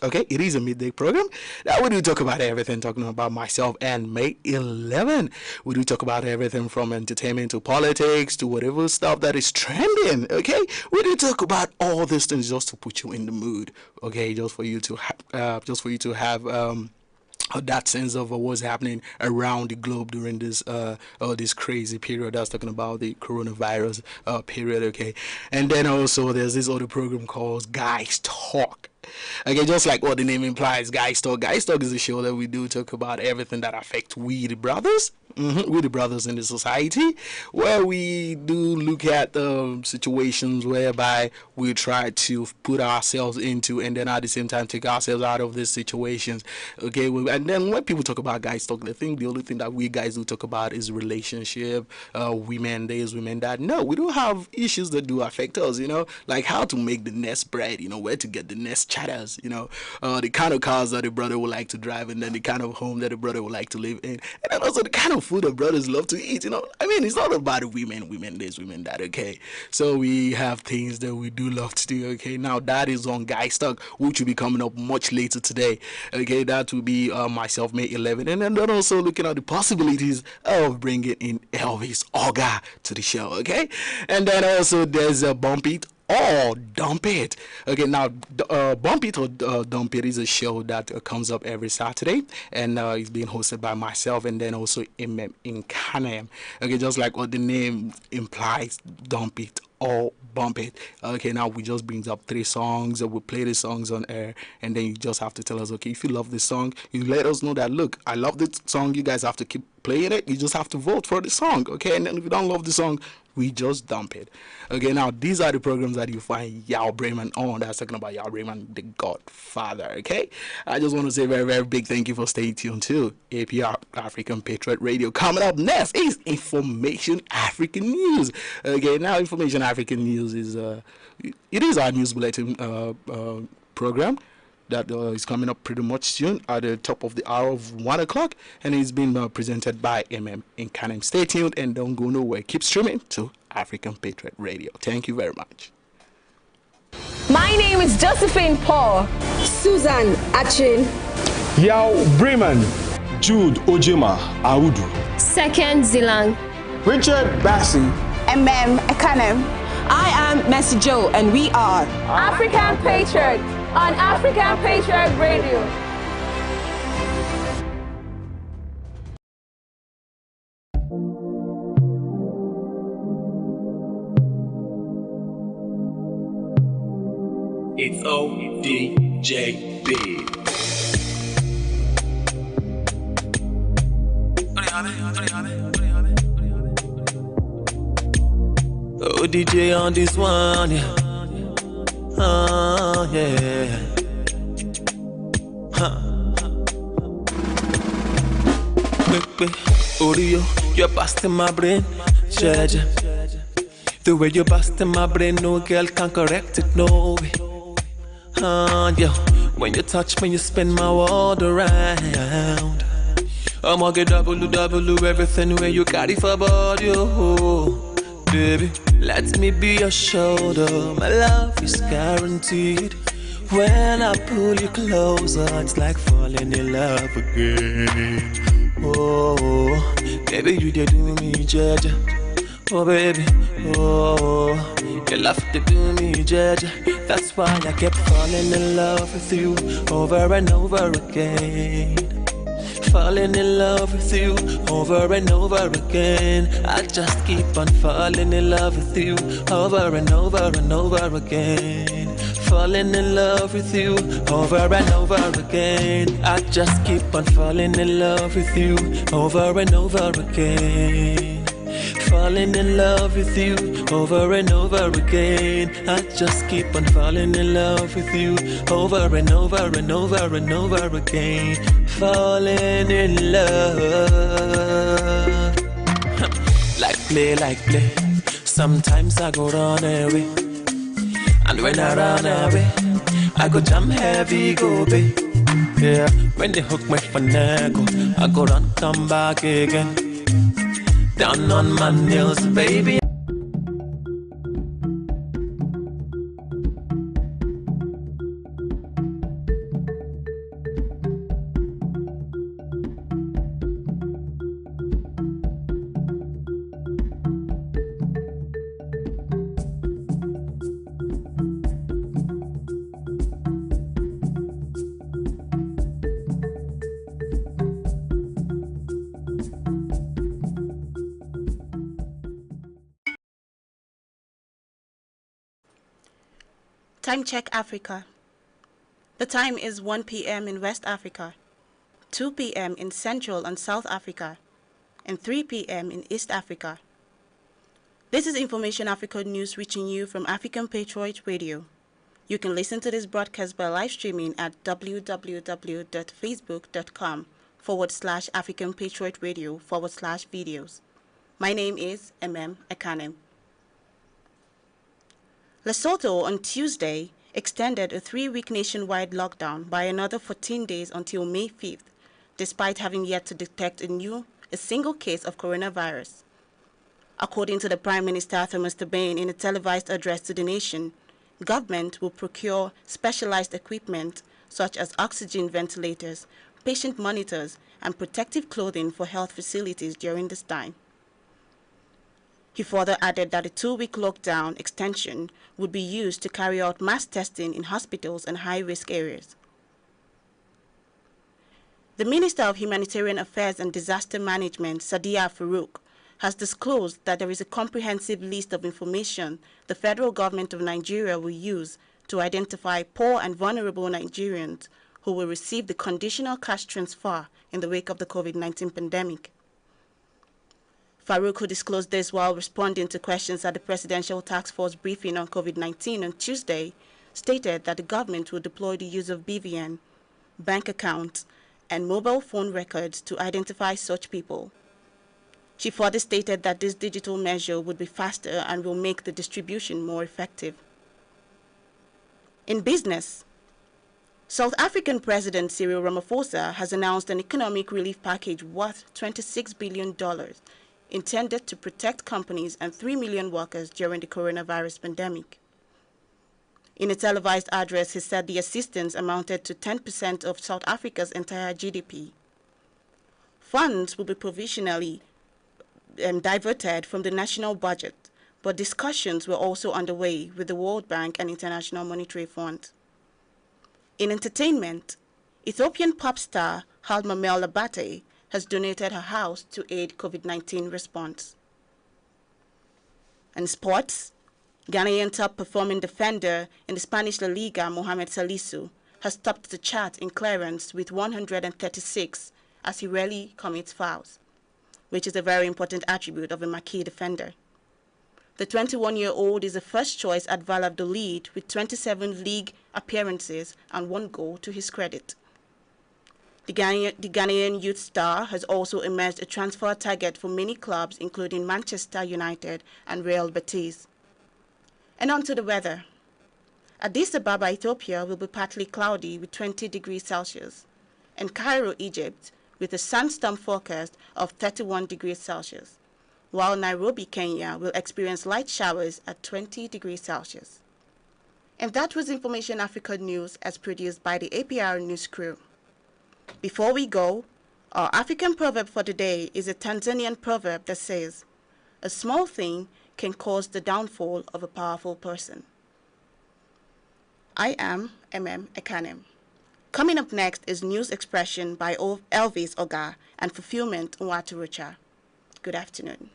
Okay, it is a midday program that we do talk about everything, talking about myself and May 11. We do talk about everything from entertainment to politics to whatever stuff that is trending. Okay, we do talk about all these things just to put you in the mood. Okay, just for you to have that sense of what's happening around the globe during this crazy period. That's talking about the coronavirus period. Okay, and then also there's this other program called Guys Talk. Okay, just like what the name implies, Guys Talk. Guys Talk is a show that we do talk about everything that affects we the brothers. We the brothers in the society, where we do look at situations whereby we try to put ourselves into, and then at the same time take ourselves out of these situations. Okay, and then when people talk about Guys Talk, they think the only thing that we guys do talk about is relationship, women this, women that. No, we do have issues that do affect us, you know, like how to make the next bread, you know, where to get the next chatters, you know, the kind of cars that the brother would like to drive, and then the kind of home that the brother would like to live in, and then also the kind of food the brothers love to eat, you know. I mean, it's not about women this, women that. Okay, so we have things that we do love to do. Okay, now that is on Guys Talk, which will be coming up much later today. Okay, that will be myself May 11, and then also looking at the possibilities of bringing in Elvis Oga to the show, okay? And then also there's a Bump It or Dump It. Okay, now Bump It or Dump It is a show that comes up every Saturday, and it's being hosted by myself and then also in Kanem. Okay, just like what the name implies, Dump It or Bump It. Okay, now we just brings up 3 songs, we play the songs on air, and then you just have to tell us, okay, if you love this song, you let us know that, look, I love this song, you guys have to keep playing it, you just have to vote for the song, okay? And then if you don't love the song, we just dump it. Okay, now these are the programs that you find Yao Bremen on. That's talking about Yao Bremen, the Godfather, okay? I just want to say a very, very big thank you for staying tuned to APR, African Patriot Radio. Coming up next is Information African News. Okay, now Information African News is, it is our news bulletin program that is coming up pretty much soon at the top of the hour of 1 o'clock, and it's been presented by MM in Kanem. Stay tuned and don't go nowhere. Keep streaming to African Patriot Radio. Thank you very much. My name is Josephine Paul. Susan Achin. Yao Bremen, Jude Ojema Audu. Second Zilang. Richard Bassi. Ekanem. I am Mercy Joe, and we are African Patriot on African Patriot Radio. It's ODJB. ODJ on this one, yeah. Oh, yeah. Audio, you're busting my brain, judge. The way you're busting my brain, no girl can correct it, no way. Yeah. When you touch me, you spin my world around. I'ma get double everything where you carry for body, oh. Baby, let me be your shoulder. My love is guaranteed. When I pull you closer, it's like falling in love again. Oh, baby, you did do me, Jaja. Oh, baby, oh, you love to do me, Jaja. That's why I kept falling in love with you over and over again. Falling in love with you over and over again. I just keep on falling in love with you over and over and over again. Falling in love with you over and over again. I just keep on falling in love with you over and over again. Falling in love with you over and over again. I just keep on falling in love with you over and over and over and over again. Falling in love. Like play. Sometimes I go run away, and when I run away, I go jam heavy, go babe. Yeah, when they hook my finagle, I go run, come back again. Down on my nails, baby. Time check Africa. The time is 1 p.m. in West Africa, 2 p.m. in Central and South Africa, and 3 p.m. in East Africa. This is Information Africa News reaching you from African Patriot Radio. You can listen to this broadcast by live streaming at www.facebook.com/African Patriot Radio/videos. My name is Ekanem. Lesotho on Tuesday extended a 3-week nationwide lockdown by another 14 days until May 5th, despite having yet to detect a single case of coronavirus. According to the Prime Minister Thomas Tabane in a televised address to the nation, government will procure specialized equipment such as oxygen ventilators, patient monitors, and protective clothing for health facilities during this time. He further added that a 2-week lockdown extension would be used to carry out mass testing in hospitals and high-risk areas. The Minister of Humanitarian Affairs and Disaster Management, Sadiya Farouk, has disclosed that there is a comprehensive list of information the federal government of Nigeria will use to identify poor and vulnerable Nigerians who will receive the conditional cash transfer in the wake of the COVID-19 pandemic. Farouk, who disclosed this while responding to questions at the Presidential Task Force briefing on COVID-19 on Tuesday, stated that the government will deploy the use of BVN, bank accounts, and mobile phone records to identify such people. She further stated that this digital measure would be faster and will make the distribution more effective. In business, South African President Cyril Ramaphosa has announced an economic relief package worth $26 billion intended to protect companies and 3 million workers during the coronavirus pandemic. In a televised address, he said the assistance amounted to 10% of South Africa's entire GDP. Funds will be provisionally diverted from the national budget, but discussions were also underway with the World Bank and International Monetary Fund. In entertainment, Ethiopian pop star Halma Labate has donated her house to aid COVID-19 response. In sports, Ghanaian top performing defender in the Spanish La Liga, Mohamed Salisu, has topped the chart in clearance with 136 as he rarely commits fouls, which is a very important attribute of a marquee defender. The 21-year-old is the first choice at Valladolid with 27 league appearances and 1 goal to his credit. The Ghanaian youth star has also emerged a transfer target for many clubs, including Manchester United and Real Betis. And on to the weather. Addis Ababa, Ethiopia will be partly cloudy with 20 degrees Celsius, and Cairo, Egypt, with a sandstorm forecast of 31 degrees Celsius, while Nairobi, Kenya will experience light showers at 20 degrees Celsius. And that was Information Africa News as produced by the APR News crew. Before we go, our African proverb for the day is a Tanzanian proverb that says, "A small thing can cause the downfall of a powerful person." I am Ekanem. Coming up next is News Expression by Elvis Oga and Fulfillment Nwaturucha. Good afternoon.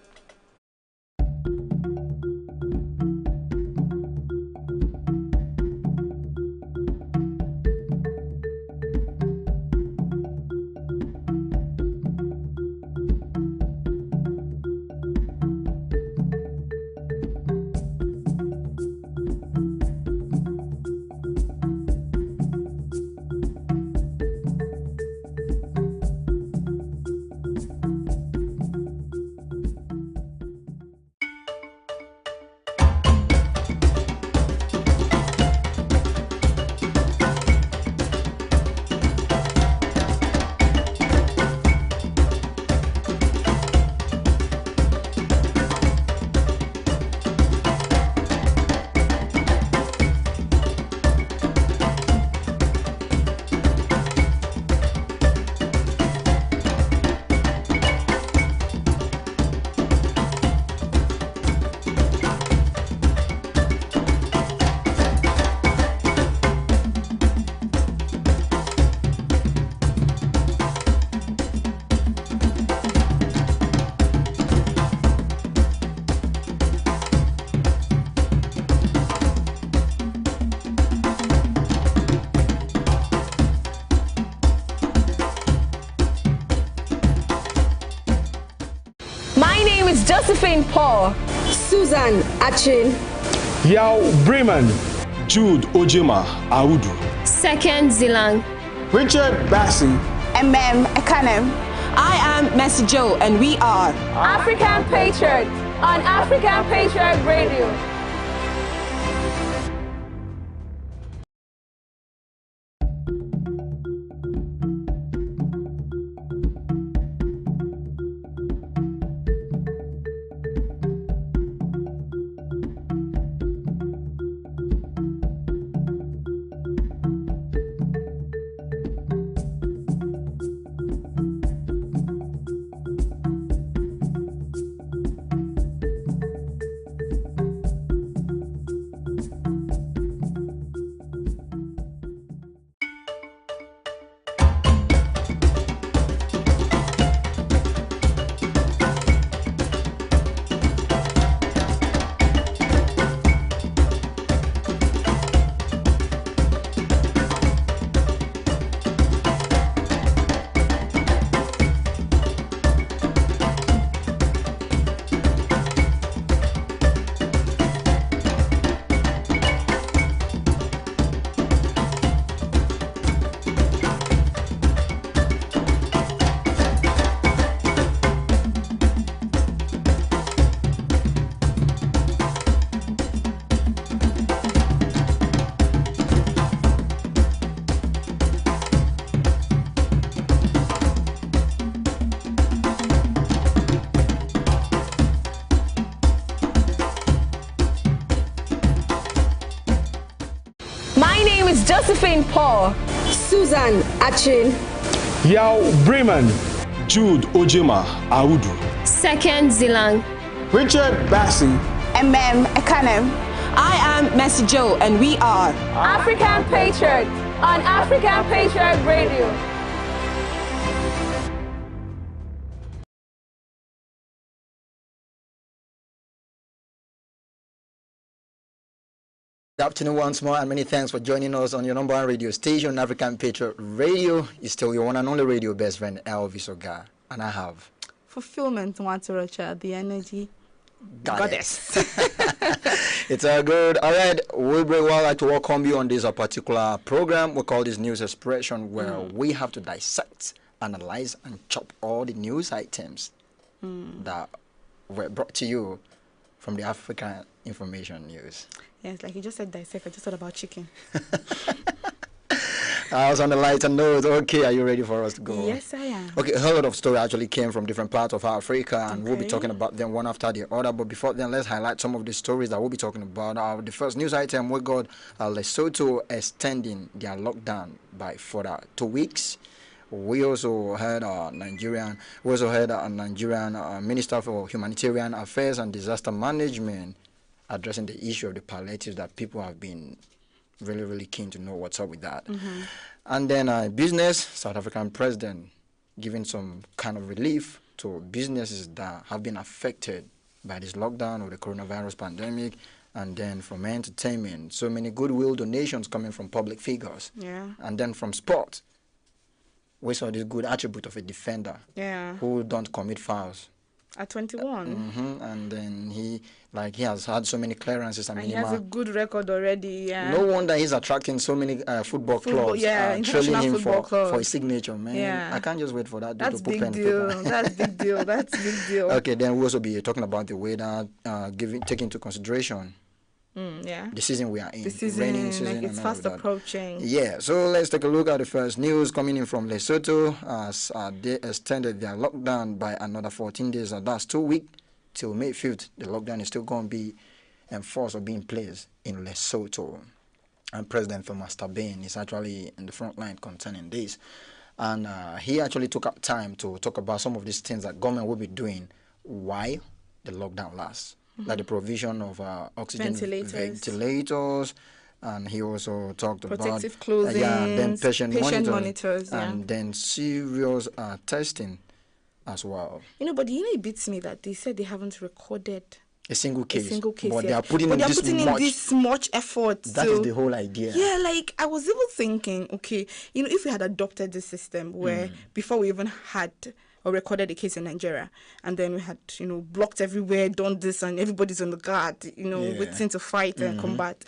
Josephine Paul, Susan Achin, Yao Bremen, Jude Ojema Audu, Second Zilang, Richard Bassi, Ekanem. I am Mercy Joe, and we are African Patriot on African Patriot Radio. Josephine Paul, Susan Achin, Yao Bremen, Jude Ojema Audu, Second Zilang, Richard Bassey, Ekanem. I am Mercy Joe, and we are African Patriot on African Patriot Radio. Good afternoon once more, and many thanks for joining us on your number one radio station, African Patriot Radio. It's still your one and only radio best friend, Elvis Oga, and I have Fulfillment Nwaturacha, the energy goddess. It's all good. All right, we very well like to welcome you on this particular program. We call this News Expression, where we have to dissect, analyze, and chop all the news items that were brought to you from the African Information News. Yes, like you just said dissect, I just thought about chicken. I was on the lighter note. Okay, are you ready for us to go? Yes, I am. Okay, a whole lot of story actually came from different parts of Africa, and we'll be talking about them one after the other. But before then, let's highlight some of the stories that we'll be talking about. The first news item, we got Lesotho extending their lockdown by further 2 weeks. We also heard Nigerian Minister for Humanitarian Affairs and Disaster Management addressing the issue of the palliatives that people have been really keen to know what's up with that. And then business, South African president giving some kind of relief to businesses that have been affected by this lockdown or the coronavirus pandemic. And then from entertainment, so many goodwill donations coming from public figures. Yeah. And then from sport, we saw this good attribute of a defender who don't commit fouls. At 21. And then he has had so many clearances. And he has a good record already. Yeah. No wonder he's attracting so many football clubs. Yeah, trailing him for his signature, man. Yeah. I can't just wait for that. That's big deal. That's big deal. That's big deal. Okay, then we'll also be talking about the weather, taking into consideration the season we are in. The season, raining season, it's fast approaching. Yeah, so let's take a look at the first news coming in from Lesotho as they extended their lockdown by another 14 days. That's 2 weeks till May 5th. The lockdown is still going to be enforced or be in place in Lesotho. And President Thomas Tabane is actually in the front line concerning this. And he actually took up time to talk about some of these things that government will be doing while the lockdown lasts. Like the provision of oxygen ventilators, and he also talked about protective clothing, and then patient monitors, and then serious testing as well. But it beats me that they said they haven't recorded a single case, but they are putting in this much effort. That is the whole idea. Yeah, like I was even thinking, okay, if we had adopted this system where before we even had or recorded a case in Nigeria, and then we had, blocked everywhere, done this, and everybody's on the guard, waiting to fight and combat.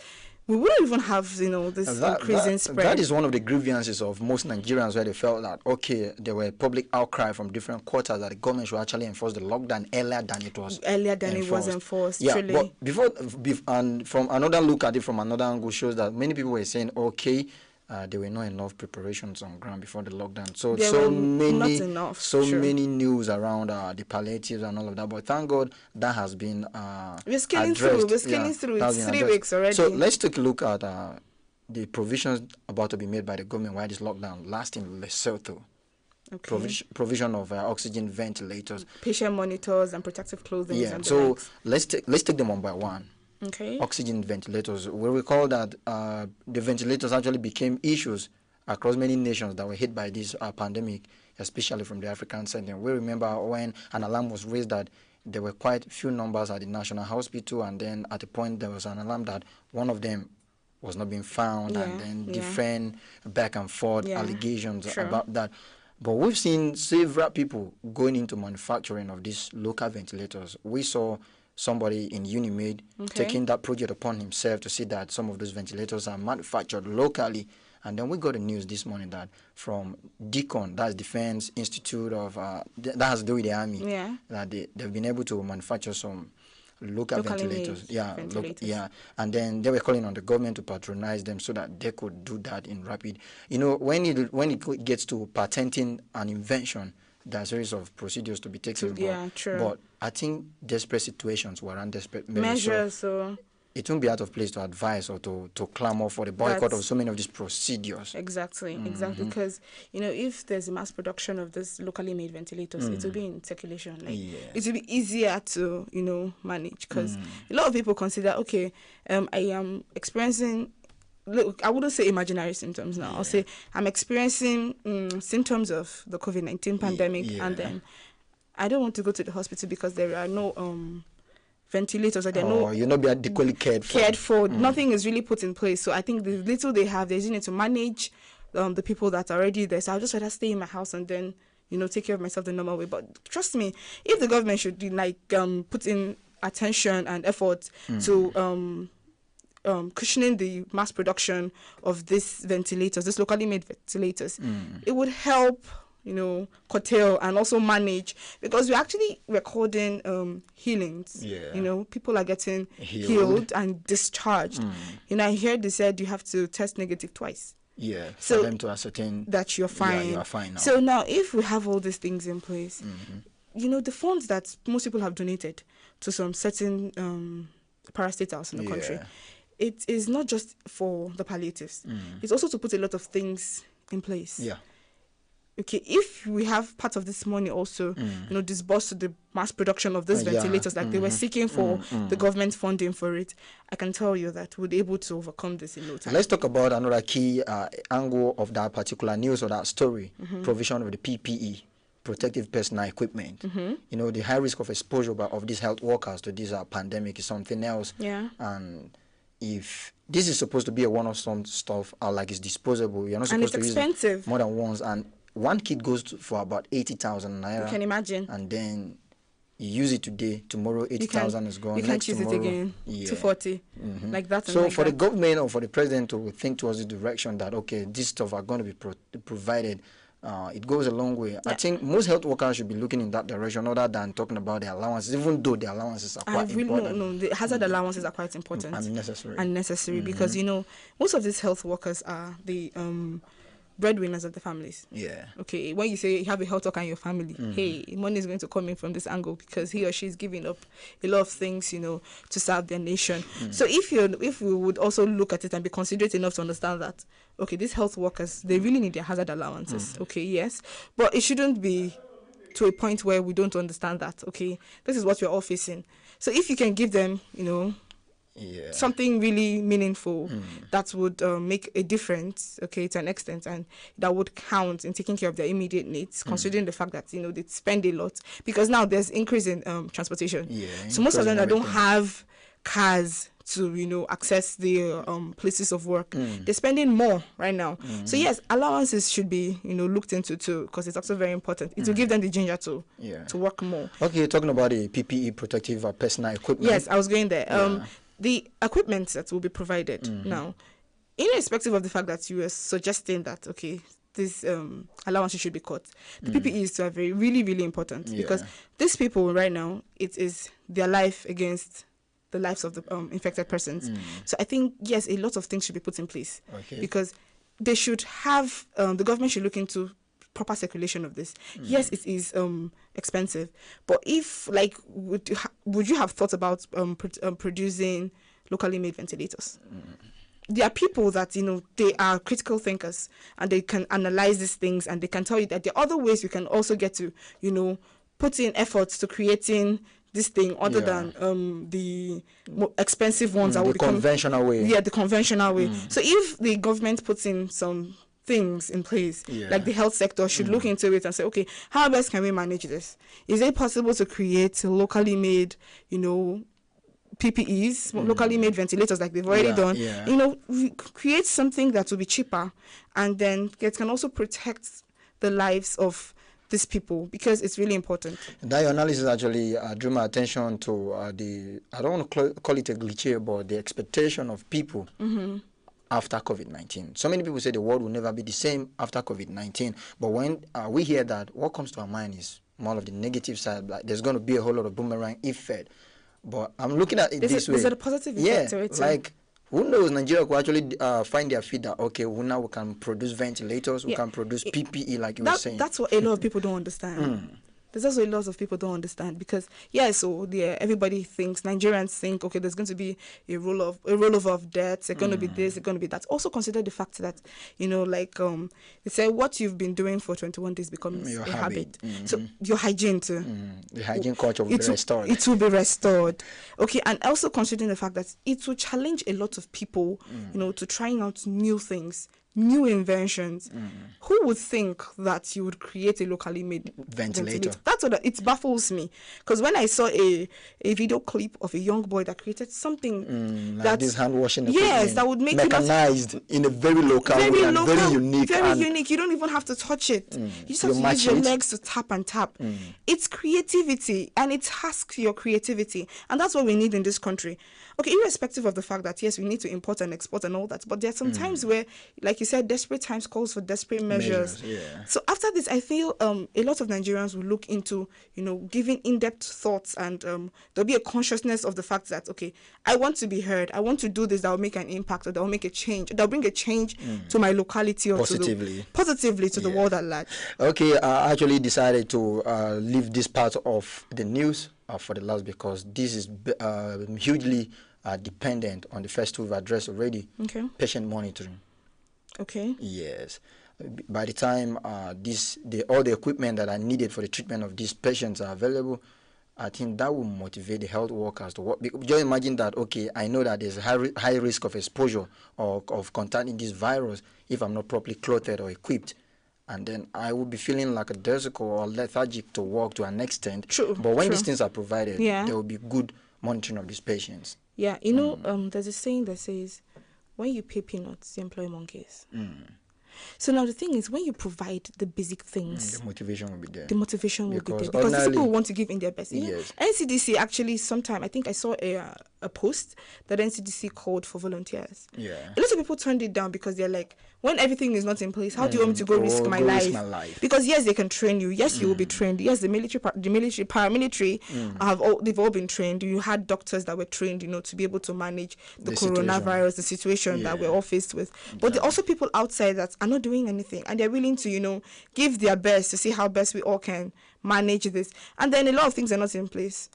We wouldn't even have, this increasing spread. That is one of the grievances of most Nigerians, where they felt that, okay, there were public outcry from different quarters that the government should actually enforce the lockdown earlier than it was enforced. Yeah, truly. but and from another look at it from another angle shows that many people were saying, okay, there were not enough preparations on ground before the lockdown. Many news around the palliatives and all of that. But thank God that has been we're scaling through. It's 3 weeks already. So let's take a look at the provisions about to be made by the government while this lockdown lasts in Lesotho. Okay. Provision of oxygen ventilators, patient monitors, and protective clothing. Yeah. And so let's take them one by one. Okay. Oxygen ventilators. We recall that the ventilators actually became issues across many nations that were hit by this pandemic, especially from the African setting. We remember when an alarm was raised that there were quite few numbers at the National Hospital, and then at a point there was an alarm that one of them was not being found, and then different back and forth allegations about that. But we've seen several people going into manufacturing of these local ventilators. We saw somebody in Unimed taking that project upon himself to see that some of those ventilators are manufactured locally. And then we got the news this morning that from DECON, that's Defense Institute of, that has to do with the Army, that they've been able to manufacture some local ventilators. And then they were calling on the government to patronize them so that they could do that in rapid. When it gets to patenting an invention, there are a series of procedures to be taken. True. But I think desperate situations warrant desperate measures. So it won't be out of place to advise or to clamor for the boycott of so many of these procedures. Exactly, because if there's a mass production of this locally made ventilators, it will be in circulation. It will be easier to manage, because a lot of people consider, okay, I am experiencing. Look, I wouldn't say imaginary symptoms now. I'll say I'm experiencing symptoms of the COVID-19 pandemic, and then I don't want to go to the hospital because there are no ventilators, or you're not being adequately cared for. Nothing is really put in place. So I think the little they have, they just need to manage the people that are already there. So I'll just rather stay in my house and then take care of myself the normal way. But trust me, if the government should put in attention and effort to cushioning the mass production of these ventilators, these locally made ventilators, it would help curtail and also manage, because we're actually recording healings. People are getting healed and discharged. I heard they said you have to test negative twice. For them to ascertain that you're fine. You are fine now. So now, if we have all these things in place, the funds that most people have donated to some certain parastatals in the country, it is not just for the palliatives. It's also to put a lot of things in place. Okay, if we have part of this money also, disbursed to the mass production of these ventilators, like they were seeking for the government funding for it, I can tell you that we'll be able to overcome this in no time. Let's talk about another key angle of that particular news or that story, provision of the PPE, protective personal equipment. The high risk of exposure of these health workers to this pandemic is something else. And if this is supposed to be a one-off stuff, like it's disposable, you're not supposed to use it more than once, and one kit goes for about 80,000 naira. You can imagine. And then you use it today, tomorrow 80,000 is gone. You can't use it again. 240. Like that. So for the government or for the president to think towards the direction that, okay, this stuff are going to be provided, it goes a long way. I think most health workers should be looking in that direction other than talking about the allowances, even though the allowances are quite important. No, the hazard allowances are quite important. And necessary. Because, most of these health workers are the breadwinners of the families. Okay, when you say you have a health worker in your family, hey, money is going to come in from this angle because he or she is giving up a lot of things, to serve their nation. So if we would also look at it and be considerate enough to understand that, okay, these health workers, they really need their hazard allowances. Okay, yes, but it shouldn't be to a point where we don't understand that, okay, this is what we're all facing. So if you can give them, something really meaningful that would make a difference, okay, to an extent, and that would count in taking care of their immediate needs, considering the fact that they spend a lot, because now there's increase in transportation. So most of them that don't have cars to access the places of work, they're spending more right now. So yes, allowances should be looked into too, because it's also very important. It will give them the ginger to work more. Okay, talking about the PPE, protective personal equipment. Yes, I was going there. The equipment that will be provided now, irrespective of the fact that you were suggesting that, okay, this allowances should be cut, the PPEs are really, really important, because these people right now, it is their life against the lives of the infected persons. So I think, yes, a lot of things should be put in place, because they should have, the government should look into proper circulation of this. Yes, it is expensive, but if would you have thought about producing locally made ventilators? There are people that they are critical thinkers and they can analyze these things, and they can tell you that there are other ways you can also get to put in efforts to creating this thing other than the more expensive ones. The conventional way. Yeah, the conventional way. So if the government puts in some things in place, like the health sector should look into it and say, okay, how best can we manage this? Is it possible to create locally made, PPEs, locally made ventilators like they've already done? Create something that will be cheaper, and then it can also protect the lives of these people, because it's really important. That your analysis actually drew my attention to I don't want to call it a cliché, but the expectation of people after COVID-19. So many people say the world will never be the same after COVID-19. But when we hear that, what comes to our mind is more of the negative side. Like there's going to be a whole lot of boomerang effect. But I'm looking at it this way. Is it a positive effect to it? Like, who knows, Nigeria could actually find their feet that, okay, now we can produce ventilators, we can produce PPE, like you were saying. That's what a lot of people don't understand. there's also a lot of people don't understand because everybody thinks, Nigerians think, okay, there's going to be a rollover of debts, it's going to be this, it's going to be that. Also consider the fact that, they say what you've been doing for 21 days becomes your a habit. Mm-hmm. So your hygiene too. The hygiene culture will be restored. It will be restored. Okay, and also considering the fact that it will challenge a lot of people, to trying out new things, new inventions. Who would think that you would create a locally made ventilator? That's what it baffles me. Because when I saw a video clip of a young boy that created something like this hand washing equipment, that would make mechanized in a very local way and very unique. Very unique. You don't even have to touch it. You just have to use your legs to tap and tap. It's creativity, and it tasks your creativity, and that's what we need in this country. Okay, irrespective of the fact that yes, we need to import and export and all that, but there are some times where, like you said, desperate times calls for desperate measures. So after this, I feel a lot of Nigerians will look into, giving in-depth thoughts, and there'll be a consciousness of the fact that, okay, I want to be heard. I want to do this that will make an impact, or that will make a change. That will bring a change to my locality, or positively to the world at large. Okay, I actually decided to leave this part of the news for the last, because this is hugely dependent on the first two we've addressed already. Okay. Patient monitoring. Okay. Yes. By the time all the equipment that are needed for the treatment of these patients are available, I think that will motivate the health workers to work. Just imagine that, okay, I know that there's a high risk of exposure or of contacting this virus if I'm not properly clothed or equipped. And then I will be feeling like a daisical or lethargic to work to an extent. True. But when these things are provided, there will be good monitoring of these patients. Yeah, there's a saying that says, when you pay peanuts, you employ monkeys. So now the thing is, when you provide the basic things, the motivation will be there. Because these people want to give in their best. Yes. NCDC actually, sometime, I think I saw a post that NCDC called for volunteers. Yeah. A lot of people turned it down because they're like, when everything is not in place, how do you want me to go risk my life? Because yes, they can train you. Yes, you will be trained. Yes, the military, paramilitary, they've all been trained. You had doctors that were trained, to be able to manage the coronavirus, the situation that we're all faced with. But there are also people outside that are not doing anything, and they're willing to, give their best to see how best we all can manage this. And then a lot of things are not in place.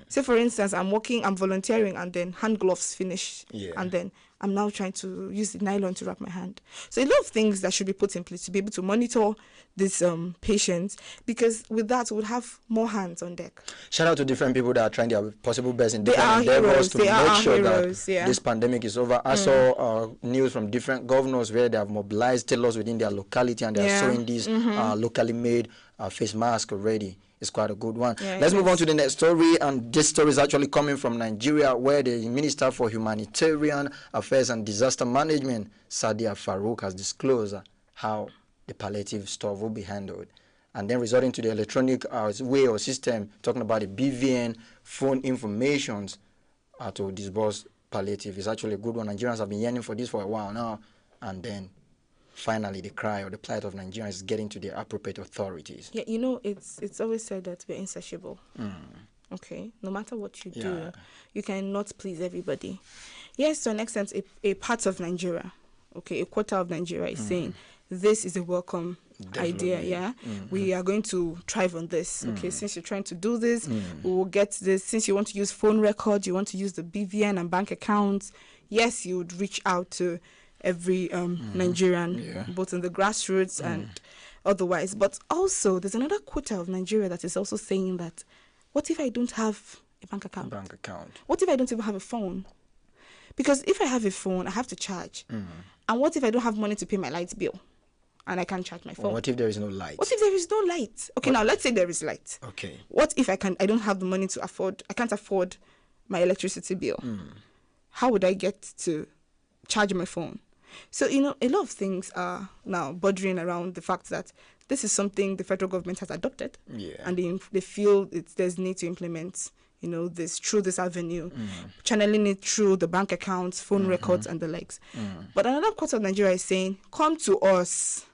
Say, for instance, I'm volunteering, and then hand gloves finish, and then I'm now trying to use the nylon to wrap my hand. So a lot of things that should be put in place to be able to monitor these patients, because with that, we'll have more hands on deck. Shout out to different people that are trying their possible best in different endeavors to make sure that this pandemic is over. I saw news from different governors where they have mobilized tailors within their locality, and they are sewing these locally made face masks already. It's quite a good one. Let's move on to the next story, and this story is actually coming from Nigeria, where the Minister for Humanitarian Affairs and Disaster Management, Sadia Farouk, has disclosed how the palliative stuff will be handled. And then resorting to the electronic way or system, talking about the BVN phone informations to disburse palliative is actually a good one. Nigerians have been yearning for this for a while now, and then finally the cry or the plight of Nigerians is getting to the appropriate authorities. Yeah, it's always said that we're insatiable. Okay, no matter what you do, you cannot please everybody. Yes, to an extent, a part of Nigeria, a quarter of Nigeria is saying this is a welcome idea. We are going to thrive on this. Okay, since you're trying to do this, we will get this. Since you want to use phone records, you want to use the BVN and bank accounts, yes, you would reach out to every Nigerian, both in the grassroots and otherwise. But also, there's another quarter of Nigeria that is also saying that, what if I don't have a bank account? What if I don't even have a phone? Because if I have a phone, I have to charge. And what if I don't have money to pay my light bill and I can't charge my phone? Well, what if there is no light? What if there is no light? Okay, now let's say there is light. Okay. What if I don't have the money to I can't afford my electricity bill? How would I get to charge my phone? So, a lot of things are now bordering around the fact that this is something the federal government has adopted. And they feel there's need to implement, this through this avenue, channeling it through the bank accounts, phone records, and the likes. But another quarter of Nigeria is saying, come to us.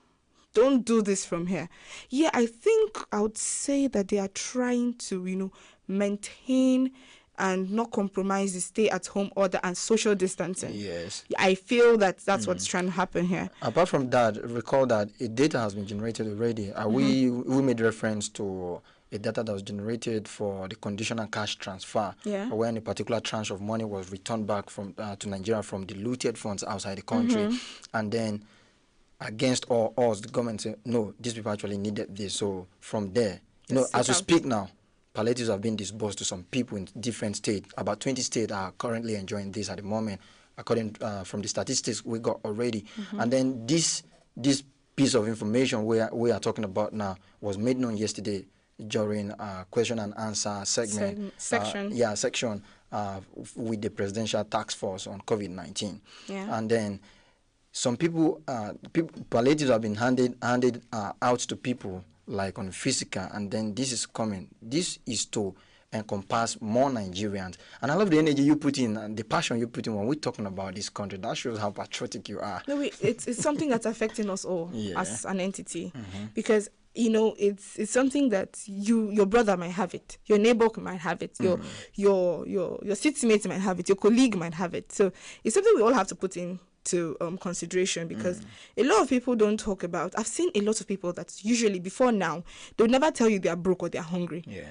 Don't do this from here. Yeah, I think I would say that they are trying to, maintain and not compromise the stay-at-home order and social distancing. Yes. I feel that's what's trying to happen here. Apart from that, recall that a data has been generated already. We made reference to a data that was generated for the conditional cash transfer, Yeah. when a particular tranche of money was returned back from to Nigeria from diluted funds outside the country, and then against all odds, the government said, no, these people actually needed this. So from there, as we speak now, palliatives have been disbursed to some people in different states. About 20 states are currently enjoying this at the moment, according from the statistics we got already. And then this piece of information we are talking about now was made known yesterday during question and answer section with the Presidential Task Force on COVID-19. Yeah. And then some people, palliatives have been handed out to people like on physical, and then this is coming. This is to encompass more Nigerians. And I love the energy you put in and the passion you put in when we're talking about this country. That shows how patriotic you are. No, it's something that's affecting us all as an entity, because it's something that your brother might have it, your neighbor might have it, your seatmate might have it, your colleague might have it. So it's something we all have to put in to consideration, because a lot of people don't talk about. I've seen a lot of people that usually before now they would never tell you they are broke or they're hungry. Yeah.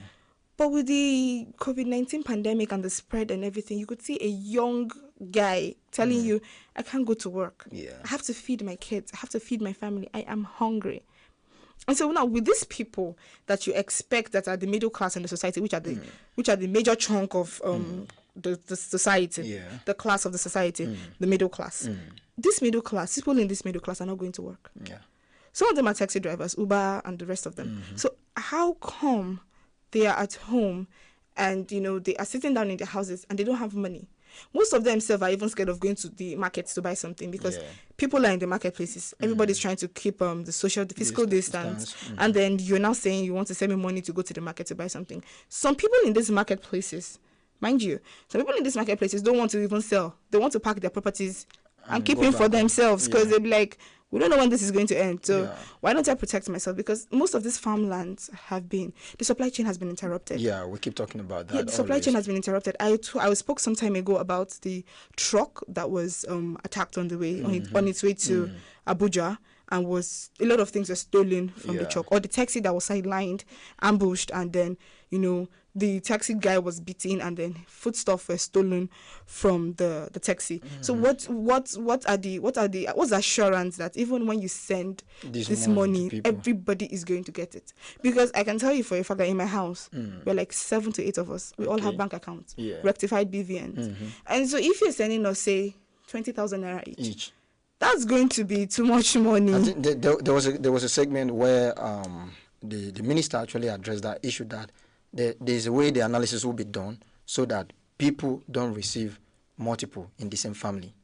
But with the COVID-19 pandemic and the spread and everything, you could see a young guy telling you, I can't go to work. Yeah. I have to feed my kids. I have to feed my family. I am hungry. And so now with these people that you expect that are the middle class in the society, which are the major chunk of the society, the class of the society, the middle class. This middle class, people in this middle class are not going to work. Yeah. Some of them are taxi drivers, Uber and the rest of them. So how come they are at home and, they are sitting down in their houses and they don't have money? Most of them are even scared of going to the markets to buy something, because people are in the marketplaces. Everybody's trying to keep the physical distance. And then you're now saying you want to send me money to go to the market to buy something. Some people in these marketplaces, mind you, some people in these marketplaces don't want to even sell. They want to pack their properties and keep it for themselves, because they'll be like, we don't know when this is going to end. So why don't I protect myself? Because most of these farmlands the supply chain has been interrupted. Yeah, we keep talking about that. Yeah, the supply chain has been interrupted. I spoke some time ago about the truck that was attacked on the way, on its way to Abuja, and a lot of things were stolen from the truck. Or the taxi that was sidelined, ambushed, and then, the taxi guy was beaten, and then foodstuff were stolen from the taxi. So what's the assurance that even when you send this money everybody is going to get it? Because I can tell you for a fact that in my house we're like 7 to 8 of us. We all have bank accounts, rectified BVNs, and so if you're sending us say 20,000 naira each, that's going to be too much money. I think there was a segment where the minister actually addressed that issue, that there's a way the analysis will be done so that people don't receive multiple in the same family.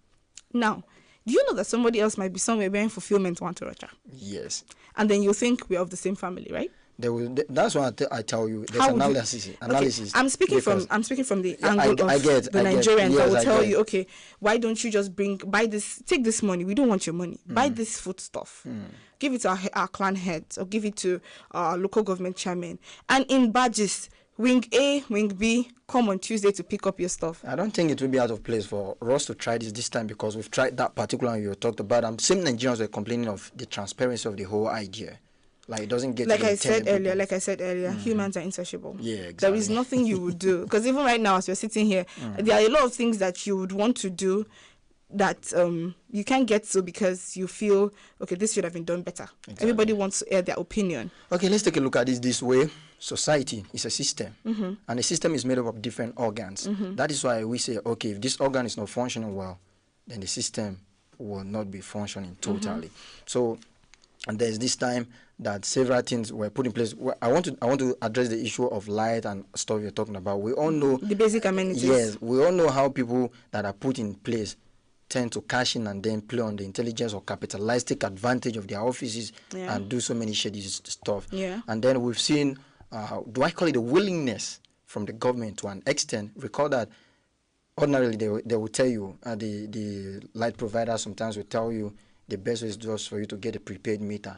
Now, do you know that somebody else might be somewhere wearing fulfillment one to Rocha? Yes. And then you think we're of the same family, right? That's why I tell you. There's analysis. Okay. I'm speaking from the angle of the Nigerians that will tell you, okay, why don't you just take this money? We don't want your money. Buy this food stuff. Give it to our clan heads, or give it to our local government chairman. And in badges, Wing A, Wing B, come on Tuesday to pick up your stuff. I don't think it will be out of place for us to try this time, because we've tried that particular one you talked about. Same Nigerians were complaining of the transparency of the whole idea. Like, it doesn't get like I said earlier, humans are insatiable. Yeah, exactly. There is nothing you would do, because even right now as we're sitting here, there are a lot of things that you would want to do that you can't get to, because you feel, okay, this should have been done better. Exactly. Everybody wants to air their opinion. Okay, let's take a look at this way. Society is a system, and a system is made up of different organs. That is why we say, okay, if this organ is not functioning well, then the system will not be functioning totally. So, and there's this time that several things were put in place. I want to address the issue of light and stuff you're talking about. We all know the basic amenities. Yes, we all know how people that are put in place tend to cash in and then play on the intelligence or capitalize, take advantage of their offices and do so many shady stuff. Yeah. And then we've seen, do I call it a willingness from the government to an extent? Recall that ordinarily they will tell you, the light providers sometimes will tell you, the best way is just for you to get a prepaid meter.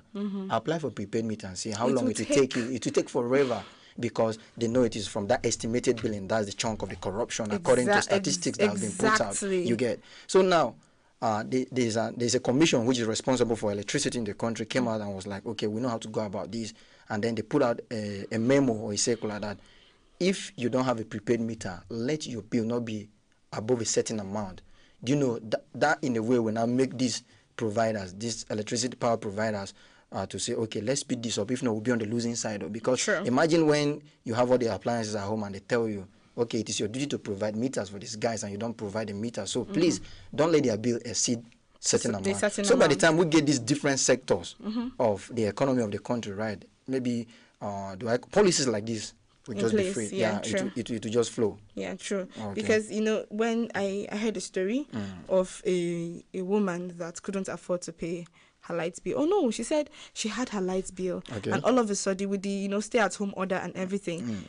Apply for prepaid meter and see how long it will take you. It will take forever, because they know it is from that estimated billing. That's the chunk of the corruption, according to statistics that have been put out. You get. So now, there's a commission which is responsible for electricity in the country, came out and was like, okay, we know how to go about this. and then they put out a memo or a circular that if you don't have a prepaid meter, let your bill not be above a certain amount. Do you know that in a way will now make these providers, these electricity power providers, to say, okay, let's speed this up. If not, we'll be on the losing side. Because imagine when you have all the appliances at home and they tell you, okay, it is your duty to provide meters for these guys, and you don't provide a meter. So please don't let their bill exceed certain amount. So by the time we get these different sectors of the economy of the country, right? Maybe policies like this will just be free. It will just flow. Yeah, true. Okay. Because when I heard a story of a woman that couldn't afford to pay her light bill. Oh no, she said she had her light bill, and all of a sudden with the stay-at-home order and everything,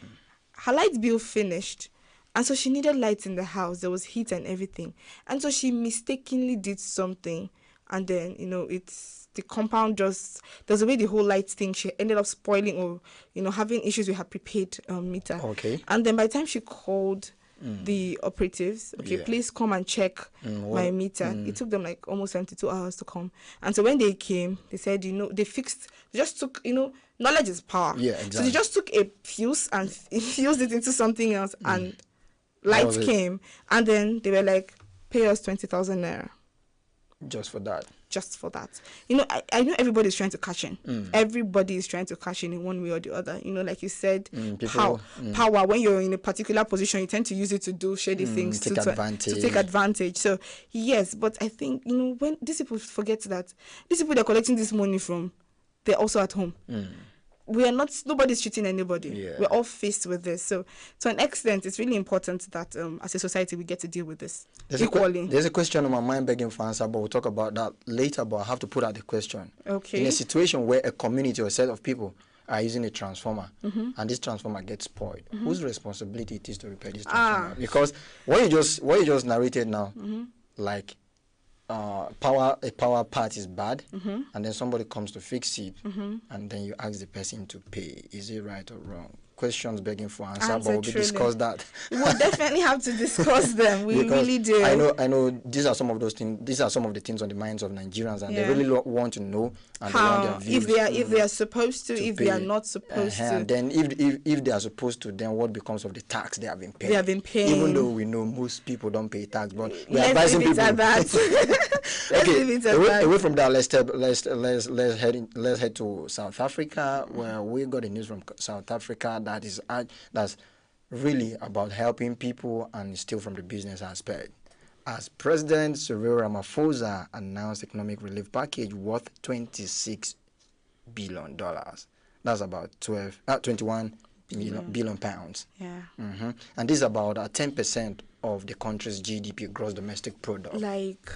her light bill finished, and so she needed lights in the house. There was heat and everything, and so she mistakenly did something, and then it's the compound just there's a way the whole lights thing. She ended up spoiling or having issues with her prepaid meter. Okay, and then by the time she called the operatives, please come and check my meter. It took them like almost 72 hours to come. And so when they came, they said, they just took, knowledge is power. Yeah, exactly. So they just took a fuse and fused it into something else, and lights came. And then they were like, pay us 20,000 naira. Just for that. I know everybody's trying to cash in. Everybody is trying to cash in one way or the other. Like you said, power. When you're in a particular position, you tend to use it to do shady things, to take advantage. So yes, but I think when these people forget that these people they're collecting this money from, they're also at home. We are not. Nobody's cheating anybody. Yeah. We're all faced with this. So, to an extent, it's really important that as a society we get to deal with this equally. There's a question on my mind begging for answer, but we'll talk about that later. But I have to put out the question. Okay. In a situation where a community or a set of people are using a transformer, and this transformer gets spoiled, whose responsibility it is to repair this transformer? Because what you just narrated now, like. A power part is bad, and then somebody comes to fix it, and then you ask the person to pay. Is it right or wrong? Questions begging for answer, but we'll discuss that. We'll definitely have to discuss them. We really do. I know these are some of those things. These are some of the things on the minds of Nigerians, and they really want to know and how, they want their views, if they are supposed to, if they are not supposed to. And then if they are supposed to, then what becomes of the tax they have been paying? Even though we know most people don't pay tax, but we're advising people. Okay, away from that, let's head to South Africa, where we got the news from South Africa that's really about helping people and still from the business aspect. As President Cyril Ramaphosa announced economic relief package worth $26 billion. That's about 21 billion pounds. Yeah. And this is about 10% of the country's GDP, gross domestic product. Like,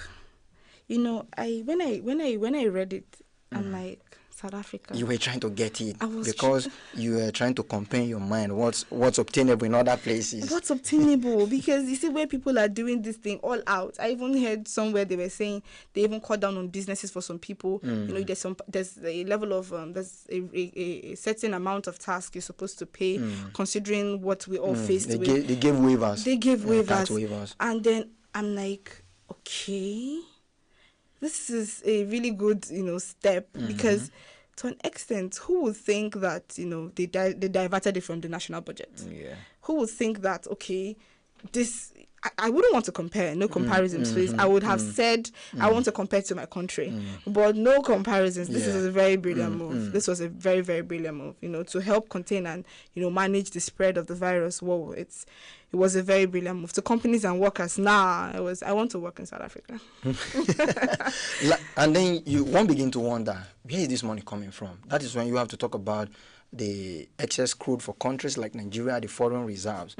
when I read it, I'm like, South Africa. You were trying to get it because you were trying to compare in your mind what's obtainable in other places. What's obtainable? Because you see where people are doing this thing all out. I even heard somewhere they were saying they even cut down on businesses for some people. There's a level of there's a certain amount of task you're supposed to pay, considering what we all faced with. They gave waivers. Tax waivers. And then I'm like, okay. This is a really good, step because to an extent, who would think that, they diverted it from the national budget? Yeah. Who would think that, okay, this, I wouldn't want to compare, no comparisons, please. I would have said, I want to compare to my country, but no comparisons. This is a very brilliant move. This was a very, very brilliant move, to help contain and, manage the spread of the virus. Whoa, it was a very brilliant move. To companies and workers, I want to work in South Africa. And then you won't begin to wonder, where is this money coming from? That is when you have to talk about the excess crude for countries like Nigeria, the foreign reserves.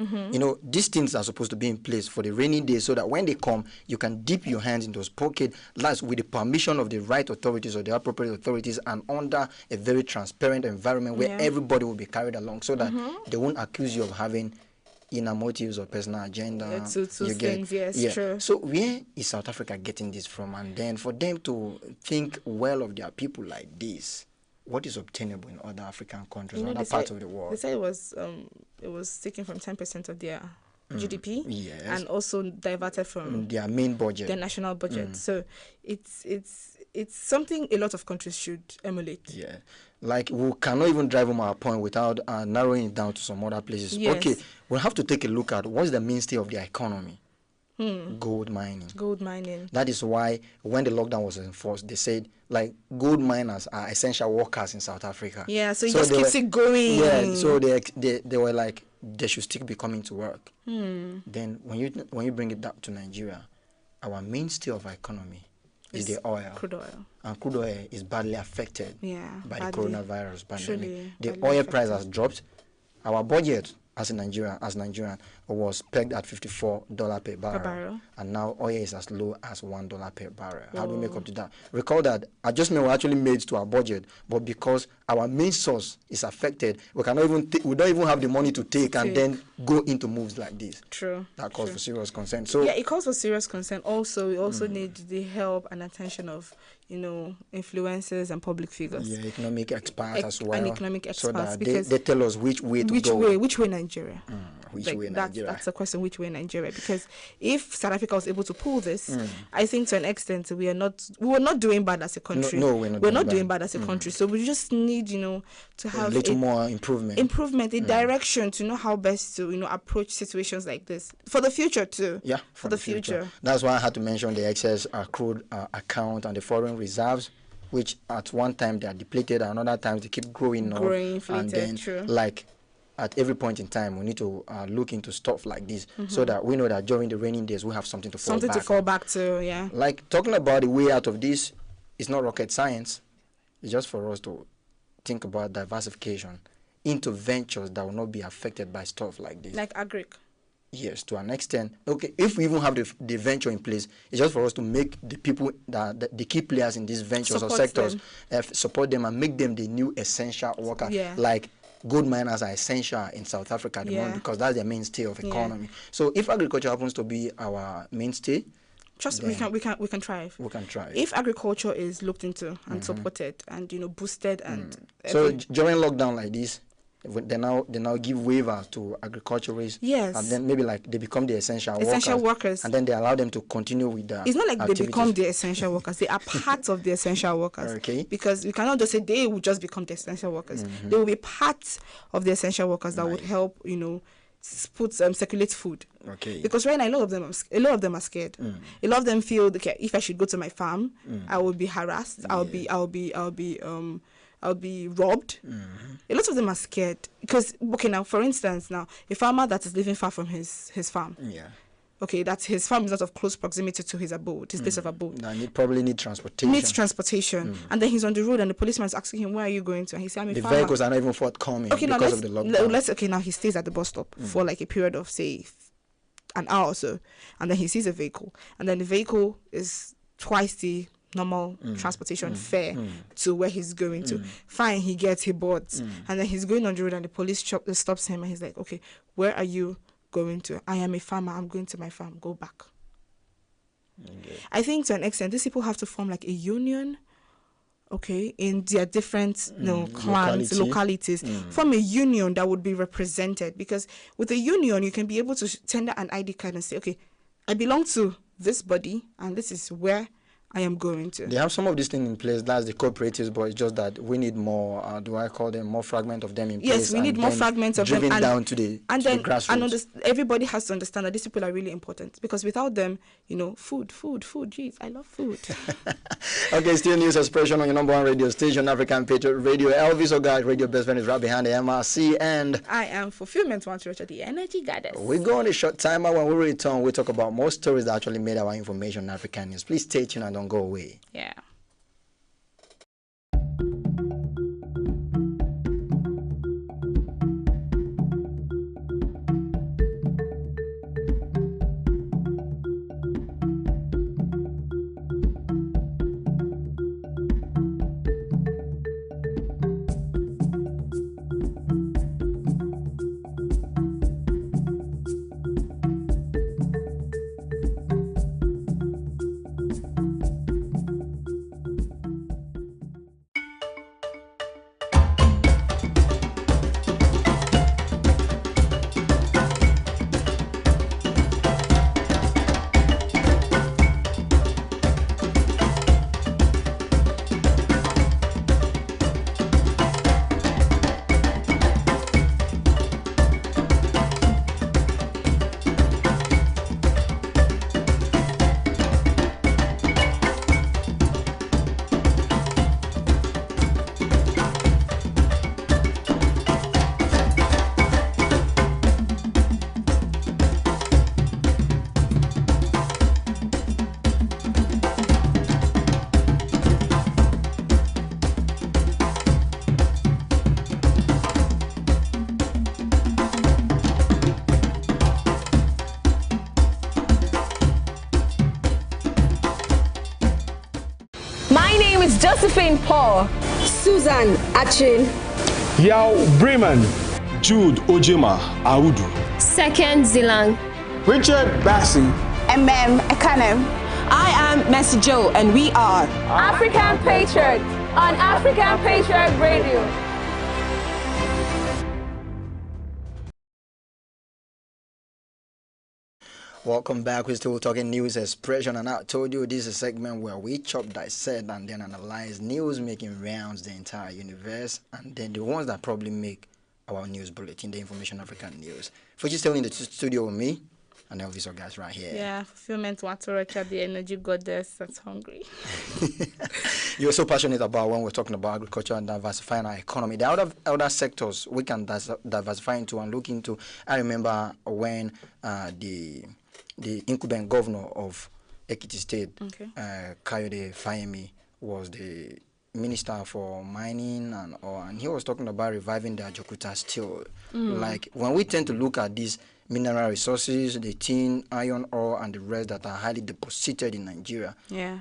These things are supposed to be in place for the rainy days so that when they come, you can dip your hands in those pockets, that's with the permission of the right authorities or the appropriate authorities and under a very transparent environment where everybody will be carried along so that they won't accuse you of having inner motives or personal agenda. Two things, yes, true. So where is South Africa getting this from? And then for them to think well of their people like this, what is obtainable in other African countries, other parts of the world? They said it was taken from 10% of their GDP, yes, and also diverted from their main budget, their national budget. So it's it's something a lot of countries should emulate. Yeah. Like, we cannot even drive home our point without narrowing it down to some other places. Yes. Okay, we'll have to take a look at what's the mainstay of their economy. Gold mining. Gold mining. That is why when the lockdown was enforced, they said, like, gold miners are essential workers in South Africa. Yeah, so it just keeps it going. Yeah, so they were like, they should still be coming to work. Then when you bring it down to Nigeria, our mainstay of our economy is the oil. Crude oil. And crude oil is badly affected by the coronavirus pandemic. The oil price has dropped. Our budget as Nigerian was pegged at $54 per barrel. And now oil is as low as $1 per barrel. How do we make up to that? Recall that adjustment was actually made to our budget, but because our main source is affected, we cannot even we don't even have the money to take and then go into moves like this. True. That calls for serious concern. So yeah, it calls for serious concern. Also, we also need the help and attention of influencers and public figures. Yeah, economic experts as well. And economic experts, so that because they tell us which way to go. Which way Nigeria? Which way Nigeria? That's the question. Which way Nigeria? Because if South Africa was able to pull this, I think to an extent we were not doing bad as a country. No, we're not doing bad as a country. So we just need to have a little more improvement, a direction to know how best to approach situations like this for the future too. Yeah, for the future. That's why I had to mention the excess crude account and the foreign reserves, which at one time they are depleted, and another times they keep growing, inflated, and then true. Like at every point in time we need to look into stuff like this so that we know that during the raining days we have something to fall back to. Yeah, like talking about the way out of this is not rocket science. It's just for us to think about diversification into ventures that will not be affected by stuff like this, like agric. Yes, to an extent. Okay, if we even have the venture in place, it's just for us to make the people, the key players in these ventures or sectors, support them and make them the new essential worker. Yeah. Like gold miners are essential in South Africa at the moment because that's their mainstay of economy. So if agriculture happens to be our mainstay, trust me, we can thrive. We can thrive. If agriculture is looked into and supported and boosted and so during lockdown like this, they now give waivers to agriculturists. Yes. And then maybe like they become the essential workers. And then they allow them to continue with the It's not like activities. They become the essential workers. They are part of the essential workers. Okay. Because we cannot just say they will just become the essential workers. They will be part of the essential workers that would help, circulate food. Okay. Because right now a lot of them are scared. A lot of them feel if I should go to my farm, I will be harassed. I'll be robbed. A lot of them are scared because now for instance a farmer that is living far from his farm. Yeah. Okay, that his farm is not of close proximity to his abode, his place of abode. Now probably need transportation. Needs transportation, and then he's on the road, and the policeman is asking him, "Where are you going to?" And he says, "I'm a farmer." The vehicles are not even forthcoming because of the lockdown. Now he stays at the bus stop for like a period of say an hour or so, and then he sees a vehicle, and then the vehicle is twice the normal transportation fare to where he's going to. Fine, he boards, and then he's going on the road, and the police stops him, and he's like, "Okay, where are you going to?" "I am a farmer. I'm going to my farm." "Go back." Okay. I think to an extent, these people have to form like a union. Okay, in their different clans, localities, form a union that would be represented. Because with a union, you can be able to tender an ID card and say, "Okay, I belong to this body, and this is where I am going to." They have some of these things in place. That's the cooperatives, but it's just that we need more. More fragment of them in place? Yes, we need more fragments of them, driven down to the grassroots. And everybody has to understand that these people are really important because without them, food. Jeez, I love food. Okay, still news expression on your number one radio station, African Patriot Radio. Elvis Oga, radio best friend, is right behind the MRC, and I am fulfillment one to the energy goddess. We go on a short timer. When we return, we talk about more stories that actually made our information African news. Please stay tuned and don't go away. Yeah. Josephine Paul, Susan Achin, Yao Bremen, Jude Ojema Audu, Second Zilang, Richard Bassey, Ekanem. I am Mercy Joe, and we are African Patriot on African Patriot Radio. Welcome back. We're still talking news expression, and I told you this is a segment where we chop, dissect, and then analyze news making rounds the entire universe, and then the ones that probably make our news bulletin, the Information African News. Fuji's still in the studio with me, and Elvis, our guys right here. Yeah, fulfillment Watorocha, the energy goddess that's hungry. You're so passionate about when we're talking about agriculture and diversifying our economy. There are other sectors we can diversify into and look into. I remember when the incumbent governor of Ekiti State, Kayode Fayemi, was the minister for mining and he was talking about reviving the Ajokuta steel. Like when we tend to look at these mineral resources, the tin, iron ore, and the rest that are highly deposited in Nigeria,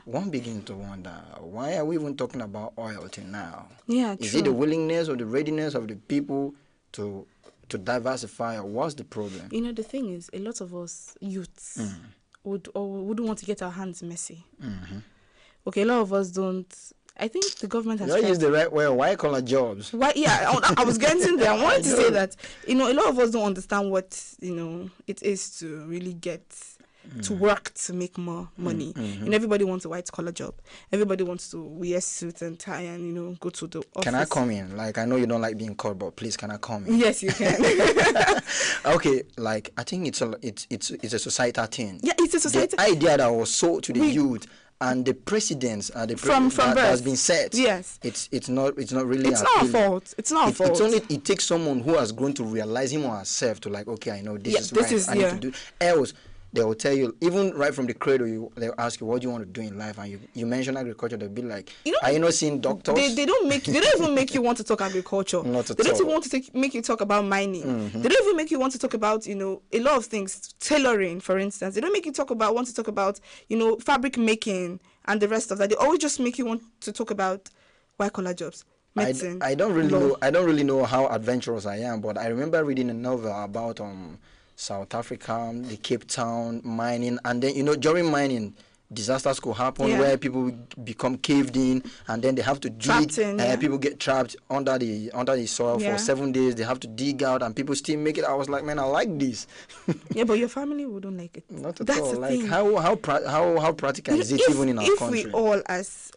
one begins to wonder, why are we even talking about oil till now? Yeah, Is true. it the willingness or the readiness of the people to diversify, or what's the problem? You know, the thing is, a lot of us youths wouldn't want to get our hands messy. Okay, a lot of us don't. I think the government has. You use the right word. White collar jobs. Why? Yeah, I was getting there. I wanted to say that, you know, a lot of us don't understand what, you know, it is to really get to work to make more money. And everybody wants a white collar job. Everybody wants to wear suits and tie and, you know, go to the office. Can I come in? Like, I know you don't like being called, but please, can I come in? Yes, you can. Okay, like, I think it's a societal thing. Yeah, it's a societal. The idea that was sold to the youth and the precedents from that birth has been set. Yes, it's not really. It's not our fault. It's not our fault. It's only it takes someone who has grown to realize him or herself to like, okay, I know this is right. I need to do. Else, they will tell you, even right from the cradle, they'll ask you, what do you want to do in life? And you mention agriculture, they'll be like, are you not seeing doctors? They don't even make you want to talk agriculture. Not at they don't all. even want to make you talk about mining. They don't even make you want to talk about, you know, a lot of things. Tailoring, for instance. They don't make you want to talk about, you know, fabric making and the rest of that. They always just make you want to talk about white collar jobs. Medicine. I don't really know how adventurous I am, but I remember reading a novel about South Africa, the Cape Town mining, and then, you know, during mining, disasters could happen where people become caved in, and then they have to dig. People get trapped under the soil for 7 days. They have to dig out, and people still make it. I was like, man, I like this. Yeah, but your family wouldn't like it. Not at That's all. the Like thing. how practical is it even in our country? If we all as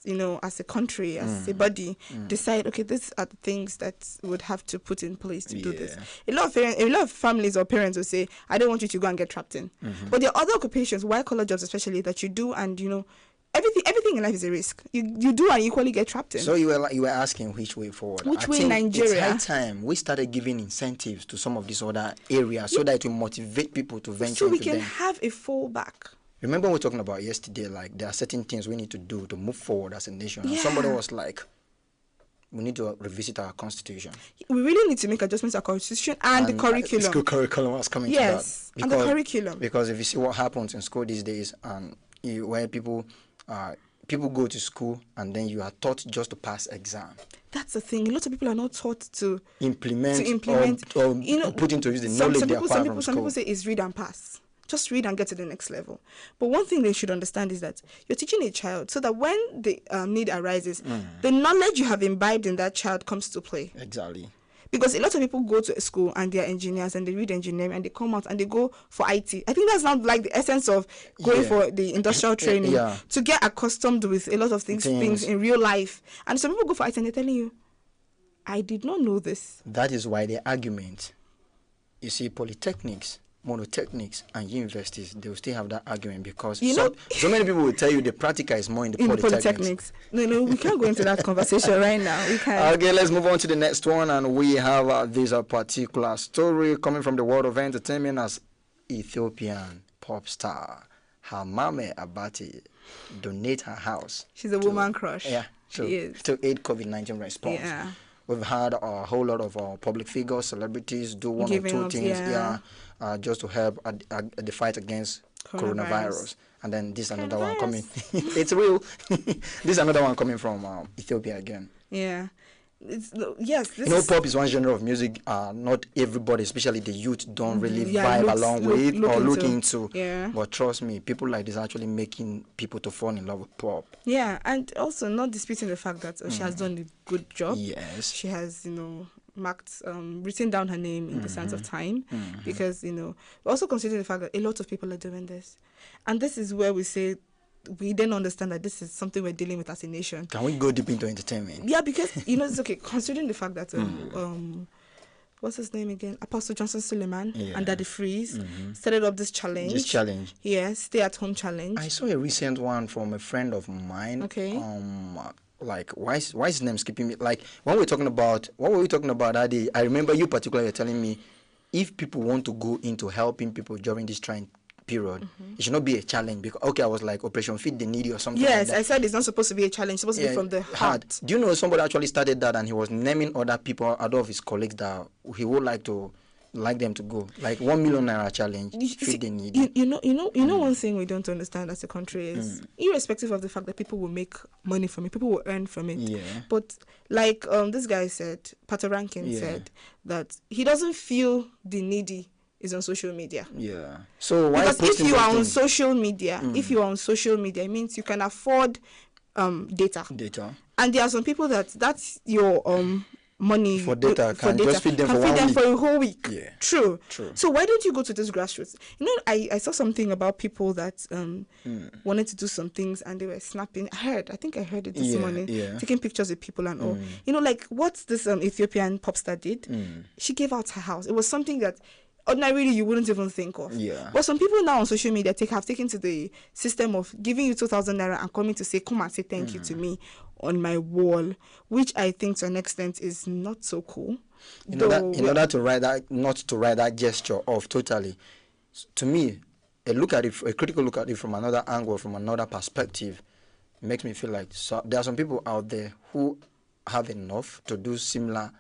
you know, as a country, as a body, decide, okay, these are the things that would have to put in place to do this. A lot of families or parents will say, I don't want you to go and get trapped in. But there are other occupations, white collar jobs especially, that you do, and, you know, everything in life is a risk. You do and equally get trapped in. So you were asking which way forward. Which way in Nigeria? It's high time we started giving incentives to some of these other areas so that it will motivate people to venture into them. So we can have a fallback. Remember we were talking about yesterday, like there are certain things we need to do to move forward as a nation. And somebody was like, we need to revisit our constitution. We really need to make adjustments to our constitution and the curriculum. School curriculum was coming to that. Yes, and the curriculum. Because if you see what happens in school these days, and where people go to school and then you are taught just to pass exam. That's the thing. A lot of people are not taught to implement or you know, put into use the knowledge they acquire from school. Some people say it's read and pass. Just read and get to the next level. But one thing they should understand is that you're teaching a child so that when the need arises, the knowledge you have imbibed in that child comes to play. Exactly. Because a lot of people go to a school and they're engineers and they read engineering and they come out and they go for IT. I think that's not like the essence of going for the industrial training to get accustomed with a lot of things in real life. And some people go for IT and they're telling you, I did not know this. That is why the argument, you see, polytechnics, monotechnics, and universities, they will still have that argument because so many people will tell you the practical is more in the polytechnics. No, we can't go into that conversation right now. We can't. Okay, let's move on to the next one, and we have this particular story coming from the world of entertainment as Ethiopian pop star Hamame Abati donate her house. She's a woman crush. Yeah, she is. To aid COVID-19 response. Yeah. We've had a whole lot of public figures, celebrities do one or two things, just to help the fight against coronavirus. And then this another one coming. It's real. This another one coming from Ethiopia again. Yeah. Yes. Pop is one genre of music. Not everybody, especially the youth, don't really vibe along with or look into. Yeah. But trust me, people like this are actually making people to fall in love with pop. Yeah, and also not disputing the fact that she has done a good job. Yes. She has, marked, written down her name in the sands of time, because we also consider the fact that a lot of people are doing this, and this is where we say we then understand that this is something we're dealing with as a nation. Can we go deep into entertainment? Yeah, because it's okay considering the fact that what's his name again? Apostle Johnson Suleiman and Daddy Freeze started up this challenge. Yes, stay-at-home challenge. I saw a recent one from a friend of mine. Okay. Like why is his name skipping me? Like what were we talking about that day? I remember you particularly telling me if people want to go into helping people during this trying period, it should not be a challenge, because I was like Operation Feed the Needy or something. Yes, like that. I said it's not supposed to be a challenge, it's supposed to be from the heart. Do you know somebody actually started that and he was naming other people out of his colleagues that he would like them to go, like 1 million naira challenge. Feed the needy. You know one thing we don't understand as a country is irrespective of the fact that people will make money from it, people will earn from it. Yeah. But like this guy said, Pato Rankin said that he doesn't feel the needy is on social media. Yeah. So why? Because if you are on social media, it means you can afford data. And there are some people that's your money for data. Just feed them for a whole week. Yeah. True. So why don't you go to this grassroots? I saw something about people that wanted to do some things and they were snapping. I think I heard it this morning. Taking pictures of people and all. Like what this Ethiopian pop star did. She gave out her house. It was something that ordinarily you wouldn't even think of. Yeah. But some people now on social media have taken to the system of giving you 2,000 naira and coming to say, come and say thank you to me on my wall, which I think to an extent is not so cool. In order to write that, not to write that gesture off totally, to me, a critical look at it from another angle, from another perspective, makes me feel like there are some people out there who have enough to do similar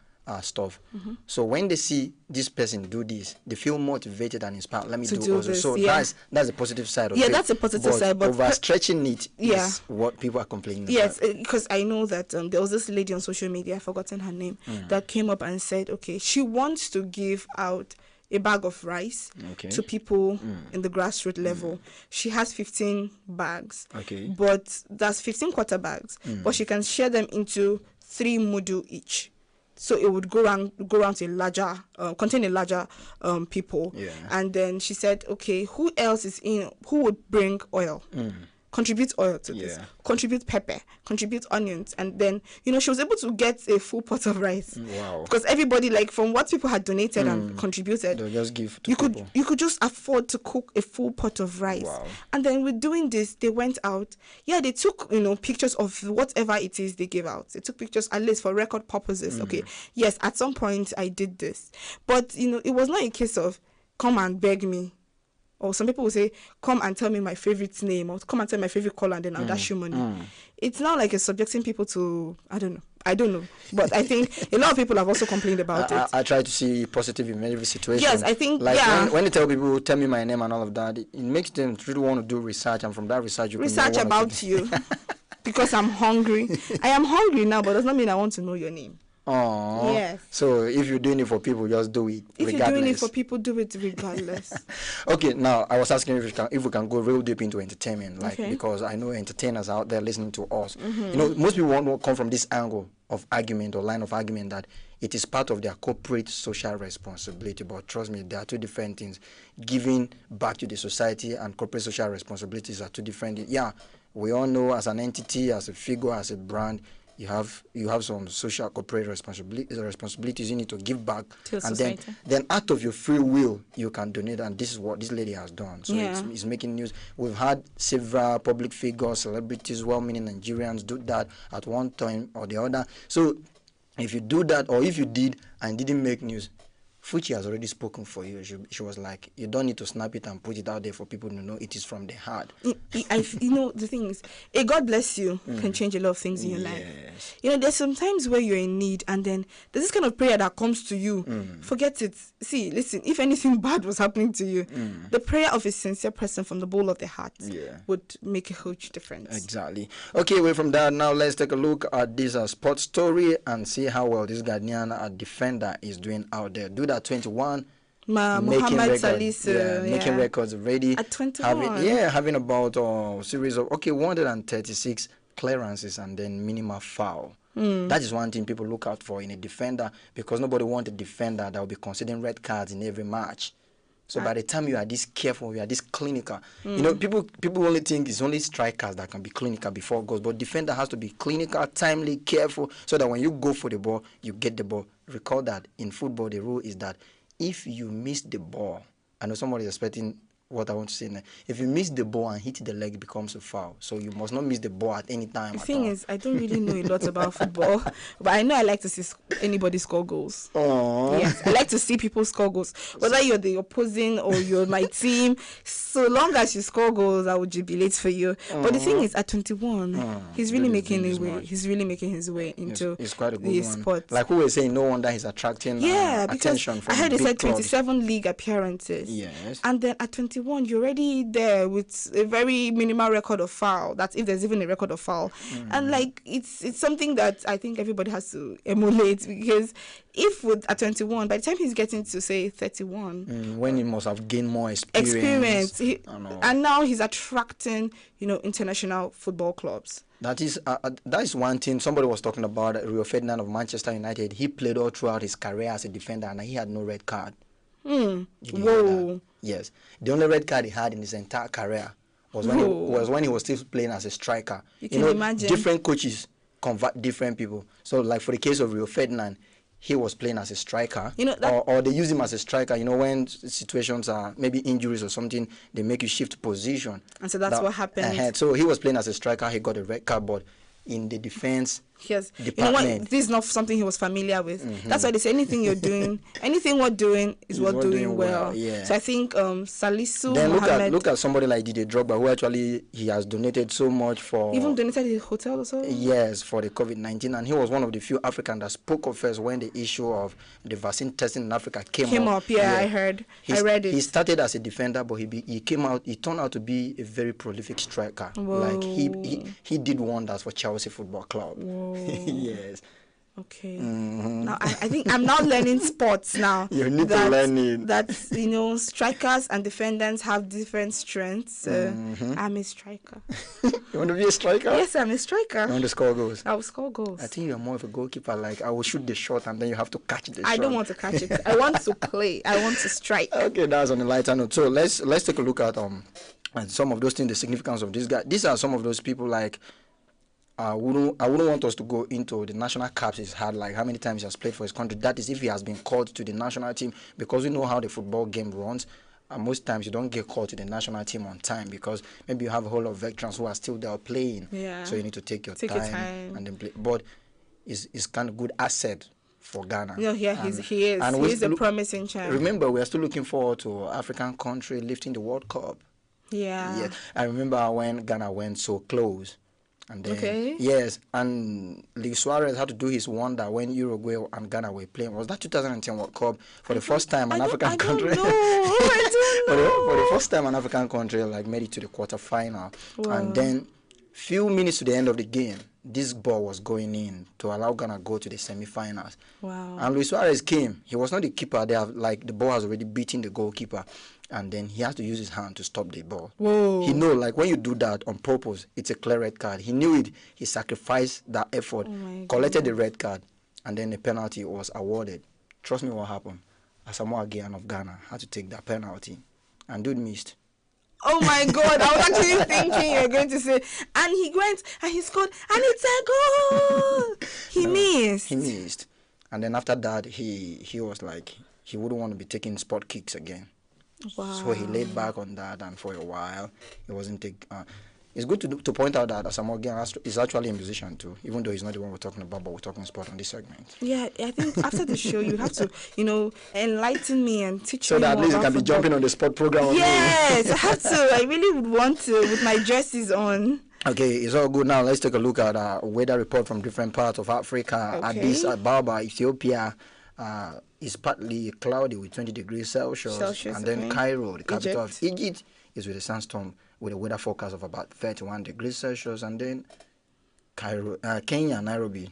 stuff. So when they see this person do this, they feel motivated and inspired. Let me do also. This, so that's the positive side of it. Yeah, that's a positive side. But overstretching it is what people are complaining about. Yes, because I know that there was this lady on social media, I've forgotten her name, that came up and said, okay, she wants to give out a bag of rice to people in the grassroots level. She has 15 bags, but that's 15 quarter bags, but she can share them into 3 mudu each. So it would go around to a larger, contain a larger people. Yeah. And then she said, okay, who else is who would bring oil? Contribute oil to this. Contribute pepper. Contribute onions. And then, she was able to get a full pot of rice. Wow. Because everybody, like, from what people had donated and contributed, they'll just give to people. You could just afford to cook a full pot of rice. Wow. And then with doing this, they went out. Yeah, they took, pictures of whatever it is they gave out. They took pictures at least for record purposes. Okay, yes, at some point I did this. But, it was not a case of come and beg me. Or some people will say, come and tell me my favorite name, or come and tell me my favorite color, and then I'll dash you money. It's not like it's subjecting people to, I don't know. But I think a lot of people have also complained about it. I try to see positive in every situation. Yes, I think, when they tell people, tell me my name and all of that, it makes them really want to do research, and from that research, you research can about you. Because I'm hungry. I am hungry now, but does not mean I want to know your name. Oh, yes. So if you're doing it for people, just do it regardless. If you're doing it for people, do it regardless. Okay, now I was asking if we can go real deep into entertainment, because I know entertainers out there listening to us. Most people won't come from this angle of argument or line of argument that it is part of their corporate social responsibility. But trust me, there are two different things. Giving back to the society and corporate social responsibilities are two different things. Yeah, we all know as an entity, as a figure, as a brand, you have some social corporate responsibilities you need to give back to and society. then out of your free will you can donate, and this is what this lady has done. So it's making news. We've had several public figures, celebrities, well-meaning Nigerians do that at one time or the other. So if you do that, or if you did and didn't make news, Fuchi has already spoken for you. She was like, you don't need to snap it and put it out there for people to know it is from the heart. The thing is, a God bless you can change a lot of things in your life. There's some times where you're in need, and then there's this kind of prayer that comes to you. Forget it. See, listen, if anything bad was happening to you, the prayer of a sincere person from the bowl of the heart would make a huge difference. Exactly. Okay, away from that, now let's take a look at this sports story and see how well this Ghanaian defender is doing out there. Do that 21. Mohamed Salisu, making records already at 21. Having about a series of 136 clearances and then minimal foul. That is one thing people look out for in a defender, because nobody wants a defender that will be considering red cards in every match. So by the time you are this careful, you are this clinical. People only think it's only strikers that can be clinical before goals, but defender has to be clinical, timely, careful, so that when you go for the ball, you get the ball. Recall that in football, the rule is that if you miss the ball, I know somebody is expecting what I want to say now. If you miss the ball and hit the leg, it becomes a foul. So you must not miss the ball at any time. The thing is, I don't really know a lot about football, but I know I like to see anybody score goals. Yes, I like to see people score goals. Whether you're the opposing or you're my team, so long as you score goals, I would jubilate for you. But the thing is, at 21, he's really making his way. He's really making his way into it's quite a good the one. sport. Like we were saying, no wonder he's attracting attention from I heard he said clubs. 27 league appearances. Yes. And then at 21, you're already there with a very minimal record of foul. That's if there's even a record of foul. And like it's something that I think everybody has to emulate, because if at 21, by the time he's getting to say 31, when he must have gained more experience, and now he's attracting international football clubs. That is one thing somebody was talking about. Rio Ferdinand of Manchester United, he played all throughout his career as a defender and he had no red card. Whoa. Yes, the only red card he had in his entire career was when he was still playing as a striker. You can imagine. Different coaches convert different people. So like for the case of Rio Ferdinand, he was playing as a striker, or they use him as a striker. When situations are maybe injuries or something, they make you shift position. And so that's what happened. So he was playing as a striker. He got a red card, but in the defense department, this is not something he was familiar with. That's why they say anything you're doing, anything we're doing is worth doing well. Yeah. So I think Salisu then Mohammed, look at somebody like Didier Drogba, who actually he has donated so much for, even donated his hotel or so. Yes, for the COVID-19, and he was one of the few Africans that spoke up first when the issue of the vaccine testing in Africa came up. Yeah, I heard. I read it. He started as a defender, but he turned out to be a very prolific striker. Whoa. Like he did wonders for Chelsea Football Club. Whoa. Yes. Okay. Now I think I'm now learning sports now. You need to learn it. That strikers and defenders have different strengths. I'm a striker. You want to be a striker? Yes, I'm a striker. You want to score goals? I will score goals. I think you're more of a goalkeeper. Like I will shoot the shot and then you have to catch the shot. I don't want to catch it. I want to play. I want to strike. Okay, that's on the lighter note. So let's take a look at and some of those things, the significance of this guy. These are some of those people like. I wouldn't want us to go into the national caps he's had, like how many times he has played for his country. That is if he has been called to the national team, because we know how the football game runs. And most times you don't get called to the national team on time because maybe you have a whole lot of veterans who are still there playing. Yeah. So you need to take your time and then play. But it's kind of good asset for Ghana. No, yeah, he is. And he's a promising child. Remember, we are still looking forward to African country lifting the World Cup. Yeah. I remember when Ghana went so close. And then, yes, and Luis Suarez had to do his wonder when Uruguay and Ghana were playing. Was that 2010 World Cup? For the first time, an African country. I don't know. For the first time, an African country made it to the quarterfinal. Wow. And then, few minutes to the end of the game, this ball was going in to allow Ghana to go to the semi-finals. Wow. And Luis Suarez came. He was not the keeper. The ball has already beaten the goalkeeper. And then he has to use his hand to stop the ball. Whoa. He knows, when you do that on purpose, it's a clear red card. He knew it. He sacrificed that effort, collected the red card, and then the penalty was awarded. Trust me what happened. Asamoah Gyan of Ghana had to take that penalty. And dude missed. Oh my God, I was actually thinking you were going to say, and he went, and he scored, and it's a goal! He missed. And then after that, he was like, he wouldn't want to be taking spot kicks again. Wow. So he laid back on that, and for a while, he wasn't taking. it's good to point out that Asamoah is actually a musician too, even though he's not the one we're talking about, but we're talking sport on this segment. Yeah, I think after the show, you have to, enlighten me and teach so me that at least you can be jumping on the sport program. Yes, I have to. I really would want to with my jerseys on. Okay, it's all good. Now let's take a look at weather report from different parts of Africa. Okay. Addis Ababa, Ethiopia, is partly cloudy with 20 degrees Celsius. And then Cairo, the capital of Egypt, is with a sandstorm with a weather forecast of about 31 degrees Celsius. And then Kenya, Nairobi,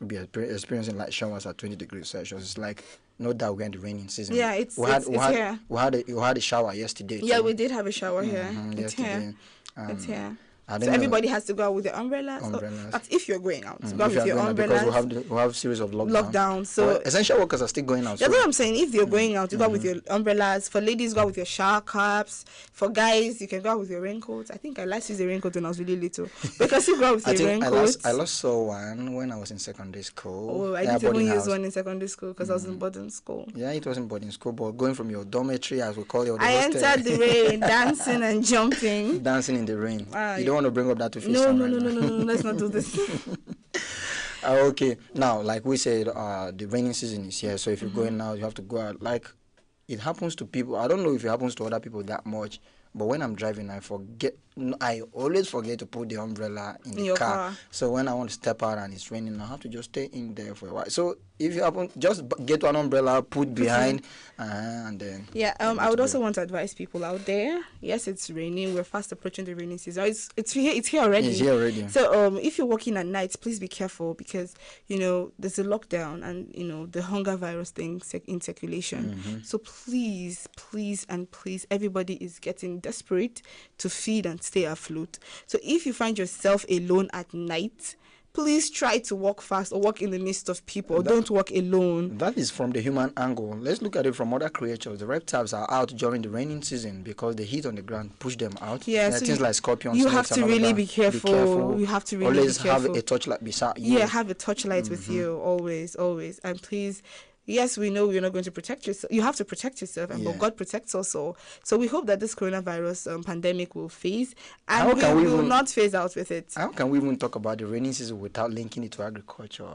will be experiencing light showers at 20 degrees Celsius. It's like, no doubt we're in the raining season. Yeah, it's here. We had a shower yesterday. Yeah, too. we did have a shower here. It's here. It's here. So everybody has to go out with their umbrellas. But if you're going out, go out with your umbrellas. Because we have series of lockdowns. So essential workers are still going out. That's what I'm saying. If you're going out, you go out with your umbrellas. For ladies, go out with your shower caps. For guys, you can go out with your raincoats. I think I last used a raincoat when I was really little. Because you go out with your raincoats. I last saw one when I was in secondary school. Oh, I didn't even use one in secondary school because I was in boarding school. Yeah, it was in boarding school, but going from your dormitory, as we call it, I entered the rain, dancing and jumping. Dancing in the rain. You don't want to bring up that to No, let's not do this. Okay, now, like we said, the raining season is here, so if you're going out, you have to go out. Like, it happens to people. I don't know if it happens to other people that much, but when I'm driving, I always forget to put the umbrella in the car. So when I want to step out and it's raining, I have to just stay in there for a while. So if you happen, just get one umbrella, put behind, and then. Yeah, I would also want to advise people out there. Yes, it's raining. We're fast approaching the rainy season. It's here already. It's here already. So if you're working at night, please be careful because there's a lockdown and the hunger virus thing in circulation. So please, everybody is getting desperate to feed and stay afloat. So if you find yourself alone at night, please try to walk fast or walk in the midst of people. Don't walk alone. That is from the human angle. Let's look at it from other creatures. The reptiles are out during the raining season because the heat on the ground push them out. Yeah, so things like scorpions. You have to really be careful. You have to really always be careful. Have a torchlight beside you. Yeah, have a torchlight with you always. And please. Yes, we know you're not going to protect yourself. You have to protect yourself, but God protects us all. So we hope that this coronavirus pandemic will phase, and we will not phase out with it. How can we even talk about the rainy season without linking it to agriculture?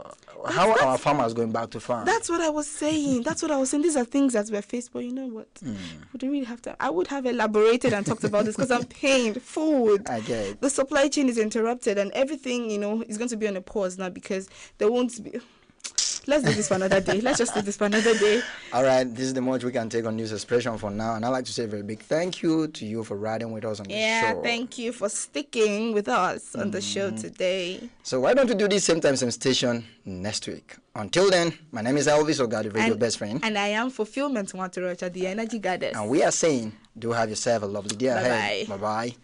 How are our farmers going back to farm? That's what I was saying. These are things that we're faced, but you know what? We don't really have to. I would have elaborated and talked about this because I'm paying food. I get it. The supply chain is interrupted, and everything is going to be on a pause now because there won't be. Let's do this for another day. Let's just do this for another day. All right, this is the much we can take on News Expression for now. And I'd like to say a very big thank you to you for riding with us on the show. Yeah, thank you for sticking with us on the show today. So why don't we do this same time, same station next week? Until then, my name is Elvis Oga, the radio best friend. And I am Fulfillment Nwatorocha, the energy goddess. And we are saying, do have yourself a lovely day ahead. Bye-bye.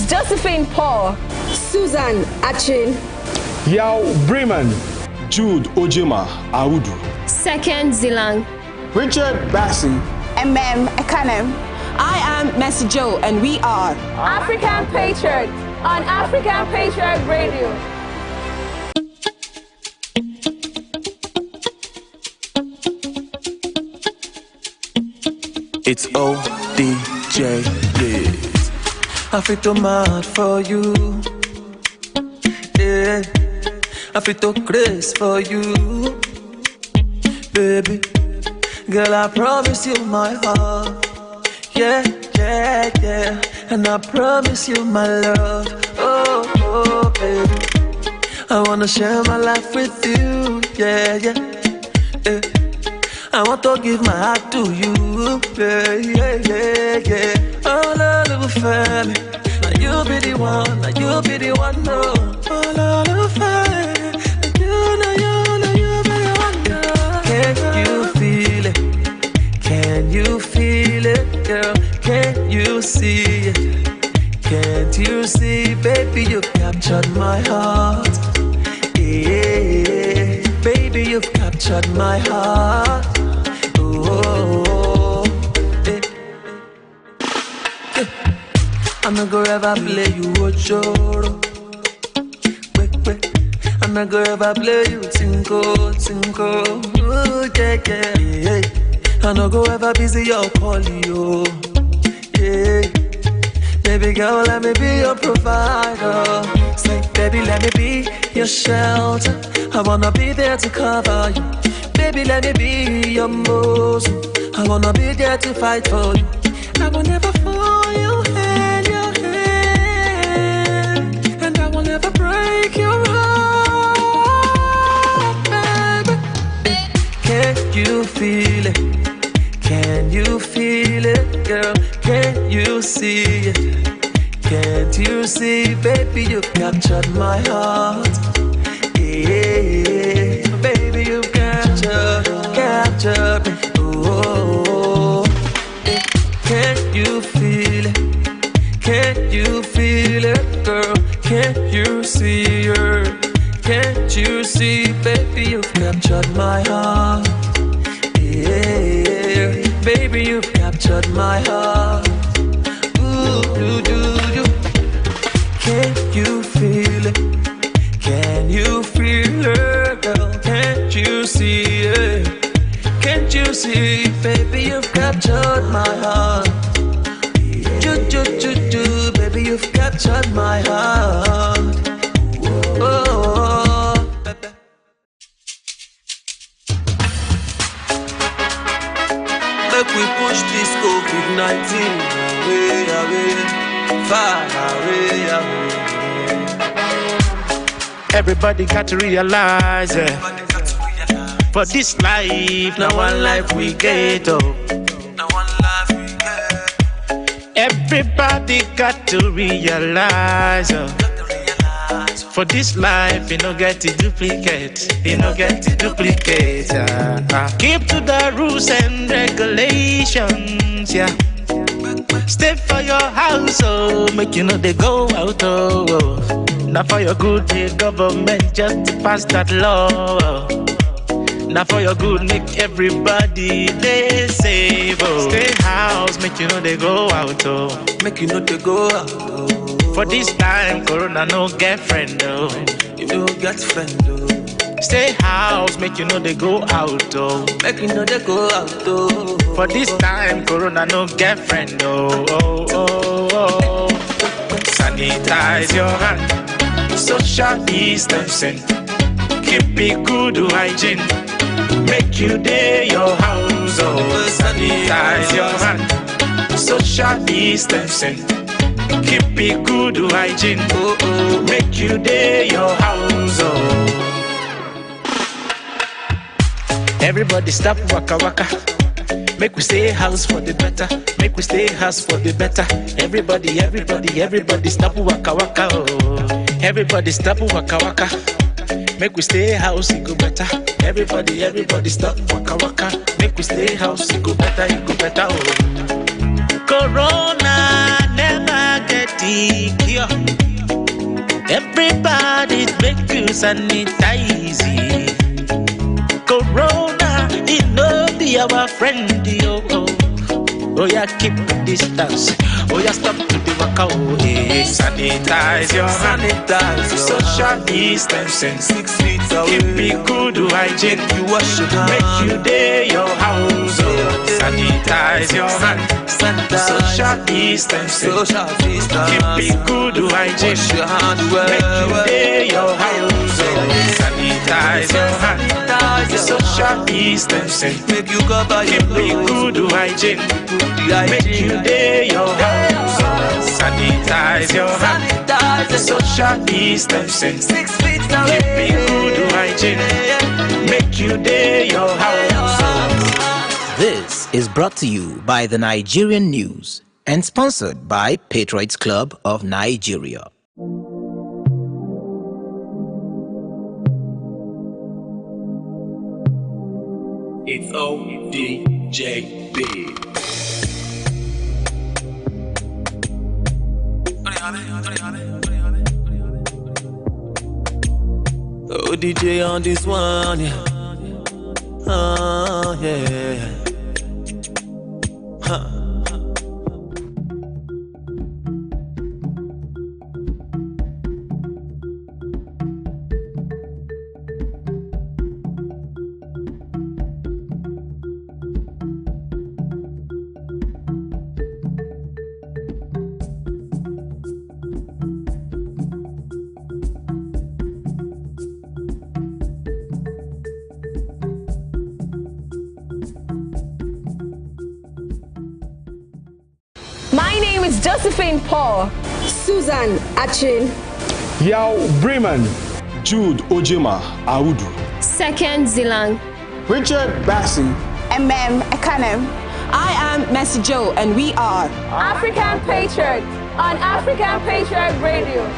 Josephine Paul, Susan Achin, Yao Bremen, Jude Ojema Audu, Second Zilang, Richard Bassi, Ekanem. I am am Messi Joe, and we are African Patriot on African Patriot Radio. It's ODJ, yes. I feel too mad for you. Yeah. I feel too crazy for you. Baby, girl, I promise you my heart. Yeah, yeah, yeah. And I promise you my love. Oh, oh, baby, I wanna share my life with you. Yeah, yeah, yeah. I want to give my heart to you. Yeah, yeah, yeah, yeah. Oh, love, family. Now you be the one. Now you be the one. No. Oh, love, family. You be the one. No. Can you feel it? Can you feel it, girl? Can you see it? Can't you see, baby, you've captured my heart. Yeah, baby, you've captured my heart. Oh, yeah. Yeah. I'm not gonna ever play you Ojoro. I'm not gonna ever play you Tinko, Tinko. Ooh, yeah, yeah, yeah. I'm not gonna ever busy your polio. Yeah. Baby girl, let me be your provider. Say, baby, let me be your shelter. I wanna be there to cover you. Baby, let me be your Muslim. I wanna be there to fight for you. I will never fall your hand, and I will never break your heart, baby. Can you feel it? Can you feel it, girl? Can you see it? Can't you see, baby, you've captured my heart. Yeah, baby, you've captured me. Oh, yeah. Can you feel it? Can you feel it, girl? Can't you see her? Can't you see, baby, you've captured my heart. Yeah, baby, you've captured my heart. Ooh, do. Can you feel it? Can you feel it, girl? Can't you see it? Can't you see, baby, you've captured my heart. Do, baby, you've captured my heart. Oh, make we push this COVID-19 away, far away. Everybody got to realize it. For this life, now one life we get up. Everybody got to realize for this life, you don't get to duplicate. You don't get to duplicate. Keep to the rules and regulations, yeah. Stay for your house, oh, make you know they go out, oh. Now for your good, the government just to pass that law, oh. Now for your good, make everybody they safe, oh. Stay house, make you know they go out, oh. Make you know they go out, oh. For this time, Corona no get friend, oh. You no get friend, oh. Stay house, make you know they go out, oh. Make you know they go out, oh. For this time, Corona no get friend, oh, oh, oh, oh. Sanitize your hand, social distancing, keep it good hygiene. Make you day your house, oh. Sanitize your hand, social distancing, keep it good hygiene. Oh, oh. Make you day your house, oh. Everybody stop waka waka. Make we stay house for the better. Make we stay house for the better. Everybody stop waka waka. Oh. Everybody stop waka waka. Make we stay house, it go better. Everybody stop waka waka. Make we stay house, it go better, oh. Corona never get the cure. Everybody make you sanitize. Corona, it no be our friend, oh, oh. Oh yeah, keep distance. Oh yeah, stop to the waka. Oh yeah, sanitize your hand. Social distancing. 6 feet away. Keep it good hygiene. You wash your hand. Make you day your house. Oh, sanitize your hand. Social distancing. Keep it good hygiene. Wash your hand well. Make you day your house. Oh, sanitize your hand. Social distancing. Make you cover your nose. Keep it good hygiene. Make you day your house. Sanitize your hand. Social distancing. 6 feet away. Keep it good hygiene. Make you day your house. This is brought to you by the Nigerian News and sponsored by Patriots Club of Nigeria. It's ODJB. ODJ on this one, yeah. Oh, yeah. Huh. Josephine Paul, Susan Achin, Yao Bremen, Jude Ojema Audu, Second Zilang, Richard Bassi, Ekanem. I am Messi Joe, and we are African Patriot on African Patriot Radio.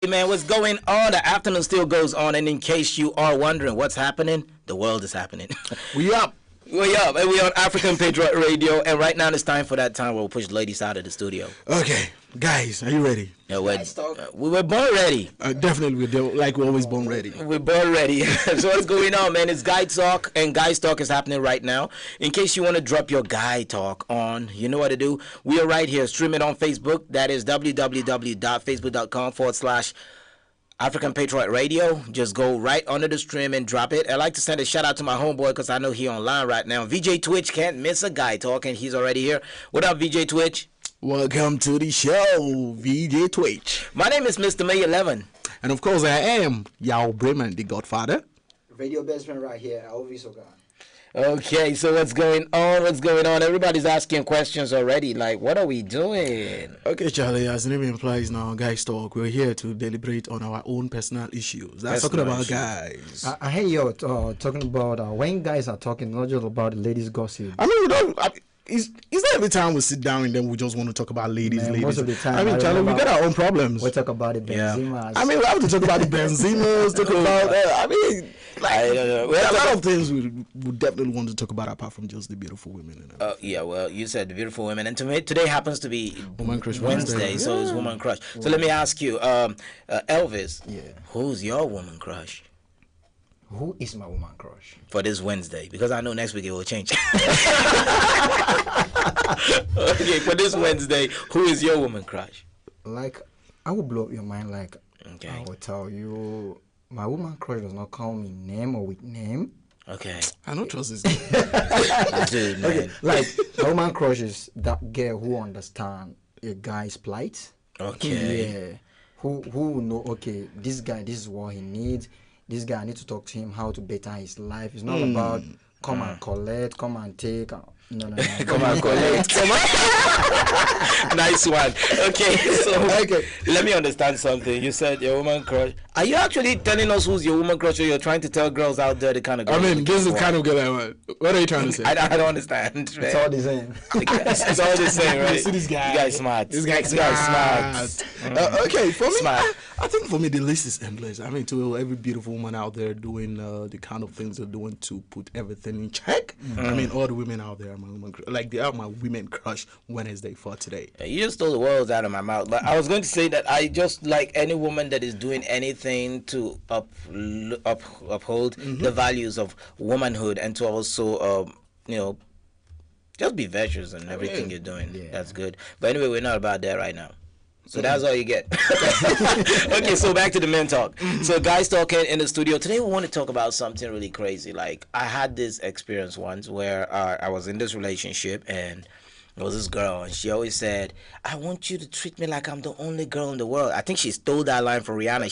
Man, what's going on? The afternoon still goes on, and in case you are wondering what's happening, the world is happening. We up. We up, and we on African Patriot Radio, and right now it's time for that time where we'll push the ladies out of the studio. Okay, guys, are you ready? Yeah, we were born ready. Definitely, we're always born ready. We're born ready. So what's going on, man? It's Guy Talk, and Guys Talk is happening right now. In case you want to drop your Guy Talk on, you know what to do. We are right here. Stream it on Facebook. That is www.facebook.com/African Patriot Radio. Just go right under the stream and drop it. I'd like to send a shout out to my homeboy because I know he online right now. VJ Twitch can't miss a Guy Talk, and he's already here. What up, VJ Twitch? Welcome to the show, VJ Twitch. My name is Mr. May 11. And of course, I am Yao Bremen, the Godfather. Radio best friend right here, Alvis Ogan. Okay, so what's going on? What's going on? Everybody's asking questions already. Like, what are we doing? Okay, Charlie, as the name implies now, Guys Talk, we're here to deliberate on our own personal issues. That's talking about guys. I hear you talking about when guys are talking, not just about the ladies' gossip. I mean, it's not every time we sit down and then we just want to talk about ladies. Most of the time, I mean, Charlie, we got our own problems. We talk about the Benzimas. I mean, we have to talk about the Benzimas, talk about I mean, like, a lot of things we definitely want to talk about apart from just the beautiful women. Yeah, well, you said the beautiful women, and today happens to be Woman Crush Wednesday, so it's Woman Crush. So let me ask you, Elvis, who's your woman crush? Who is my woman crush? For this Wednesday, because I know next week it will change. Okay, for this Wednesday, who is your woman crush? Like, I will blow up your mind. Like, okay, I will tell you, my woman crush does not call me name or with name. Okay, I don't trust this dude, man. Okay, like, my woman crush is that girl who understands a guy's plight. Okay, yeah, who know? Okay, this guy, this is what he needs. This guy, I need to talk to him how to better his life. It's not about come and collect, come and take. No. Come on, collect. Come on. Nice one. Okay, so let me understand something. You said your woman crush. Are you actually telling us who's your woman crush, or you're trying to tell girls out there the kind of girl? I mean, this is kind of girl I want. What are you trying to say? I don't understand. It's all the same. It's all the same, right? See this guy. You guys smart. This guy's smart. Okay, for me, I think for me the list is endless. I mean, to every beautiful woman out there doing the kind of things they're doing to put everything in check. I mean, all the women out there are my woman, like they are my women crush Wednesday for today. You just stole the words out of my mouth. But I was going to say that I just like any woman that is doing anything to uphold the values of womanhood and to also, just be virtuous in everything you're doing. Yeah. That's good. But anyway, we're not about that right now. So that's all you get. Okay, so back to the men talk. So guys talking in the studio. Today we want to talk about something really crazy. Like I had this experience once where I was in this relationship and there was this girl and she always said, I want you to treat me like I'm the only girl in the world. I think she stole that line from Rihanna.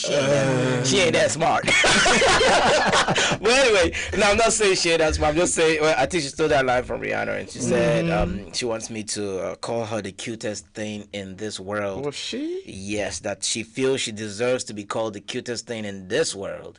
She ain't that smart. But anyway, no, I'm not saying she ain't that smart. I'm just saying, I think she stole that line from Rihanna and she said she wants me to call her the cutest thing in this world. Was she? Yes, that she feels she deserves to be called the cutest thing in this world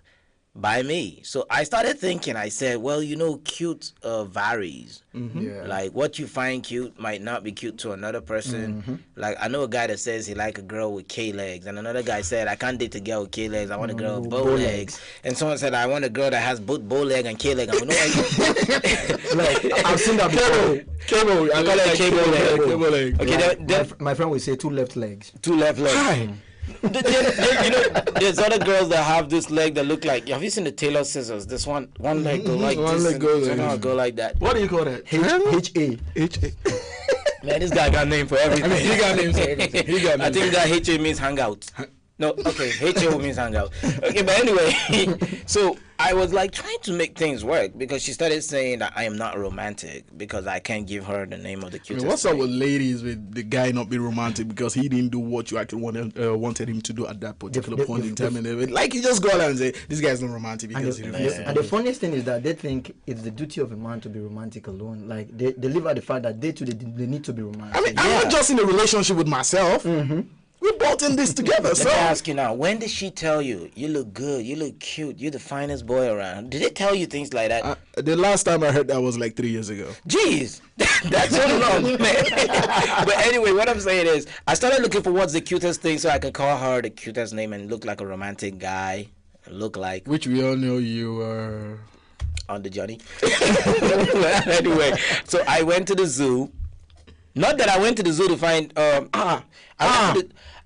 by me. So I started thinking, I said, well, cute varies. Yeah. Like what you find cute might not be cute to another person. Like I know a guy that says he like a girl with K legs, and another guy said I can't date a girl with K legs. I want a girl with bow legs. And someone said I want a girl that has both bow leg and K leg. I'm like, I've seen that before. Cable. I call it cable leg. Okay, yeah, my friend would say 2 left legs. 2 left legs. Hi. There's other girls that have this leg that look like. Have you seen the Taylor scissors? This one leg go like one this. Leg go like that. What do you call that? H-A. Man, this guy got a name for everything. I mean, he got names for everything. I think that H-A means hangout. No, okay, H-A means hangout. Okay, but anyway, so I was like trying to make things work because she started saying that I am not romantic because I can't give her the name of the cutest. What's up with ladies with the guy not being romantic because he didn't do what you actually wanted him to do at that particular point in time? And like you just go out and say this guy's not romantic because and the funniest thing is that they think it's the duty of a man to be romantic alone. Like they live out the fact that they need to be romantic. I mean, I'm not just in a relationship with myself. We're both in this together. Let me ask you now, when did she tell you, you look good, you look cute, you're the finest boy around? Did they tell you things like that? The last time I heard that was like 3 years ago. Jeez, that's so long, man. But anyway, what I'm saying is, I started looking for what's the cutest thing so I can call her the cutest name and look like a romantic guy. Look like. Which we all know you are. On the journey. Anyway, so I went to the zoo. Not that I went to the zoo to find.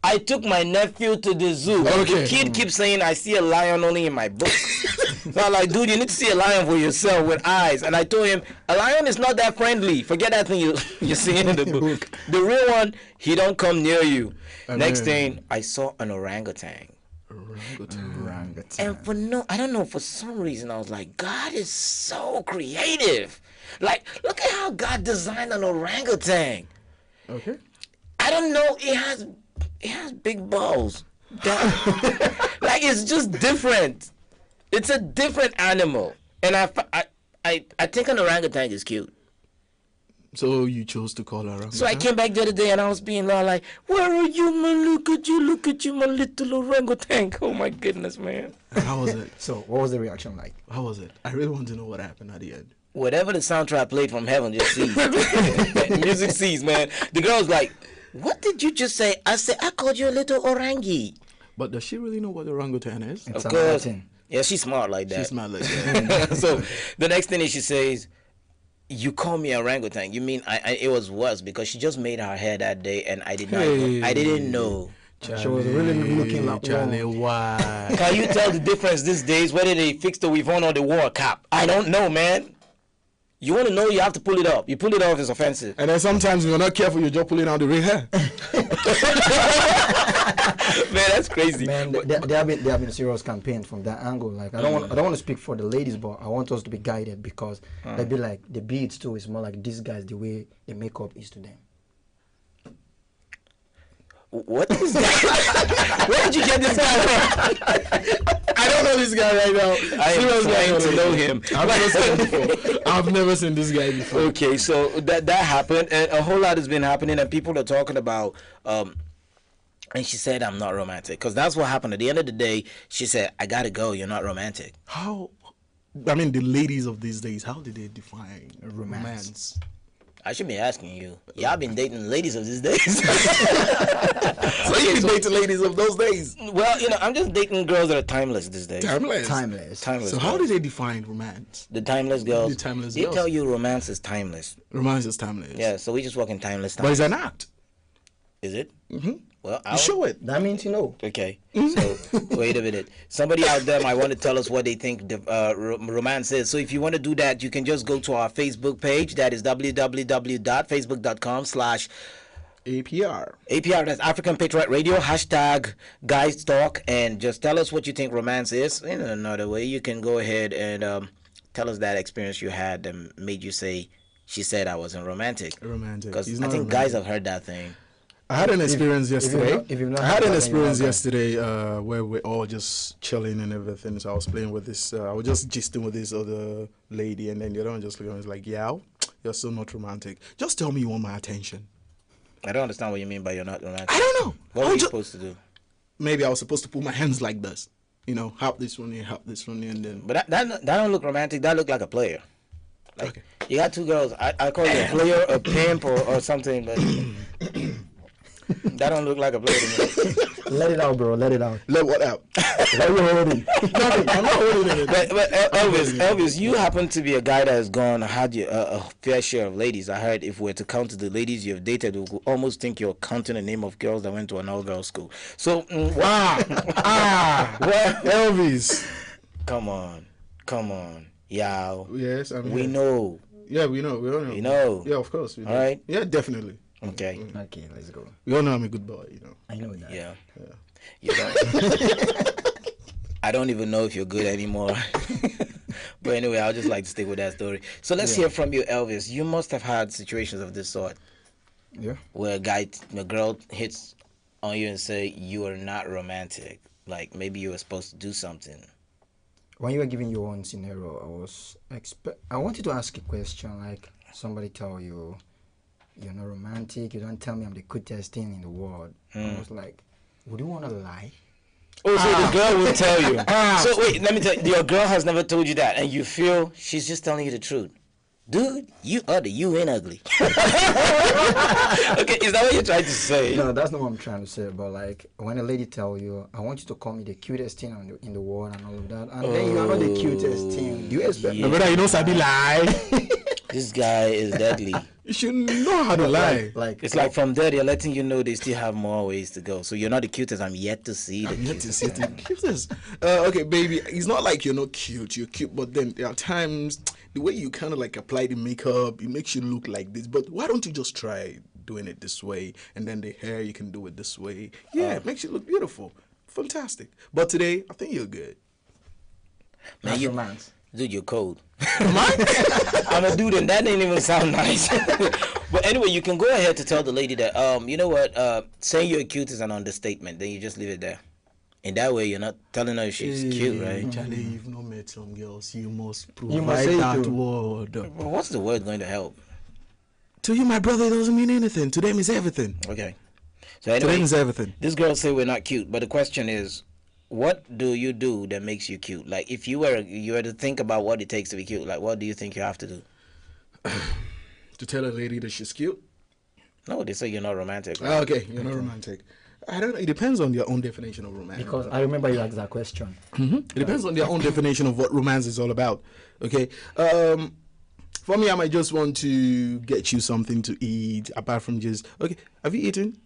I took my nephew to the zoo. Okay. The kid keeps saying I see a lion only in my book. So I'm like, dude, you need to see a lion for yourself with eyes. And I told him, a lion is not that friendly. Forget that thing you're seeing in the book. The real one, he don't come near you. Next thing, I saw an orangutan. And I don't know, for some reason I was like, God is so creative. Like, look at how God designed an orangutan. Okay. I don't know, it has big balls. Like, it's just different. It's a different animal. And I think an orangutan is cute. So you chose to call her orangutan? So I came back the other day and I was being like, where are you, man? Look at you, my little orangutan. Oh my goodness, man. How was it? So what was the reaction like? How was it? I really want to know what happened at the end. Whatever the soundtrack played from heaven just ceased. Music ceased, man. The girl's like, what did you just say? I said, I called you a little orangi. But does she really know what orangutan is? Of course. Yeah, she's smart like that. She's smart like that. So the next thing is she says, you call me orangutan. You mean it was worse because she just made her hair that day and I didn't know. Charlie, she was really looking like Charlie, why? Can you tell the difference these days whether they fix the weave-on or the war cap? I don't know, man. You want to know, you have to pull it up. You pull it off, it's offensive. And then sometimes if you're not careful, you're just pulling out the real hair. Man, that's crazy. Man, there have been serious campaigns from that angle. Like I don't want to speak for the ladies, but I want us to be guided because they'd be like the beads too. It's more like these guys the way the makeup is to them. What is that? Where did you get this guy from? I don't know this guy right now. I am trying to know him. I've never seen this guy before. Okay, so that happened, and a whole lot has been happening, and people are talking about. And she said, "I'm not romantic," because that's what happened. At the end of the day, she said, "I gotta go. You're not romantic." How? I mean, the ladies of these days, how did they define romance? I should be asking you. Y'all been dating ladies of these days. So you been dating ladies of those days? Well, I'm just dating girls that are timeless these days. Timeless. So how do they define romance? The timeless girls. The timeless they girls. tell you romance is timeless. Romance is timeless. Yeah, so we just walk in timeless time. But is that not? Is it? Mm-hmm. Well, you show it. That means you know. Okay. So wait a minute. Somebody out there might want to tell us what they think the romance is. So if you want to do that, you can just go to our Facebook page. That is www.facebook.com/APR. APR, that's African Patriot Radio. #Guys Talk, and just tell us what you think romance is. In another way, you can go ahead and tell us that experience you had that made you say, "She said I wasn't romantic." Romantic. Because I think guys have heard that thing. I had an experience yesterday. I had an experience yesterday where we're all just chilling and everything. So I was playing with this. I was just gisting with this other lady, and then the other one just looked at me and was like, "Yeah, you're still not romantic. Just tell me you want my attention." I don't understand what you mean by you're not romantic. I don't know. What were you supposed to do? Maybe I was supposed to put my hands like this. Help this one here, help this one here, and then. But that don't look romantic. That look like a player. Like you got two girls. I call you a player, a pimp, or something, but. That don't look like a player to me. Let it out, bro. Let it out. Let what out? Let me hold it. Nothing. I'm not holding it. But Elvis, you happen to be a guy that has had a fair share of ladies. I heard if we're to count the ladies you've dated, we could almost think you're counting the name of girls that went to an all-girls school. So, wow. Elvis. Come on. Yeah. Yes, I mean. We know. Yeah, we know. We all know. You know. Yeah, of course. We all right. Yeah, definitely. Okay. Okay, let's go. We all know I'm a good boy, I know that. Yeah. You don't. I don't even know if you're good anymore. But anyway, I'll just like to stick with that story. So let's hear from you, Elvis. You must have had situations of this sort. Yeah. Where a girl hits on you and say you are not romantic. Like maybe you were supposed to do something. When you were giving your own scenario, I wanted to ask a question. Like somebody tell you, "You're not romantic. You don't tell me I'm the cutest thing in the world." I was like, would you want to lie? Oh, so the girl will tell you. So wait, let me tell you, your girl has never told you that, and you feel she's just telling you the truth. Dude, you ain't ugly. Okay, is that what you're trying to say? No, that's not what I'm trying to say. But like, when a lady tell you, "I want you to call me the cutest thing in the world," and all of that, and then you are not the cutest thing, do you expect? Yeah. Brother, you know Sabi lie. This guy is deadly. You should know how to lie. It's like from there they're letting you know they still have more ways to go. So you're not the cutest. I'm yet to see the cutest. Okay, baby, it's not like you're not cute. You're cute, but then there are times the way you kind of like apply the makeup, it makes you look like this. But why don't you just try doing it this way? And then the hair, you can do it this way. Yeah, it makes you look beautiful. Fantastic. But today, I think you're good. Man, dude, you're cold. I'm a dude, and that didn't even sound nice. But anyway, you can go ahead to tell the lady that, you know what, saying you're cute is an understatement. Then you just leave it there. In that way, you're not telling her she's cute, right? Charlie, you've not met some girls. You must say that it word. Well, what's the word going to help? To you, my brother, it doesn't mean anything. To them, it's everything. Okay. So anyway, to them, it's everything. This girl say we're not cute, but the question is, what do you do that makes you cute? Like, if you were to think about what it takes to be cute, like, what do you think you have to do? To tell a lady that she's cute? No, they say you're not romantic. Right? Okay, you're not romantic. I don't know. It depends on your own definition of romance. Because I remember you asked that question. It depends on their own definition of what romance is all about. Okay. For me, I might just want to get you something to eat, apart from just, okay, have you eaten?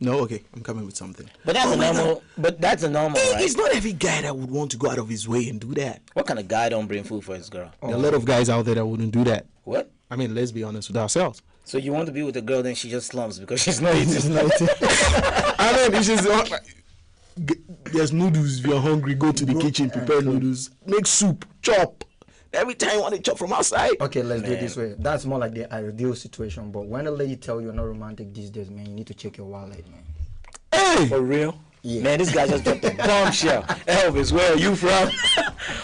No, okay, I'm coming with something. But that's normal. But that's a normal, right? It's not every guy that would want to go out of his way and do that. What kind of guy don't bring food for his girl? There are a lot of guys out there that wouldn't do that. What? I mean, let's be honest with ourselves. So you want to be with a girl, then she just slumps because she's not eating. I mean, it's just there's noodles. If you're hungry, go to the kitchen, prepare noodles, make soup, chop. Every time you want to chop from outside. Okay, let's do it this way. That's more like the ideal situation. But when a lady tell you you're not romantic these days, man, you need to check your wallet, man. Hey! For real? Yeah. Man, this guy just dropped a bombshell. Elvis, where are you from?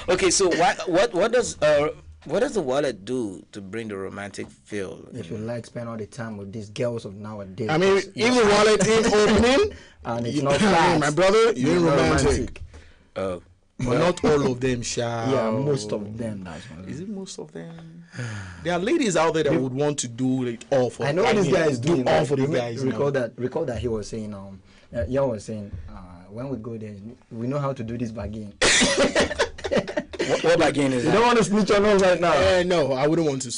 Okay, so what does the wallet do to bring the romantic feel? If you like spend all the time with these girls of nowadays. I mean, if the wallet ain't opening, and it's not fast, my brother, you ain't romantic. Oh. But not all of them, shall. Yeah, most of them. That's one. Is it most of them? There are ladies out there that would want to do it all for. I know what this guy is doing. All for the guys. Recall that he was saying. Jan was saying, when we go there, we know how to do this bargain. What bargain is you that? don't want to snitch on us right now. No, I wouldn't want to.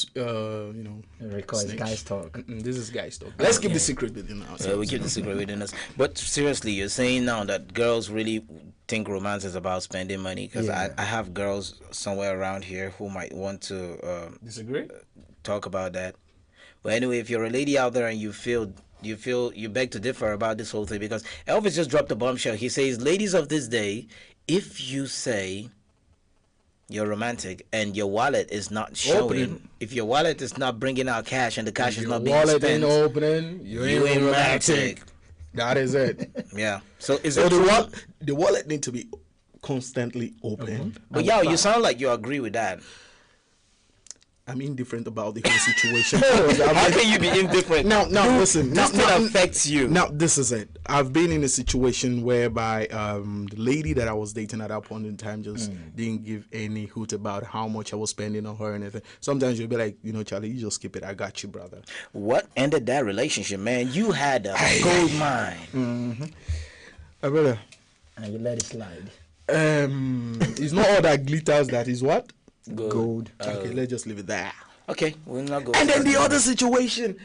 Recall it's guys talk. This is guys talk. Let's keep the secret within us. We keep the secret within us. But seriously, you're saying now that girls really think romance is about spending money? Because I have girls somewhere around here who might want to disagree, talk about that. But anyway, if you're a lady out there and you beg to differ about this whole thing, because Elvis just dropped a bombshell. He says, ladies of this day, if you say you're romantic and your wallet is not showing, if your wallet is not bringing out cash and the cash is not being spent, your wallet ain't opening, you ain't romantic. That is it. Yeah. So the wallet need to be constantly open. But you sound like you agree with that. I'm indifferent about the whole situation. How can you be indifferent? Now, listen. This thing affects you. Now, this is it. I've been in a situation whereby the lady that I was dating at that point in time just didn't give any hoot about how much I was spending on her or anything. Sometimes you'll be like, Charlie, you just skip it. I got you, brother. What ended that relationship, man? You had a gold mine. Mm-hmm. Brother. And you let it slide. It's not all that glitters that is what? Gold. Okay, let's just leave it there. Okay, we'll not go. And then the other situation,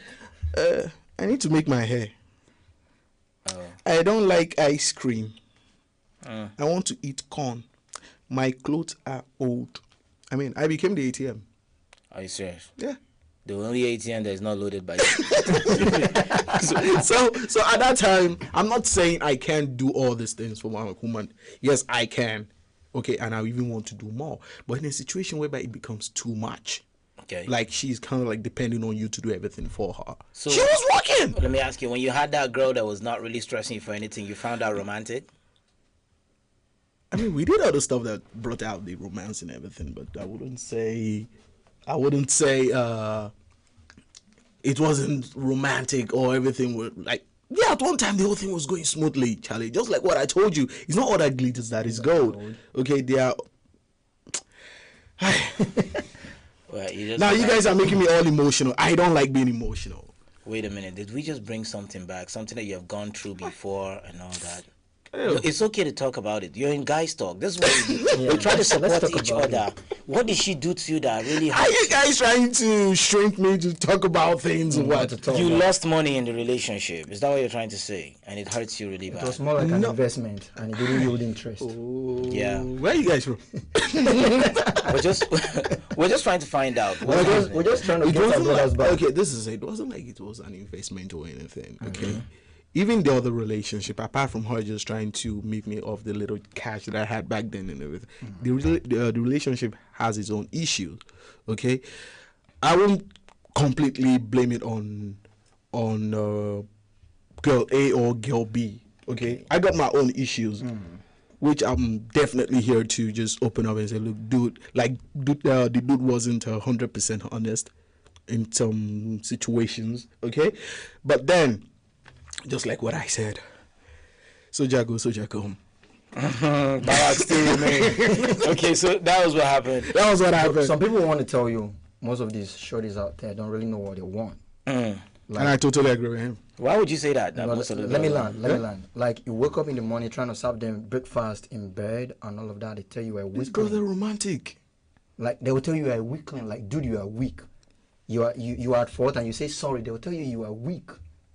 I need to make my hair. I don't like ice cream. I want to eat corn. My clothes are old. I mean, I became the ATM. Are you serious? Yeah. The only ATM that is not loaded by you. so at that time, I'm not saying I can't do all these things for my woman. Yes, I can. Okay, and I even want to do more. But in a situation whereby it becomes too much, okay, like she's kind of like depending on you to do everything for her. So she was working. Let me ask you, when you had that girl that was not really stressing you for anything, you found out romantic? I mean, we did other stuff that brought out the romance and everything, but I wouldn't say it wasn't romantic or everything was like. Yeah, at one time the whole thing was going smoothly, Charlie. Just like what I told you, it's not all that glitters that is gold. Okay, they are. Now you guys are making me all emotional. I don't like being emotional. Wait a minute, did we just bring something back? Something that you have gone through before and all that? No, it's okay to talk about it. You're in guys talk. This is what we do. We try to support each other. What did she do to you that really hurt? Are you guys trying to shrink me to talk about things or what? You lost money in the relationship. Is that what you're trying to say? And it hurts you really bad. It was more like an investment and it didn't yield interest. Yeah. Where are you guys from? We're just trying to find out. We're just trying to get our brothers back. Okay, this is it. It wasn't like it was an investment or anything. Okay. Even the other relationship, apart from her just trying to make me off the little cash that I had back then and everything, the relationship has its own issues. Okay, I won't completely blame it on girl A or girl B. Okay, I got my own issues, which I'm definitely here to just open up and say, look, dude, the dude wasn't 100% honest in some situations. Okay, but then. Just like what I said. Soja go, soja come. That still remains. Okay, so that was what happened. That was what happened. Some people want to tell you most of these shorties out there don't really know what they want. And I totally agree with him. Why would you say that? Let me learn. Like you wake up in the morning trying to serve them breakfast in bed and all of that. They tell you a weakling. Because they're romantic. Like they will tell you you're a weakling. Like, dude, you are weak. You are at fault and you say sorry. They will tell you are weak.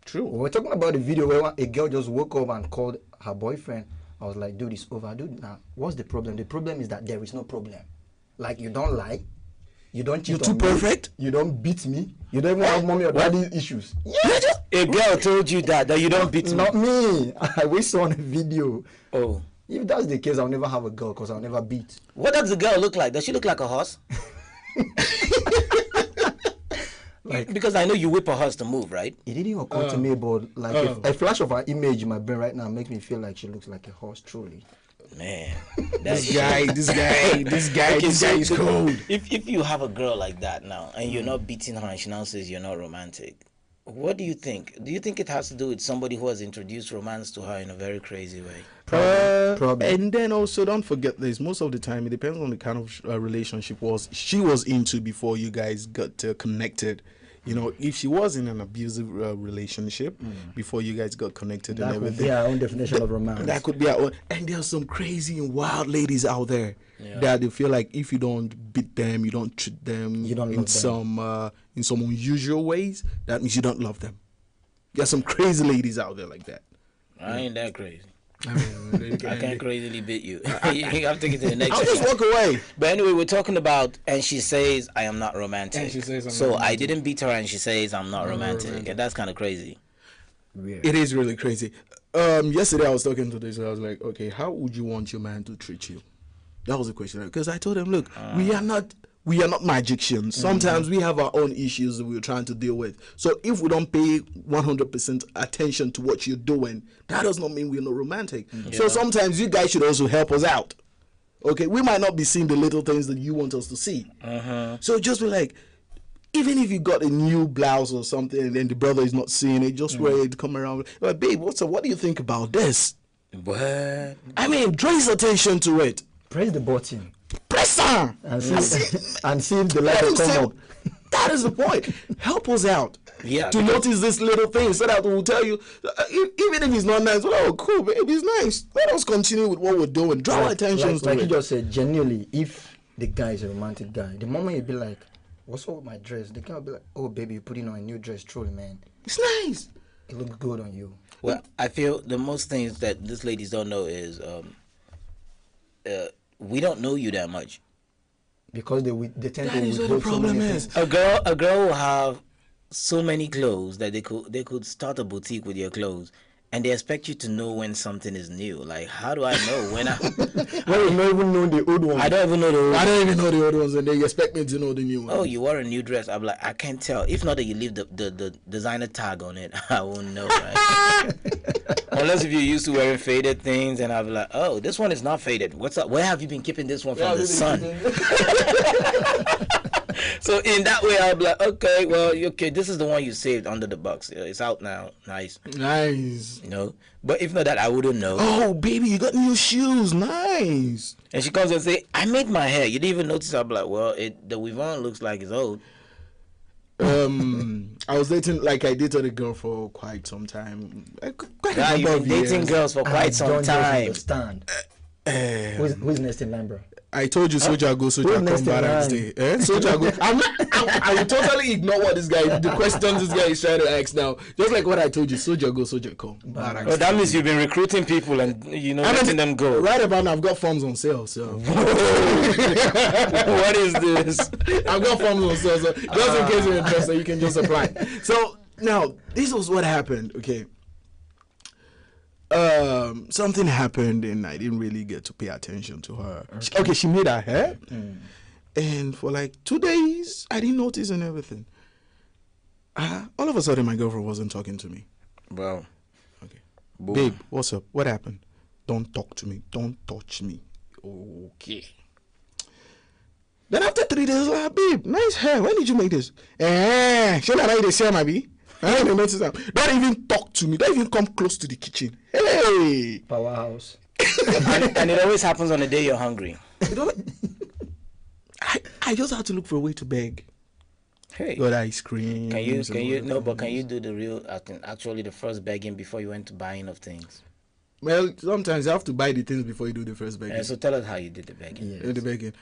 True. We're talking about the video where a girl just woke up and called her boyfriend. I was like, dude, it's over. Dude, now, what's the problem? The problem is that there is no problem. Like, you don't lie. You don't cheat on me. You're too perfect. You don't beat me. You don't even have mommy or daddy issues. Yeah. A girl told you that you don't beat me. Not me. I wish saw on a video. Oh. If that's the case, I'll never have a girl because I'll never beat. What does the girl look like? Does she look like a horse? Like, because I know you whip a horse to move, right? It didn't even occur to me, but like a flash of her image in my brain right now makes me feel like she looks like a horse. Truly, man, this guy is cold. If you have a girl like that now and you're not beating her and she now says you're not romantic, what do you think? Do you think it has to do with somebody who has introduced romance to her in a very crazy way? Probably. And then also don't forget this. Most of the time, it depends on the kind of relationship she was into before you guys got connected. You know, if she was in an abusive relationship before you guys got connected and everything, that could be our own definition of romance. That could be our own. And there's some crazy and wild ladies out there that they feel like if you don't beat them, you don't treat them in some unusual ways, that means you don't love them. There's some crazy ladies out there like that. I ain't that crazy. I can't crazily beat you. You have to take it to the next. I'll just walk away. But anyway, we're talking about, and she says, I am not romantic. And she says, so I didn't beat her, and she says, I'm not romantic. And that's kind of crazy. Weird. It is really crazy. Yesterday I was talking to this, and I was like, okay, how would you want your man to treat you? That was the question. Because I told him, look, we are not magicians. Sometimes we have our own issues that we're trying to deal with. So if we don't pay 100% attention to what you're doing, that does not mean we're not romantic. So sometimes you guys should also help us out. Okay, we might not be seeing the little things that you want us to see. So just be like, even if you got a new blouse or something and then the brother is not seeing it, just wear it, come around. Like, babe, what do you think about this? What? I mean, draw his attention to it. Press the button. Press on! And see if the light will come up. That is the point. Help us out. Yeah. To notice this little thing so that we'll tell you, even if it's not nice, well, oh, cool, babe, it's nice. Let us continue with what we're doing. Draw our attention to it. Like you just said, genuinely, if the guy is a romantic guy, the moment you be like, what's up with my dress? The guy will be like, oh, baby, you're putting on a new dress. Truly, man. It's nice. It looks good on you. Well, I feel the most things that these ladies don't know is we don't know you that much. Because they tend to is what the problem is. A girl will have so many clothes that they could start a boutique with your clothes, and they expect you to know when something is new. Like, how do I know when I? Well, you don't even know the old ones. I don't even know the old. I don't even know the old ones, and they expect me to know the new ones. Oh, you wore a new dress. I'm like, I can't tell. If not that you leave the designer tag on it, I won't know. Right? Unless if you're used to wearing faded things, and I'll be like, oh, this one is not faded. What's up? Where have you been keeping this one from the sun? So in that way, I'll be like, okay, well, okay, this is the one you saved under the box. It's out now. Nice. You know, but if not that, I wouldn't know. Oh, baby, you got new shoes. Nice. And she comes and say, I made my hair. You didn't even notice. I'll be like, well, the weave on looks like it's old. I was dating, like I dated a girl for quite some time. You've been dating girls for quite some time. Who's next in line, bro? I told you, Soja go, Soja come, Barracks Day. Soja go. I will totally ignore what the questions this guy is trying to ask now. Just like what I told you, Soja go, Soja come. Oh, that means you've been recruiting people and letting them go. Right about now, I've got forms on sale. So what is this? I've got forms on sale, so just in case you're interested, you can just apply. So now this was what happened. Okay. Something happened and I didn't really get to pay attention to her. Okay, she made her hair, and for like 2 days I didn't notice and everything. All of a sudden my girlfriend wasn't talking to me. Wow. Okay. Boom. Babe, what's up? What happened? Don't talk to me. Don't touch me. Okay. Then after 3 days, I was like, babe, nice hair. When did you make this? Should I the same, maybe? I didn't notice that. Don't even talk to me. Don't even come close to the kitchen. Hey! Powerhouse. and it always happens on the day you're hungry. I just had to look for a way to beg. Hey. Got ice cream. Can you do the real, actually the first begging before you went to buying of things? Well, sometimes you have to buy the things before you do the first begging. So tell us how you did the begging. Yes. The begging.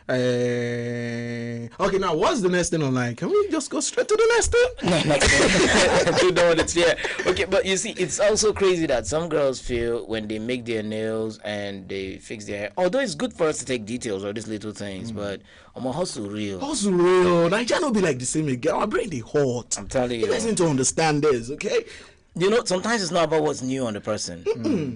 Okay, now what's the next thing online? Can we just go straight to the next thing? No, next thing. Okay, but you see, it's also crazy that some girls feel when they make their nails and they fix their hair, although it's good for us to take details of these little things, but I'm a hustle real. Hustle real. Nigeria don't be like the same again. Our brain they hot. I'm telling you. You guys need to understand this, okay? You know, sometimes it's not about what's new on the person.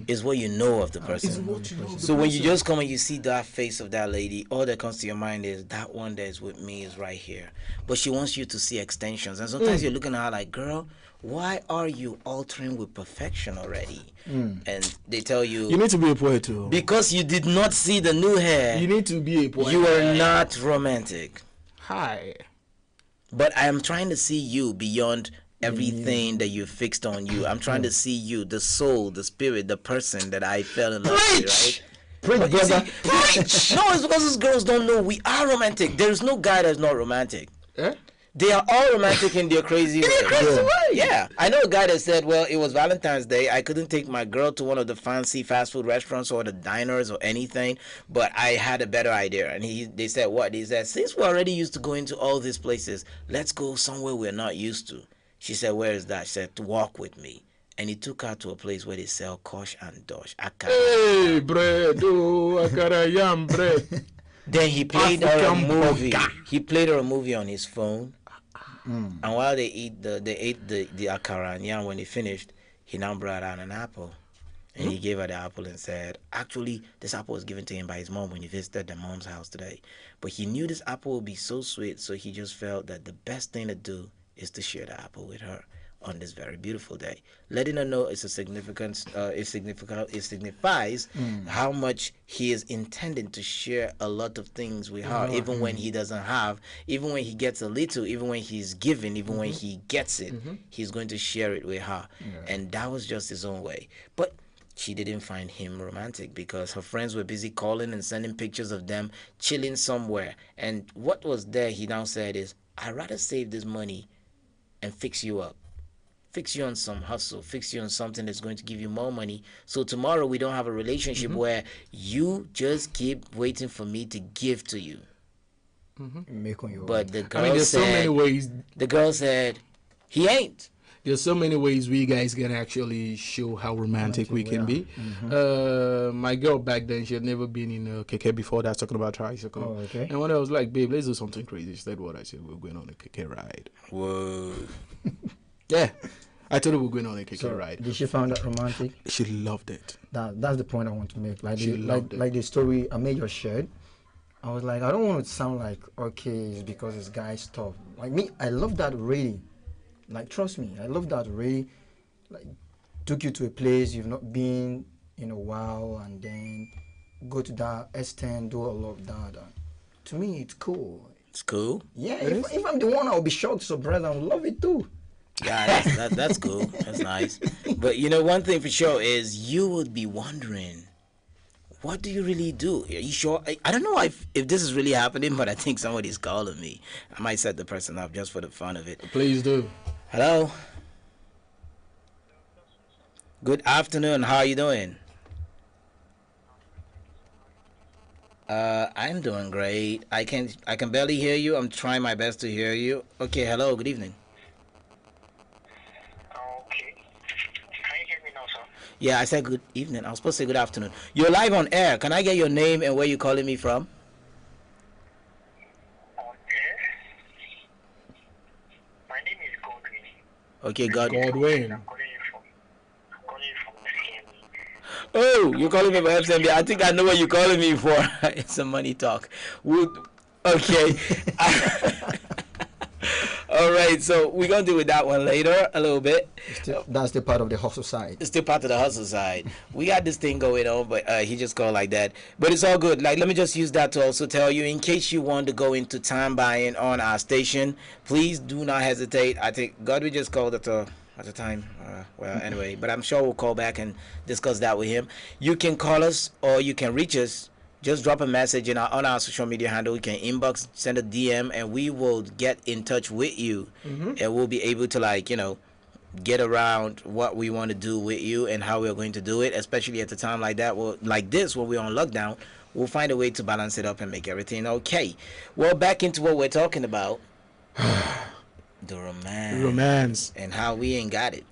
It's what you know of the person. So when you just come and you see that face of that lady, all that comes to your mind is that one that is with me is right here. But she wants you to see extensions. And sometimes you're looking at her like, girl, why are you altering with perfection already? And they tell you... You need to be a poet too. Because you did not see the new hair. You need to be a poet. You are not romantic. Hi. But I am trying to see you beyond everything that you fixed on you. I'm trying to see you, the soul, the spirit, the person that I fell in love with, right? Preach, brother. Preach! No, it's because these girls don't know we are romantic. There's no guy that's not romantic. They are all romantic in their crazy way. Yeah. I know a guy that said, well, it was Valentine's Day. I couldn't take my girl to one of the fancy fast food restaurants or the diners or anything, but I had a better idea. And they said, what? They said, since we're already used to going to all these places, let's go somewhere we're not used to. She said, where is that? She said, to walk with me. And he took her to a place where they sell kosh and dosh. Hey, bread, oh, akara yam bread. Then he played her a movie. He played her a movie on his phone. And while they ate the akara and yam, when they finished, he now brought out an apple. And he gave her the apple and said, actually, this apple was given to him by his mom when he visited the mom's house today. But he knew this apple would be so sweet, so he just felt that the best thing to do is to share the apple with her on this very beautiful day, letting her know it's a significance. It signifies how much he is intending to share a lot of things with her, even when he doesn't have, even when he gets a little, even when he's giving, even when he gets it, he's going to share it with her, and that was just his own way. But she didn't find him romantic because her friends were busy calling and sending pictures of them chilling somewhere. And what was there, he now said, is, I'd rather save this money and fix you up. Fix you on some hustle. Fix you on something that's going to give you more money. So tomorrow we don't have a relationship where you just keep waiting for me to give to you. But the girl there's so many ways. The girl said, he ain't. There's so many ways we guys can actually show how romantic we can be. My girl back then, she had never been in a keke before that, talking about tricycle. And when I was like, babe, let's do something crazy, she said, what? I said, we're going on a keke ride. Whoa. Yeah. I told her we're going on a keke ride. Did she find that romantic? She loved it. That's the point I want to make. Like the story Amejo shared, I was like, I don't want to sound like, okay, it's because it's guy stuff. Like me, I love that really. Like, trust me, I love that really. Like, took you to a place you've not been in a while, and then go to that extent, do all of that. To me, it's cool. It's cool? Yeah, if I'm the one, I'll be shocked, surprised, I would love it too. Yeah, that's cool. That's nice. But, you know, one thing for sure is you would be wondering, what do you really do? Are you sure? I don't know if this is really happening, but I think somebody's calling me. I might set the person up just for the fun of it. Please do. Hello? Good afternoon. How are you doing? I'm doing great. I can barely hear you. I'm trying my best to hear you. Okay, hello. Good evening. Okay. Can you hear me now, sir? Yeah, I said good evening. I was supposed to say good afternoon. You're live on air. Can I get your name and where you're calling me from? Okay, Godwin. Oh, you're calling me for FCMB. I think I know what you're calling me for. It's a money talk. Okay. All right, so we're going to deal with that one later a little bit. That's the part of the hustle side. It's still part of the hustle side. We got this thing going on, but he just called like that. But it's all good. Like, let me just use that to also tell you, in case you want to go into time buying on our station, please do not hesitate. I think Godwin just called at the time. Well, anyway, but I'm sure we'll call back and discuss that with him. You can call us or you can reach us. Just drop a message on our social media handle. You can inbox, send a DM, and we will get in touch with you. And we'll be able to, like, you know, get around what we want to do with you and how we're going to do it, especially at a time like that, like this, when we're on lockdown. We'll find a way to balance it up and make everything okay. Well, back into what we're talking about. The romance. And how we ain't got it.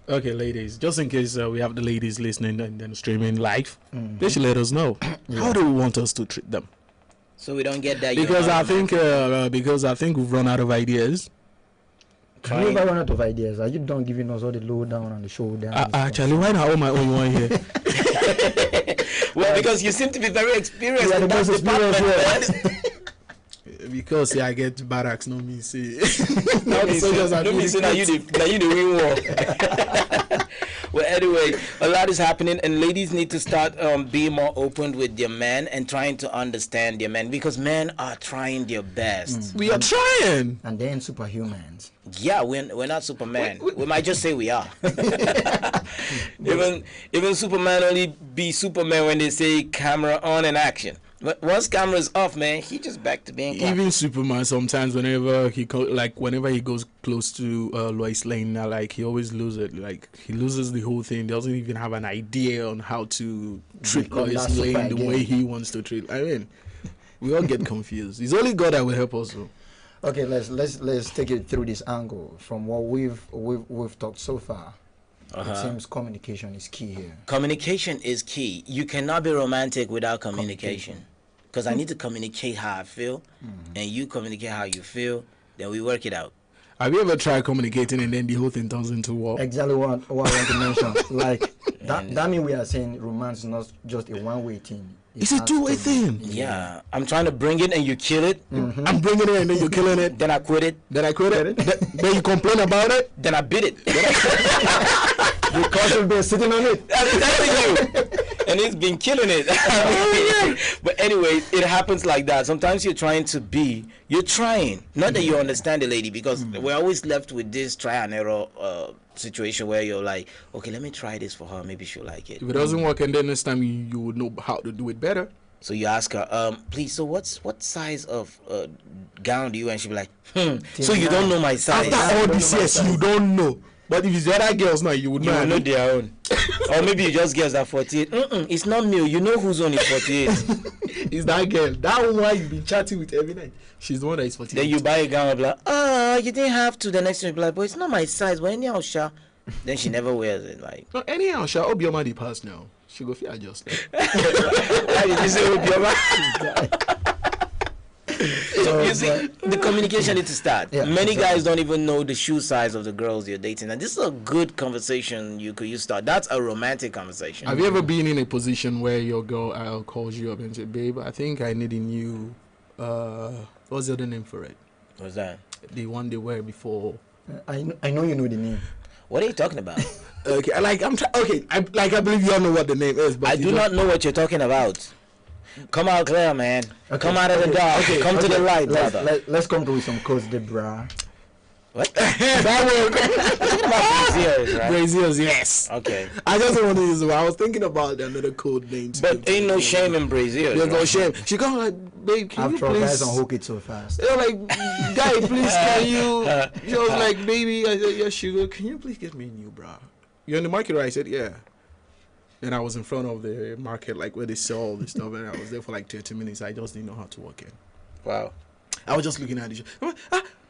Okay, ladies, just in case we have the ladies listening and then streaming live, they should let us know. How do we want us to treat them? So we don't get that. Because I think we've run out of ideas. You never run out of ideas. Are you done giving us all the low down and the showdown? Actually, why not all my own one here? Well, because you seem to be very experienced Yeah, in the that most department. Because I get barracks, no me say. No me say now you the win war. Well, anyway, a lot is happening, and ladies need to start being more open with their men and trying to understand their men, because men are trying their best. We are trying. And then superhumans. Yeah, we're not Superman. We might just say we are. Even Superman only be Superman when they say camera on and action. But once camera's off, man, he just back to being camera. Even Superman sometimes whenever he goes close to Lois Lane, like he always loses it. Like he loses the whole thing. Doesn't even have an idea on how to treat Lois Lane the way he wants to treat. I mean, we all get confused. It's only God that will help us. Though. Okay, let's take it through this angle from what we've talked so far. It seems communication is key here. Communication is key. You cannot be romantic without communication. Because I need to communicate how I feel, and you communicate how you feel, then we work it out. Have you ever tried communicating and then the whole thing turns into war? Exactly what I want to mention. Like, that means we are saying romance is not just a one-way thing. It's a two-way thing. Yeah. I'm trying to bring it and you kill it. I'm bringing it and then you're killing it. Then I quit it. Then you complain about it. Then I bid it. Because you've been sitting on it. I'm telling you. And it's been killing it. But anyway, it happens like that. Sometimes you're trying. Not that you understand the lady, because we're always left with this try and error situation where you're like, okay, let me try this for her. Maybe she'll like it. If it doesn't work, and then next time you would know how to do it better. So you ask her, please, so what size of gown do you? And she'll be like, so you don't know my size. After all this years, you don't know. But if it's the other girls now, you would know. You know their own. Or maybe you just guess that 48. It's not me. You know who's on is 48. It's that girl. That one you've been chatting with every night. She's the one that is 48. Then you buy a gown and be like, you didn't have to. The next one be like, but it's not my size. But anyhow, sha. Then she never wears it. Like, no, anyhow, sha. Obioma the pass now. She go feel adjusted. Why did you say Obioma? So you see, the communication needs to start. Yeah, many guys don't even know the shoe size of the girls you're dating, and this is a good conversation you start. That's a romantic conversation. Have you ever been in a position where your girl calls you up and say, "Babe, I think I need a new what's the other name for it? What's that? The one they were before." I know you know the name. What are you talking about? Okay, I believe you all know what the name is, but I do not know what you're talking about. Come out clear, man. Okay, come out of the dark. Come to the light, brother. Let's come to some codes, Debra. What? That one. Braziers, right? Braziers, yes. Okay. I just don't want to use it. I was thinking about another code name. But ain't no shame in Braziers. There's no shame. She come like, babe, can you please? Guys don't hook it so fast. They're like, guy, please, can you? She was like, baby, I said, yes, sugar. Can you please get me a new bra? You're in the market, right? I said, yeah. Then I was in front of the market, like where they sell all this stuff, and I was there for like 30 minutes. I just didn't know how to work in. Wow. I was just looking at this.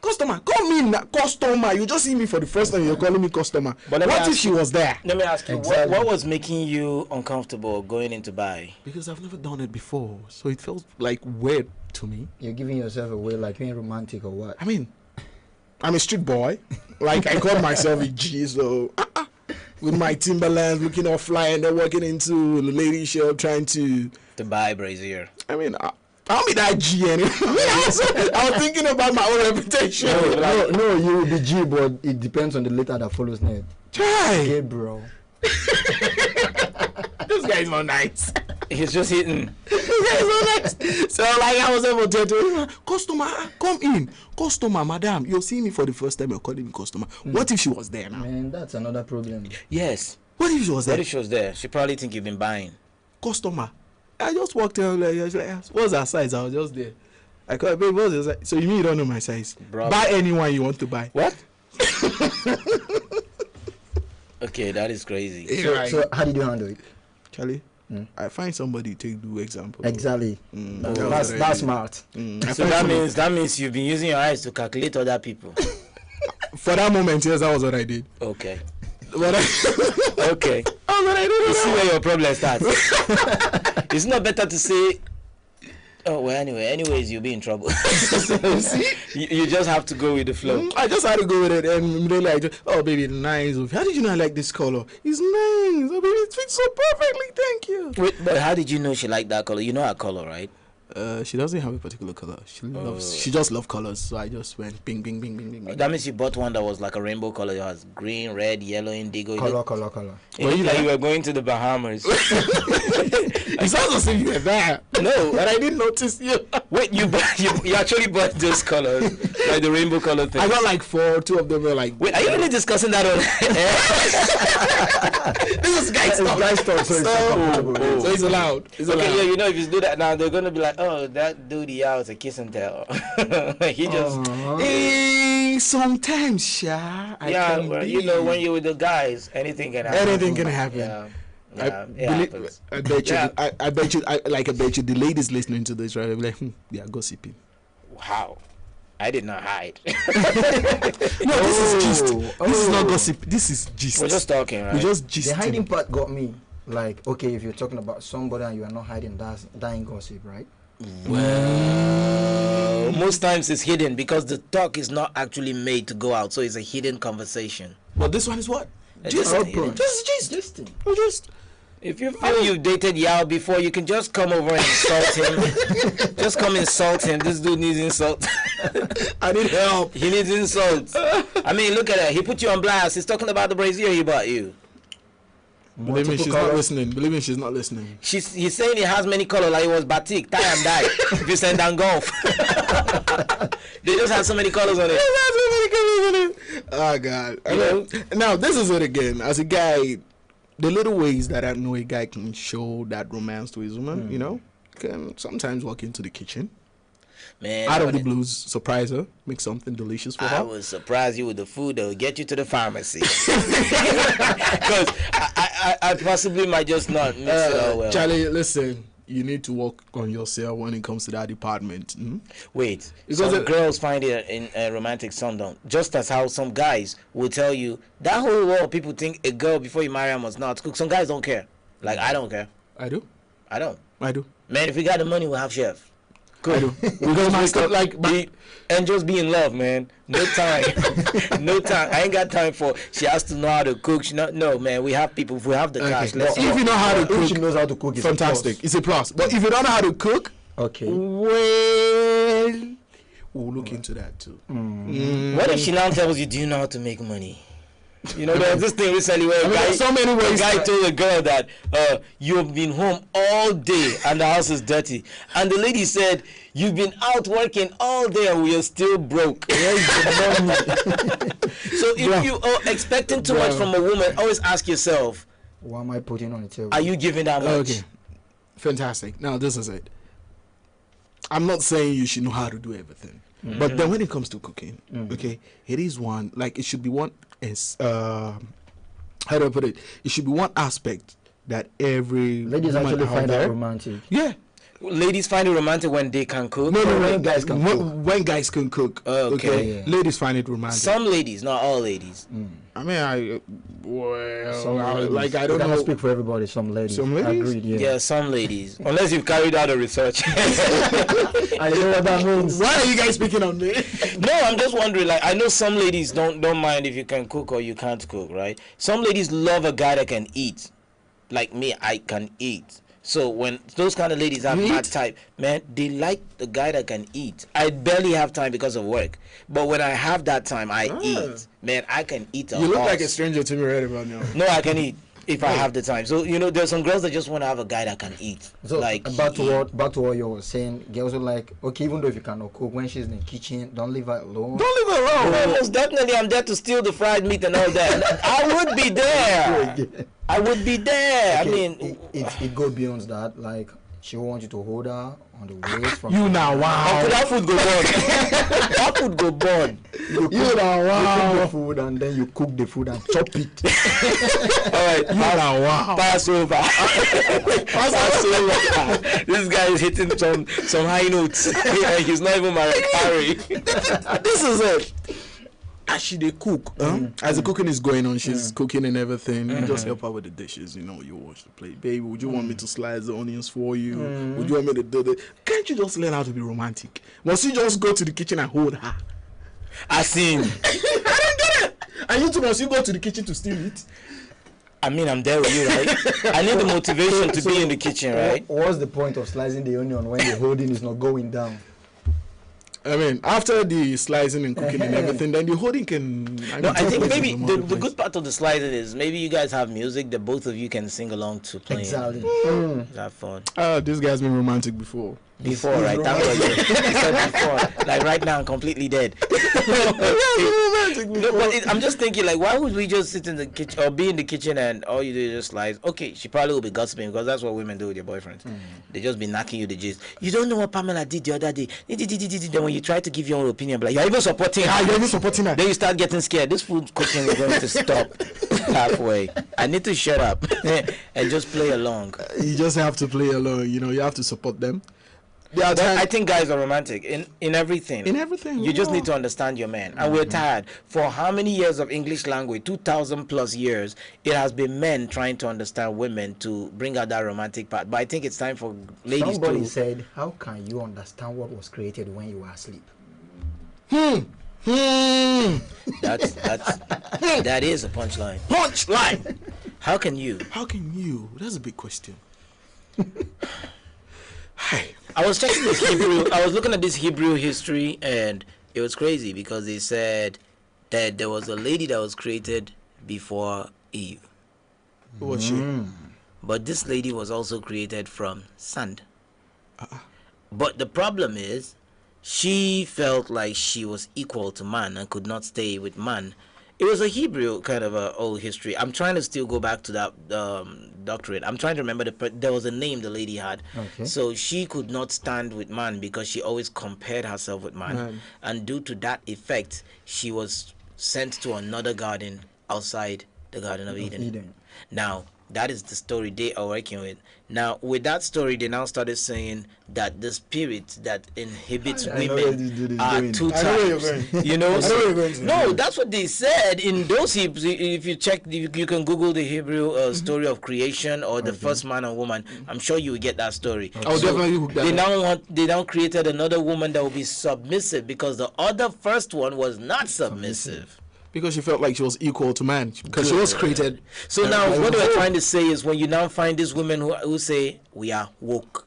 Customer, call me now. Customer. You just see me for the first time. You're calling me customer. But what if she was there? Let me ask you, what was making you uncomfortable going into buy? Because I've never done it before, so it felt like weird to me. You're giving yourself away like being romantic or what? I mean, I'm a street boy. Like I call myself a G, so with my Timberlands, looking all fly, and then walking into the lady shop trying to buy brazier. I mean, I'll be that G anyway. I was thinking about my own reputation. No, you will be G, but it depends on the letter that follows next. Try. Okay, bro. This guy is not nice. He's just hitting. This guy is not nice. So like I was able to tell him, customer, come in. Customer, madam, you're seeing me for the first time. You're calling me customer. What if she was there now? Man, that's another problem. Yes. What if she was there? What if she was there? She probably think you've been buying. Customer. I just walked in, like, what's her size? I was just there. I called, babe, what's your size? So you mean you don't know my size? Bravo. Buy anyone you want to buy. What? Okay, that is crazy. So how did you handle it? Charlie? I find somebody to do example. Exactly. That's smart. So that means you've been using your eyes to calculate other people. For that moment, yes, that was what I did. Okay. Okay. You see where your problem starts. It's not better to say, Oh well. Anyways, you'll be in trouble. See, you just have to go with the flow. I just had to go with it, and they like, oh baby, nice. How did you know I like this color? It's nice. Oh baby, it fits so perfectly. Thank you. Wait, but how did you know she liked that color? You know her color, right? She doesn't have a particular color. She just loves colors. So I just went bing, bing, bing, bing, bing, bing. That means you bought one that was like a rainbow color. It has green, red, yellow, indigo. Color. Well, you were going to the Bahamas. It sounds as if you were there. No, but I didn't notice you. Wait, you actually bought those colors, like the rainbow color thing. I got like 4. 2 of them were like. Wait, are you really discussing that on? This is guy stuff. So it's allowed. It's allowed. Okay, yeah, you know, if you do that now, they're gonna be like, oh, that dude is a kiss and tell. He just. Sometimes, Sha. Well, you know, when you're with the guys, anything can happen. Anything can happen. Yeah, I bet you, the ladies listening to this, right? They'll be like, they are gossiping. Wow. I did not hide. No, this is gist. This is not gossip. This is gist. We're just talking, right? We're just gisting. The hiding part got me. Like, okay, if you're talking about somebody and you are not hiding, that ain't gossip, right? Well, most times it's hidden because the talk is not actually made to go out, so it's a hidden conversation. But this one is what? Just if you feel you've dated Yao before, you can just come over and insult him. Just come insult him. This dude needs insult. I need help. He needs insult. I mean, look at that. He put you on blast. He's talking about the brazier he bought you. Believe me, she's not listening. Believe me, she's not listening. He's saying he has many colors, like it was batik, tie and dye. If you send down golf. They just have so many colors on it. Oh God. Now this is it again. As a guy, the little ways that I know a guy can show that romance to his woman, you know, can sometimes walk into the kitchen. Man, out of the blues, surprise her, make something delicious for her. I would surprise you with the food that will get you to the pharmacy. Because I possibly might just not mix it all well. Charlie, listen, you need to work on yourself when it comes to that department. Wait, some girls find it in romantic, some don't. Just as how some guys will tell you, that whole world people think a girl before you marry her must not cook. Some guys don't care. Like, I don't care. I do. I don't. I do. Man, if we got the money, we'll have chef. Cool. Because my stuff and just be in love, man. No time. No time. I ain't got time for she has to know how to cook. No, man. We have people. If we have the cash, let's if you know how to cook, she knows how to cook. It's fantastic. It's a plus. But if you don't know how to cook, okay. Well, we'll look into that too. What if she now tells you, do you know how to make money? You know, there was this thing recently where a guy told a girl that you've been home all day and the house is dirty, and the lady said, you've been out working all day and we are still broke. So if you are expecting too much from a woman, always ask yourself, what am I putting on the table? Are you giving that much? Okay, fantastic. Now this is it. I'm not saying you should know how to do everything, but then when it comes to cooking, okay, it is one, like it should be one is how do I put it? It should be one aspect that every ladies woman actually find there, that romantic. Yeah. Ladies find it romantic when they can cook. No, when guys can cook. When guys can cook. Okay. Yeah. Ladies find it romantic. Some ladies, not all ladies. I mean, I don't know. Speak for everybody. Some ladies. Some ladies. Agreed, yeah, some ladies. Unless you've carried out a research. I know what that means. Why are you guys speaking on me? No, I'm just wondering. Like, I know some ladies don't mind if you can cook or you can't cook, right? Some ladies love a guy that can eat. Like me, I can eat. So when those kind of ladies have mad type, man, they like the guy that can eat. I barely have time because of work, but when I have that time, I eat. Man, I can eat a You look horse. like a stranger to me right about now. No, I can eat if I have the time. So, you know, there's some girls that just want to have a guy that can eat. So like back to what you were saying, girls are like, okay, even though if you cannot cook, when she's in the kitchen, don't leave her alone. Don't leave her alone. Well, most definitely, I'm there to steal the fried meat and all that. I would be there. I would be there. Okay, I mean, it goes beyond that. Like, she wants you to hold her on the waist from you now. Wow. That food go burn. That food go burn. You now. Wow. You cook the food and then you cook the food and chop it. All right. You now. Wow. Pass over. Pass over. This guy is hitting some high notes. He's not even Mariah Carey. This is it. as she they cook, as the cooking is going on, she's cooking and everything. You just help her with the dishes, you know. You wash the plate, baby. Would you want me to slice the onions for you? Would you want me to do that? Can't you just learn how to be romantic? Must you just go to the kitchen and hold her? I seen. I don't get it. And you two must you go to the kitchen to steal it? I mean, I'm there with you, right? I need the motivation to be in the kitchen, right? What's the point of slicing the onion when the holding is not going down? I mean, after the slicing and cooking and everything, then the holding can... I think maybe the good part of the slicing is maybe you guys have music that both of you can sing along to playing. Exactly. Have fun. This guy's been romantic before. Before, right? That's what you said before. Like right now, I'm completely dead. I'm just thinking, like, why would we just sit in the kitchen or be in the kitchen and all you do is just slice? Okay, she probably will be gossiping because that's what women do with your boyfriends. They just be knocking you the gist. You don't know what Pamela did the other day. Then when you try to give your own opinion, like, you're even supporting her. You're even supporting her. Then you start getting scared. This food cooking is going to stop halfway. I need to shut up and just play along. You just have to play along. You know, you have to support them. Yeah, I think guys are romantic in everything. In everything. You just need to understand your man. And we're tired. For how many years of English language, 2,000 plus years, it has been men trying to understand women to bring out that romantic part. But I think it's time for ladies Somebody to... said, how can you understand what was created when you were asleep? That is a punchline. Punchline! How can you? How can you? That's a big question. I was checking this Hebrew. I was looking at this Hebrew history, and it was crazy because they said that there was a lady that was created before Eve. Who was she? But this lady was also created from sand. But the problem is, she felt like she was equal to man and could not stay with man. It was a Hebrew kind of a old history. I'm trying to still go back to that doctorate. I'm trying to remember there was a name the lady had. Okay. So she could not stand with man because she always compared herself with man. And due to that effect, she was sent to another garden outside the Garden of Eden. Now, that is the story they are working with. Now, with that story, they now started saying that the spirit that inhibits women are two types. You know? No, that's what they said in those Hebrews. If you check, you can Google the Hebrew story of creation or the first man and woman. I'm sure you will get that story. I'll definitely hook that they now created another woman that will be submissive because the other first one was not submissive. Because she felt like she was equal to man. Because she was created. So now what we're trying to say is when you now find these women who say, we are woke.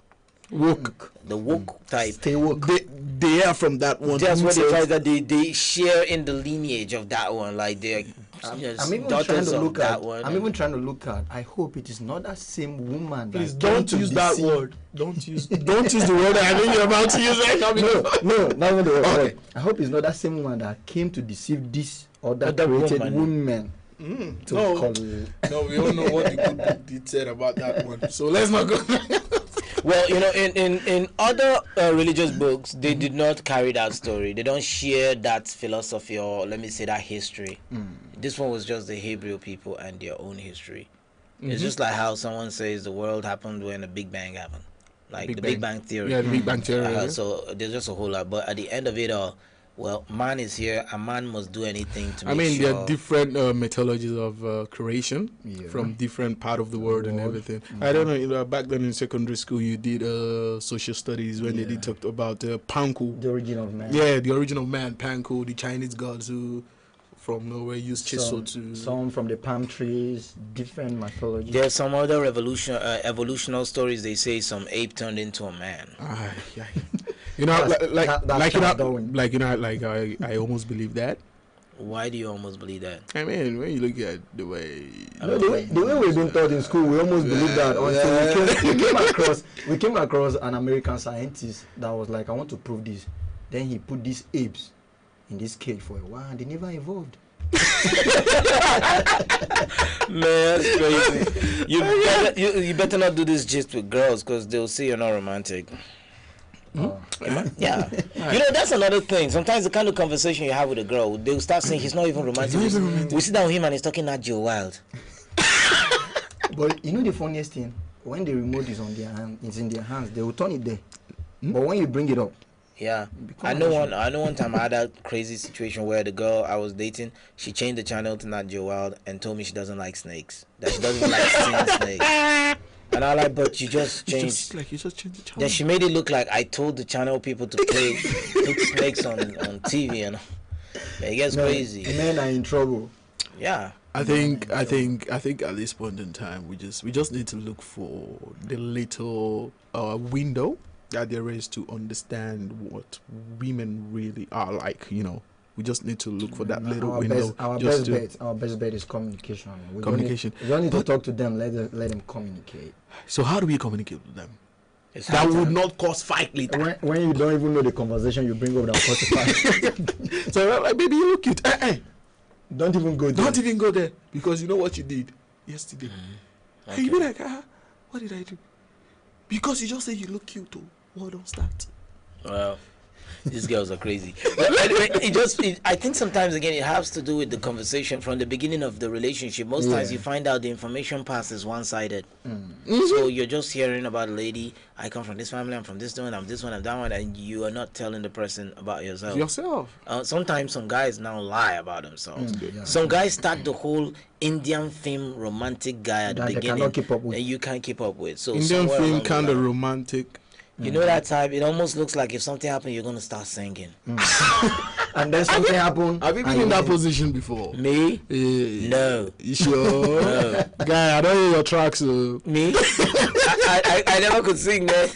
Woke. The woke type. Stay woke. They are from that one. That's what they try that they share in the lineage of that one. Like they're I'm even trying to look at one. I'm even trying to look at. I hope it is not that same woman. Please don't use that word. Don't use the word I think you're about to use. No, not the word. Okay. I hope it's not that same woman that came to deceive this other created woman. No, we all know what the good book did said about that one. So let's not go. Well, you know, in other religious books, they did not carry that story. They don't share that philosophy or let me say that history. This one was just the Hebrew people and their own history. It's just like how someone says the world happened when the Big Bang happened. Like the Big Bang Theory. Yeah, the Big Bang Theory. So there's just a whole lot. But at the end of it all, well, man is here. A man must do anything to make sure. There are different methodologies of creation from different part of the world and everything. I don't know, back then in secondary school, you did social studies when they did talk about Panku. The origin of man. Yeah, the origin of man, Panku, the Chinese gods who from nowhere used chisel to... Some from the palm trees, different mythology. There's some other evolutional stories. They say some ape turned into a man. You know, I almost believe that. Why do you almost believe that? I mean, when you look at the way... the way we've been taught in school, we almost believe that. Until we came across an American scientist that was like, I want to prove this. Then he put these apes in this cage for a while and they never evolved. Man, that's crazy. You better not do this gist with girls because they'll say you're not romantic. Yeah. You know, that's another thing. Sometimes the kind of conversation you have with a girl, they'll start saying he's not even romantic. We sit down with him and he's talking at Joe Wild. But you know the funniest thing? When the remote is on their hand, it's in their hands, they will turn it there. But when you bring it up, Yeah, I know one time I had a crazy situation where the girl I was dating, she changed the channel to Nat Geo Wild and told me she doesn't like snakes. That she doesn't like seeing snakes. And I like, but you just changed. You just changed the channel. Then she made it look like I told the channel people to put snakes on TV, and yeah, it gets crazy. Men are in trouble. Yeah. I think at this point in time we just need to look for the little window that there is to understand what women really are like. We just need to look for that little window. Our best bet is communication. Communication. We don't need to talk to them. Let them communicate. So how do we communicate with them? That would not cause fight later. When you don't even know the conversation, you bring up that cause fight. So like, baby, you look cute. Don't even go there. Don't even go there, because you know what you did yesterday. Okay. And you be like, what did I do? Because you just say you look cute. Well, don't start. Well, these girls are crazy. I think sometimes again it has to do with the conversation from the beginning of the relationship. Most times you find out the information pass is one-sided. So you're just hearing about a lady. I come from this family. I'm from this one. I'm this one. I'm that one. And you are not telling the person about yourself. Sometimes some guys now lie about themselves. Some guys start the whole Indian film romantic guy at the beginning, and you can't keep up with. So Indian film kind of romantic. You know that type? It almost looks like if something happened, you're going to start singing. And then something happened. Have you been in that position before? Me? No. You sure? No. Guy, I don't hear your tracks. Me? I never could sing, man.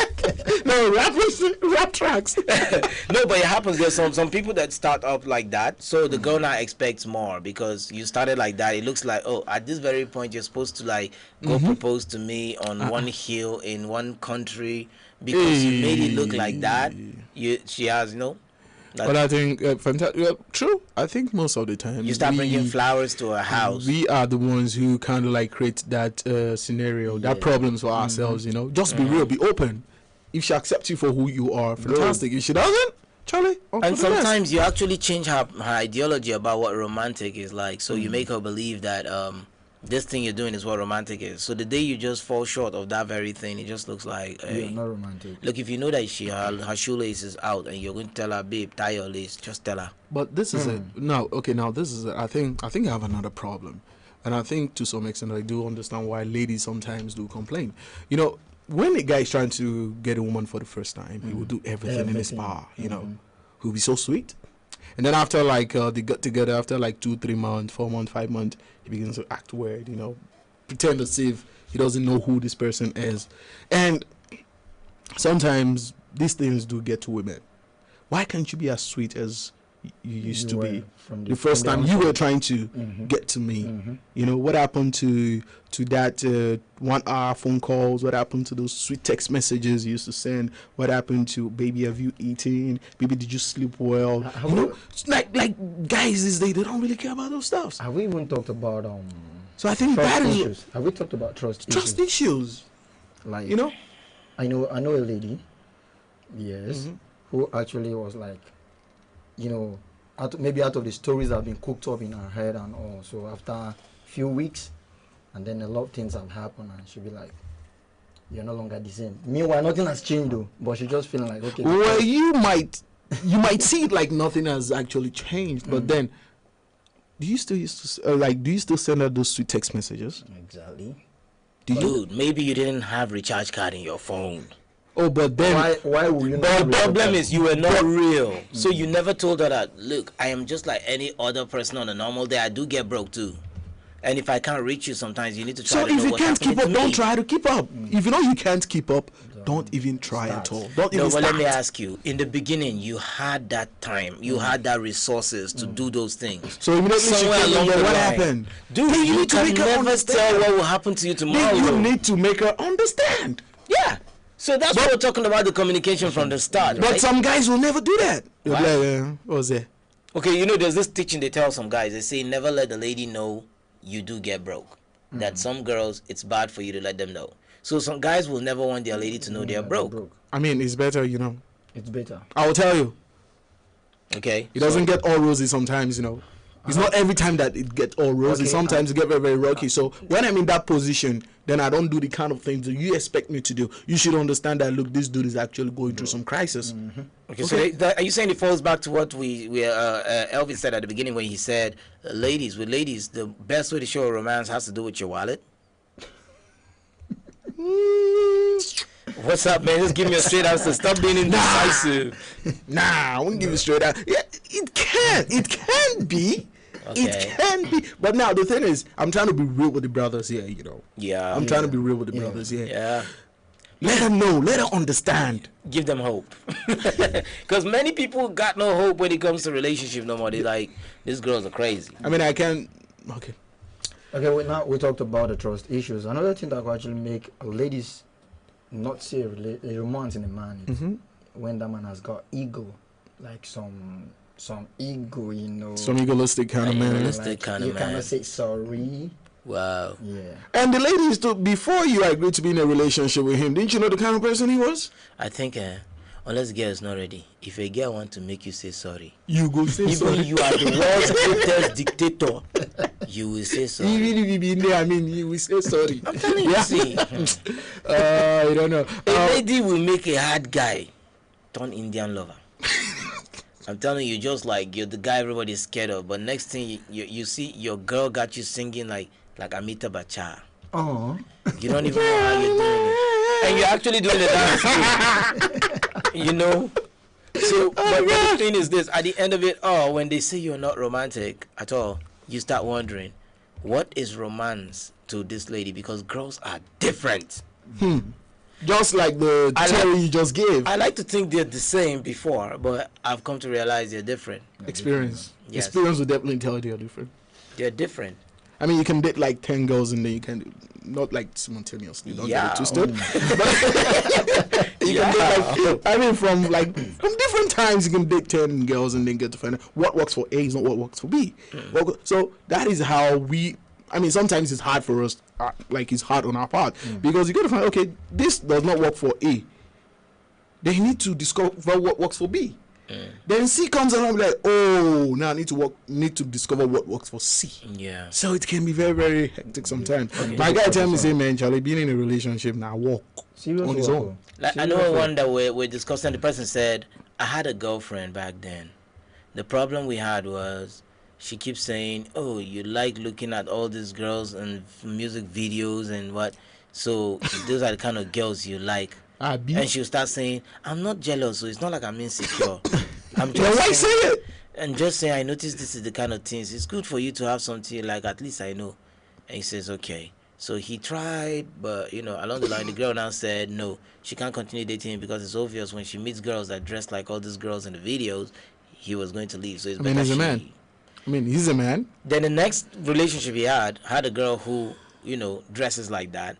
No, rap tracks. No, but it happens. There's some people that start up like that. So the girl now expects more because you started like that. It looks like, oh, at this very point, you're supposed to like go propose to me on one hill in one country. Because you made it look like that, she has But I think true. I think most of the time you start bringing flowers to her house. We are the ones who kind of like create that scenario, that problems for ourselves. Just be real, be open. If she accepts you for who you are, fantastic. If she doesn't, Charlie. And sometimes you actually change her ideology about what romantic is like. So you make her believe that this thing you're doing is what romantic is. So the day you just fall short of that very thing, it just looks like, hey, you're not romantic. Look, if you know that her shoelace is out and you're going to tell her, babe, tie your lace, just tell her. But this is it. Now this is it. I think I have another problem. And I think to some extent I do understand why ladies sometimes do complain. When a guy is trying to get a woman for the first time, he will do everything in his power, He'll be so sweet. And then after like they got together after like 2-3 months, 4 months, 5 months, he begins to act weird, pretend as if he doesn't know who this person is. And sometimes these things do get to women. Why can't you be as sweet as you used to be the first time you were trying to get to me? What happened to that 1 hour phone calls? What happened to those sweet text messages you used to send? What happened to, baby, have you eaten? Baby, did you sleep well? Like guys these days, they don't really care about those stuff. Have we even talked about so I think that issues? Have we talked about trust issues? Like I know a lady, who actually was like, maybe out of the stories that have been cooked up in her head and all. So after a few weeks, and then a lot of things have happened, and she'll be like, you're no longer the same. Meanwhile, nothing has changed though, but she's just feeling like, okay. Well, you might see it like nothing has actually changed, but then do you still send her those sweet text messages? Exactly. Dude, maybe you didn't have recharge card in your phone. Oh, but then why will you not? But the problem is you were not real. So you never told her that, look, I am just like any other person on a normal day. I do get broke too. And if I can't reach you sometimes, you need to try to know what's happening. So if you can't keep up, don't try to keep up. If you know you can't keep up, don't even try at all. Don't even start. Let me ask you. In the beginning, you had that time. You had that resources to do those things. So immediately somewhere along the line, what happened? Dude, you need to make her understand. Tell what will happen to you tomorrow. You need to make her understand. Yeah. So that's what we're talking about, the communication from the start, right? But some guys will never do that. What was it? Okay, there's this teaching they tell some guys. They say never let the lady know you do get broke. That some girls, it's bad for you to let them know. So some guys will never want their lady to know they're broke. I mean, it's better, It's better. I will tell you. Okay. It doesn't get all rosy sometimes, It's not every time that it gets all rosy. Sometimes it get very, very rocky. So when I'm in that position, then I don't do the kind of things that you expect me to do. You should understand that, look, this dude is actually going through some crisis. Okay, so are you saying it falls back to what Elvis said at the beginning when he said, ladies, the best way to show a romance has to do with your wallet? What's up, man? Just give me a straight answer. Stop being indecisive. Nah, I won't give you straight answer. Yeah, it can be. Okay. It can be. But now the thing is, I'm trying to be real with the brothers here, you know. Yeah. I'm trying to be real with the brothers here. Yeah. Let them know. Let them understand. Give them hope. Because many people got no hope when it comes to relationship no more. They like, these girls are crazy. I mean, I can... Okay. Okay, now we talked about the trust issues. Another thing that could actually make ladies not see a romance in a man is when that man has got ego, like some ego, you know, some egoistic kind of man. Like you cannot say sorry. Wow. Yeah. And the ladies too, before you agreed to be in a relationship with him, didn't you know the kind of person he was? I think unless girl is not ready, if a girl want to make you say sorry, you go say sorry. Even you are the world's greatest dictator, you will say sorry. Even if you be in there, I mean, you will say sorry. I'm telling you, see. I don't know. A lady will make a hard guy turn Indian lover. I'm telling you, just like you're the guy everybody's scared of, but next thing you see your girl got you singing like Amitabh Bachchan. Oh. You don't even know how you're doing it. And you're actually doing the dance too. You know? So, but the thing is this, at the end of it all, when they say you're not romantic at all, you start wondering, what is romance to this lady? Because girls are different. Just like the theory you just gave. I like to think they're the same before, but I've come to realize they're different. Experience. Yes. Experience will definitely tell you they're different. They're different. I mean, you can date like 10 girls and then you can, not like simultaneously, don't get it twisted. You can date like, I mean, from different times you can date 10 girls and then get to find out what works for A is not what works for B. So that is how sometimes it's hard for us, like it's hard on our part, because you got to find, okay, this does not work for A. Then you need to discover what works for B. Then C comes along like, oh, now I need to discover what works for C. Yeah. So it can be very, very hectic sometimes. My guy tell me, say, man, Charlie, being in a relationship now, walk on his own. Like, I know one that we're discussing, the person said, I had a girlfriend back then. The problem we had was she keeps saying, oh, you like looking at all these girls and music videos and what. So those are the kind of girls you like. And she'll start saying, I'm not jealous, so it's not like I'm insecure. I'm just saying, I noticed this is the kind of things. It's good for you to have something like, at least I know. And he says, okay. So he tried, but, along the line, the girl now said, no, she can't continue dating him because it's obvious when she meets girls that dress like all these girls in the videos, he was going to leave. So it's he's a man. He's a man. Then the next relationship he had a girl who, dresses like that.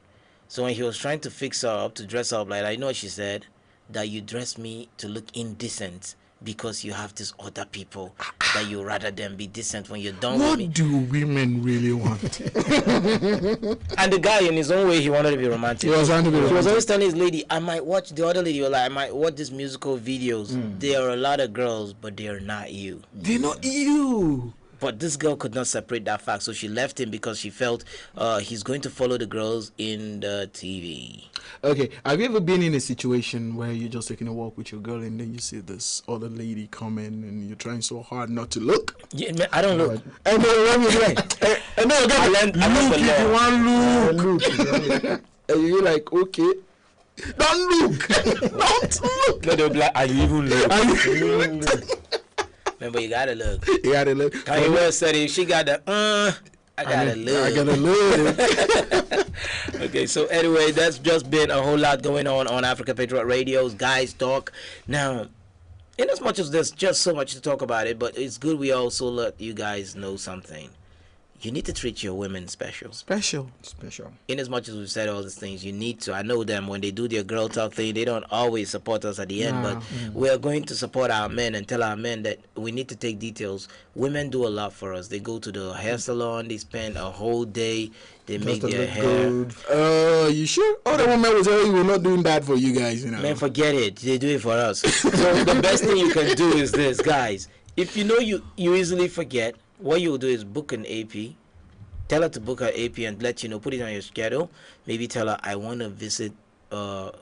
So when he was trying to fix her up, to dress her up like that, you know what she said? That you dress me to look indecent because you have these other people that you rather than be decent when you're done with me. What do women really want? And the guy, in his own way, he wanted to be romantic. He was trying to be romantic. He was always telling his lady, I might watch, the other lady was like, I might watch these musical videos. There are a lot of girls, but they are not you. They're not you. But this girl could not separate that fact, so she left him because she felt he's going to follow the girls in the TV. Okay, have you ever been in a situation where you're just taking a walk with your girl and then you see this other lady coming and you're trying so hard not to look? Yeah, man, I don't look. And then when you're like, and then look, and you're like, okay, don't look, don't look. No, they'll be like, are you even look? Remember, you gotta look. You gotta look. Kanye West said if she got the I gotta look. I gotta look. Okay, so anyway, that's just been a whole lot going on Africa Patriot Radio's Guys Talk. Now, in as much as there's just so much to talk about it, but it's good we also let you guys know something. You need to treat your women special. Special. In as much as we've said all these things, you need to. I know them, when they do their girl talk thing, they don't always support us at the end, but we are going to support our men and tell our men that we need to take details. Women do a lot for us. They go to the hair salon, they spend a whole day, they make their hair. You sure? Oh, the woman was telling you we're not doing that for you guys, Man, forget it. They do it for us. So the best thing you can do is this, guys. If you know you easily forget, what you will do is book an AP. Tell her to book her AP and let you know, put it on your schedule. Maybe tell her, I want to visit or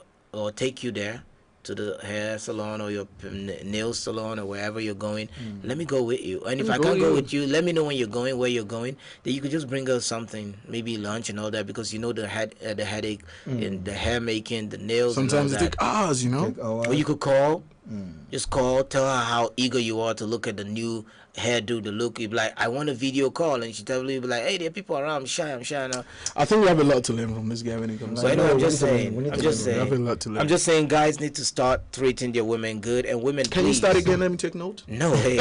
take you there to the hair salon or your nail salon or wherever you're going. Let me go with you. And if I can't go with you, let me know when you're going, where you're going. Then you could just bring her something, maybe lunch and all that, because you know the headache and the hair making, the nails. Sometimes and it takes hours, you know. Or you could call. Just call, tell her how eager you are to look at the new hairdo, the look. You be like, I want a video call, and she tell you, be like, hey, there are people around. I'm shy now. I think we have a lot to learn from this guy when it comes. So I'm just saying. We have a lot to learn. I'm just saying, guys need to start treating their women good, and women. Can you start again? Let me take note. No, hey.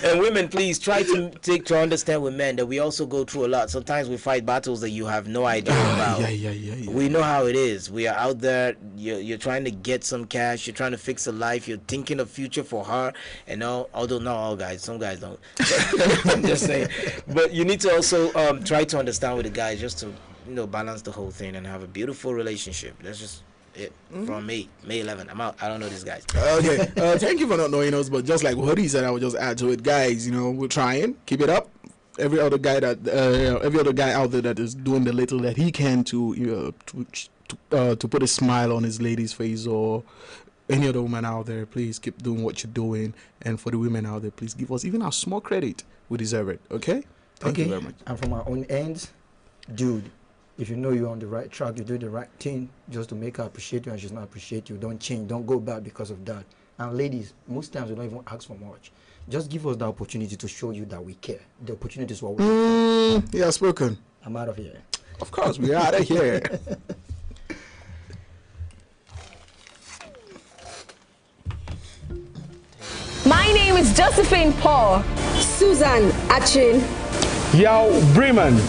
And women, please try to understand with men that we also go through a lot. Sometimes we fight battles that you have no idea about. Yeah. We know how it is. We are out there. You're trying to get some cash. You're trying to fix a life. You're thinking of future for her. And all, although not all guys, some guys don't. I'm just saying. But you need to also try to understand with the guys, just to balance the whole thing and have a beautiful relationship. That's just it from me. May 11. I'm out. I don't know these guys. Okay. Thank you for not knowing us, but just like what he said, I would just add to it, guys. We're trying. Keep it up. Every other guy out there that is doing the little that he can to put a smile on his lady's face, or any other woman out there, please keep doing what you're doing. And for the women out there, please give us even a small credit. We deserve it. Okay. Thank you very much. And from our own ends, dude, if you know you're on the right track, you do the right thing just to make her appreciate you, and she's not appreciate you. Don't change. Don't go back because of that. And ladies, most times we don't even ask for much. Just give us the opportunity to show you that we care. The opportunity is what we want. Yeah, spoken. I'm out of here. Of course, we're out of here. My name is Josephine Paul. Susan Achin. Yao Bremen.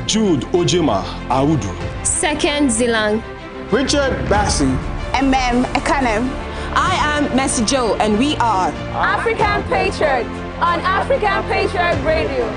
Jude Ojema Audu. Second Zilang. Richard Bassi. Ekanem. I am Messi Joe, and we are African Patriot on African Patriot Radio.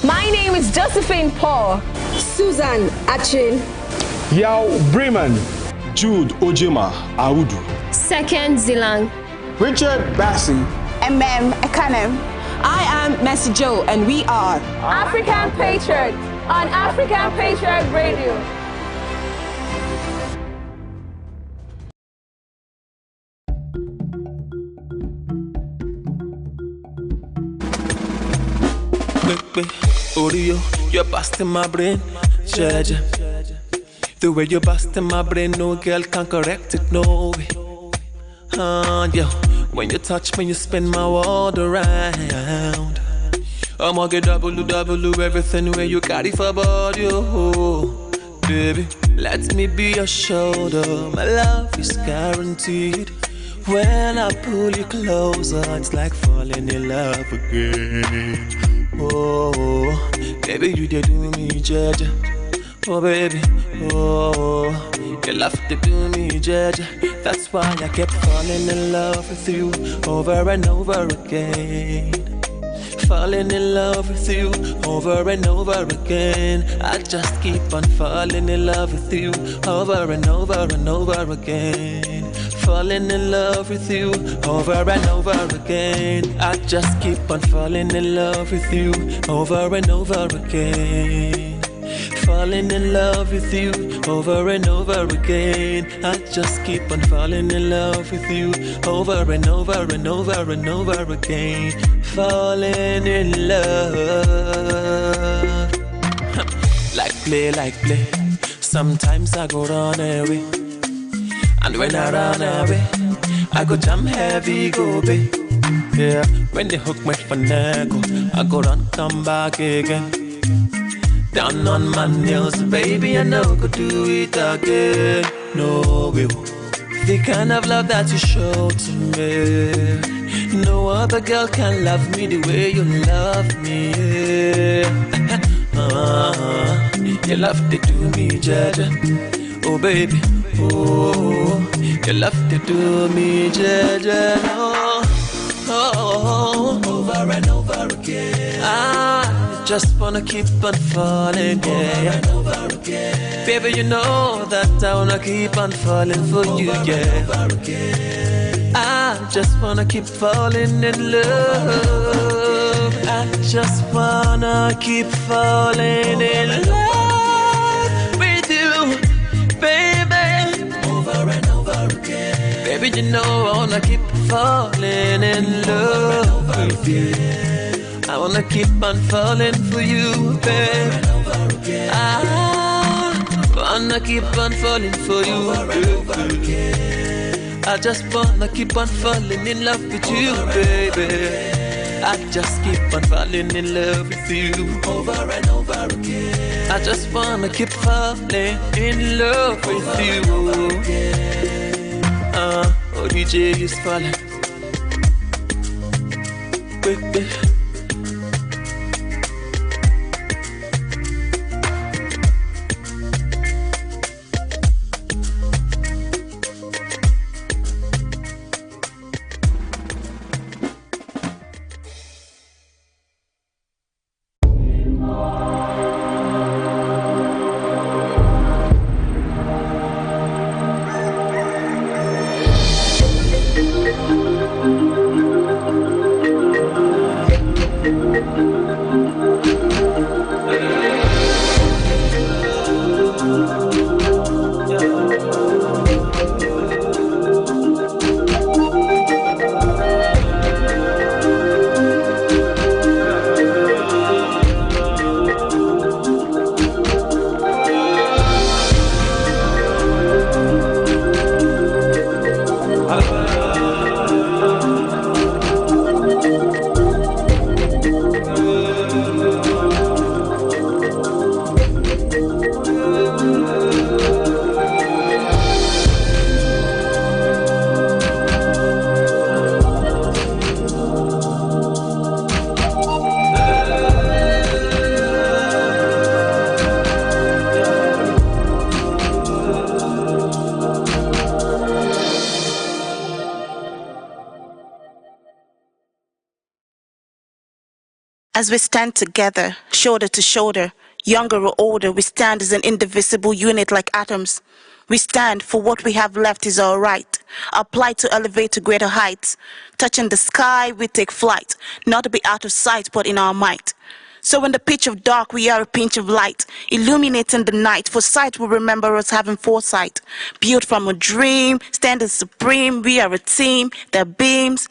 My name is Josephine Paul. Susan Achin. Yao Bremen. Jude Ojema Audu. Second Zilang. Richard Bassi. Ekanem. I am Messi Joe, and we are African Patriot on African Patriot Radio. Oreo, you're busting my brain, Jaja. The way you're busting my brain, no girl can correct it, no way. Yeah. When you touch me, you spin my world around. I'ma get double everything where you carry for body, oh. Baby, let me be your shoulder. My love is guaranteed. When I pull you closer, it's like falling in love again. Oh, baby, you did do me, Jaja. Oh, baby, oh, you love to do me, Jaja. That's why I kept falling in love with you over and over again. Falling in love with you over and over again. I just keep on falling in love with you over and over and over again. Falling in love with you over and over again. I just keep on falling in love with you over and over again. Falling in love with you over and over again. I just keep on falling in love with you over and over and over and over again. Falling in love. Like play. Sometimes I go run away. And when I run away, I go jam heavy, go be. Yeah, when they hook me for nego, I go run, come back again. Down on my knees, baby, I know go do it again. No, we The kind of love that you show to me. No other girl can love me the way you love me. You love to do me, Jaja. Oh baby, oh, you love to do me, Jaja. Oh, over and over again. I just wanna keep on falling, yeah. Over and over again. Baby, you know that I wanna keep on falling for you, yeah. Over again. I just wanna keep falling in love. I just wanna keep falling in love with you, baby. Over and over again. Baby, you know I wanna keep falling in love with you. I wanna keep on falling for you, baby. I wanna keep on falling for you, baby. I just wanna keep on falling in love with you, baby. I just keep on falling in love with you over and over again. I just wanna keep falling in love with you. Oh, DJ is falling. Baby. As we stand together, shoulder to shoulder, younger or older, we stand as an indivisible unit like atoms. We stand for what we have left is our right, our plight to elevate to greater heights. Touching the sky, we take flight, not to be out of sight, but in our might. So in the pitch of dark, we are a pinch of light, illuminating the night, for sight will remember us having foresight. Built from a dream, standing supreme, we are a team that beams.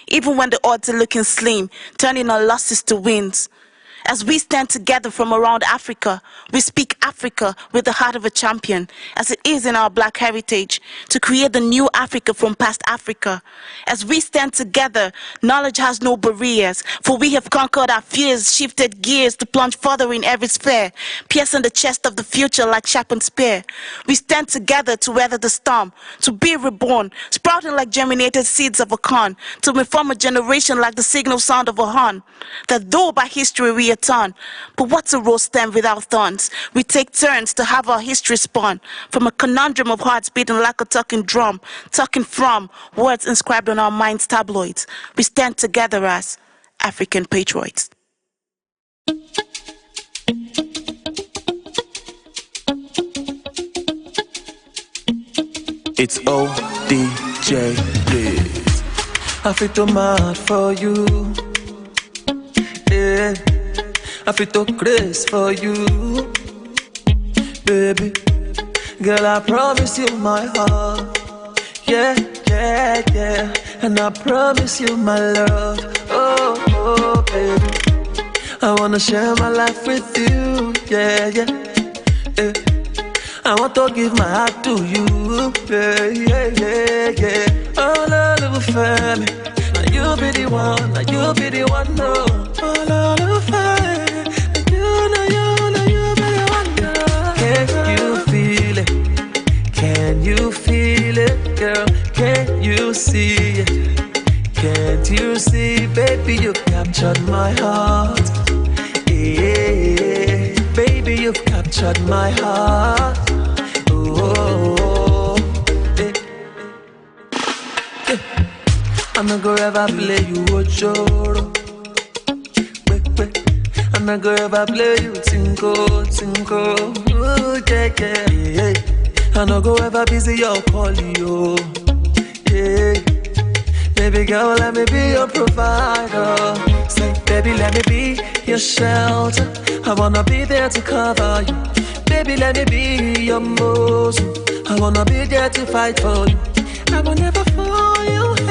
Even when the odds are looking slim, turning our losses to wins. As we stand together from around Africa, we speak Africa with the heart of a champion, as it is in our black heritage, to create the new Africa from past Africa. As we stand together, knowledge has no barriers, for we have conquered our fears, shifted gears to plunge further in every sphere, piercing the chest of the future like sharpened spear. We stand together to weather the storm, to be reborn, sprouting like germinated seeds of a corn, to reform a generation like the signal sound of a horn. That though by history we are torn, but what's a rose stem without thorns? We take turns to have our history spawn from a conundrum of hearts beating like a talking drum, talking from words inscribed on our minds' tabloids. We stand together as African patriots. It's ODJ Biz. I feel too mad for you. Yeah. I feel too crazy for you. Baby, girl, I promise you my heart. Yeah, yeah, yeah. And I promise you my love. Oh, oh, baby, I wanna share my life with you. Yeah, yeah, yeah. I want to give my heart to you. Yeah, yeah, yeah, yeah. Oh, love, family. Now you be the one. Now you be the one. No. Oh, love, family. Can you feel it? Can you feel it, girl? captured my heart. Oh, eh. Eh. I'm not gonna ever play you Ochoro. I'm not gonna ever play you Tinko. Ooh, yeah. I'm not gonna ever busy your polio. Yeah. Baby girl, let me be your provider. Say, baby, let me be your shelter. I wanna be there to cover you. Baby, let me be your muscle. I wanna be there to fight for you. I will never fall you.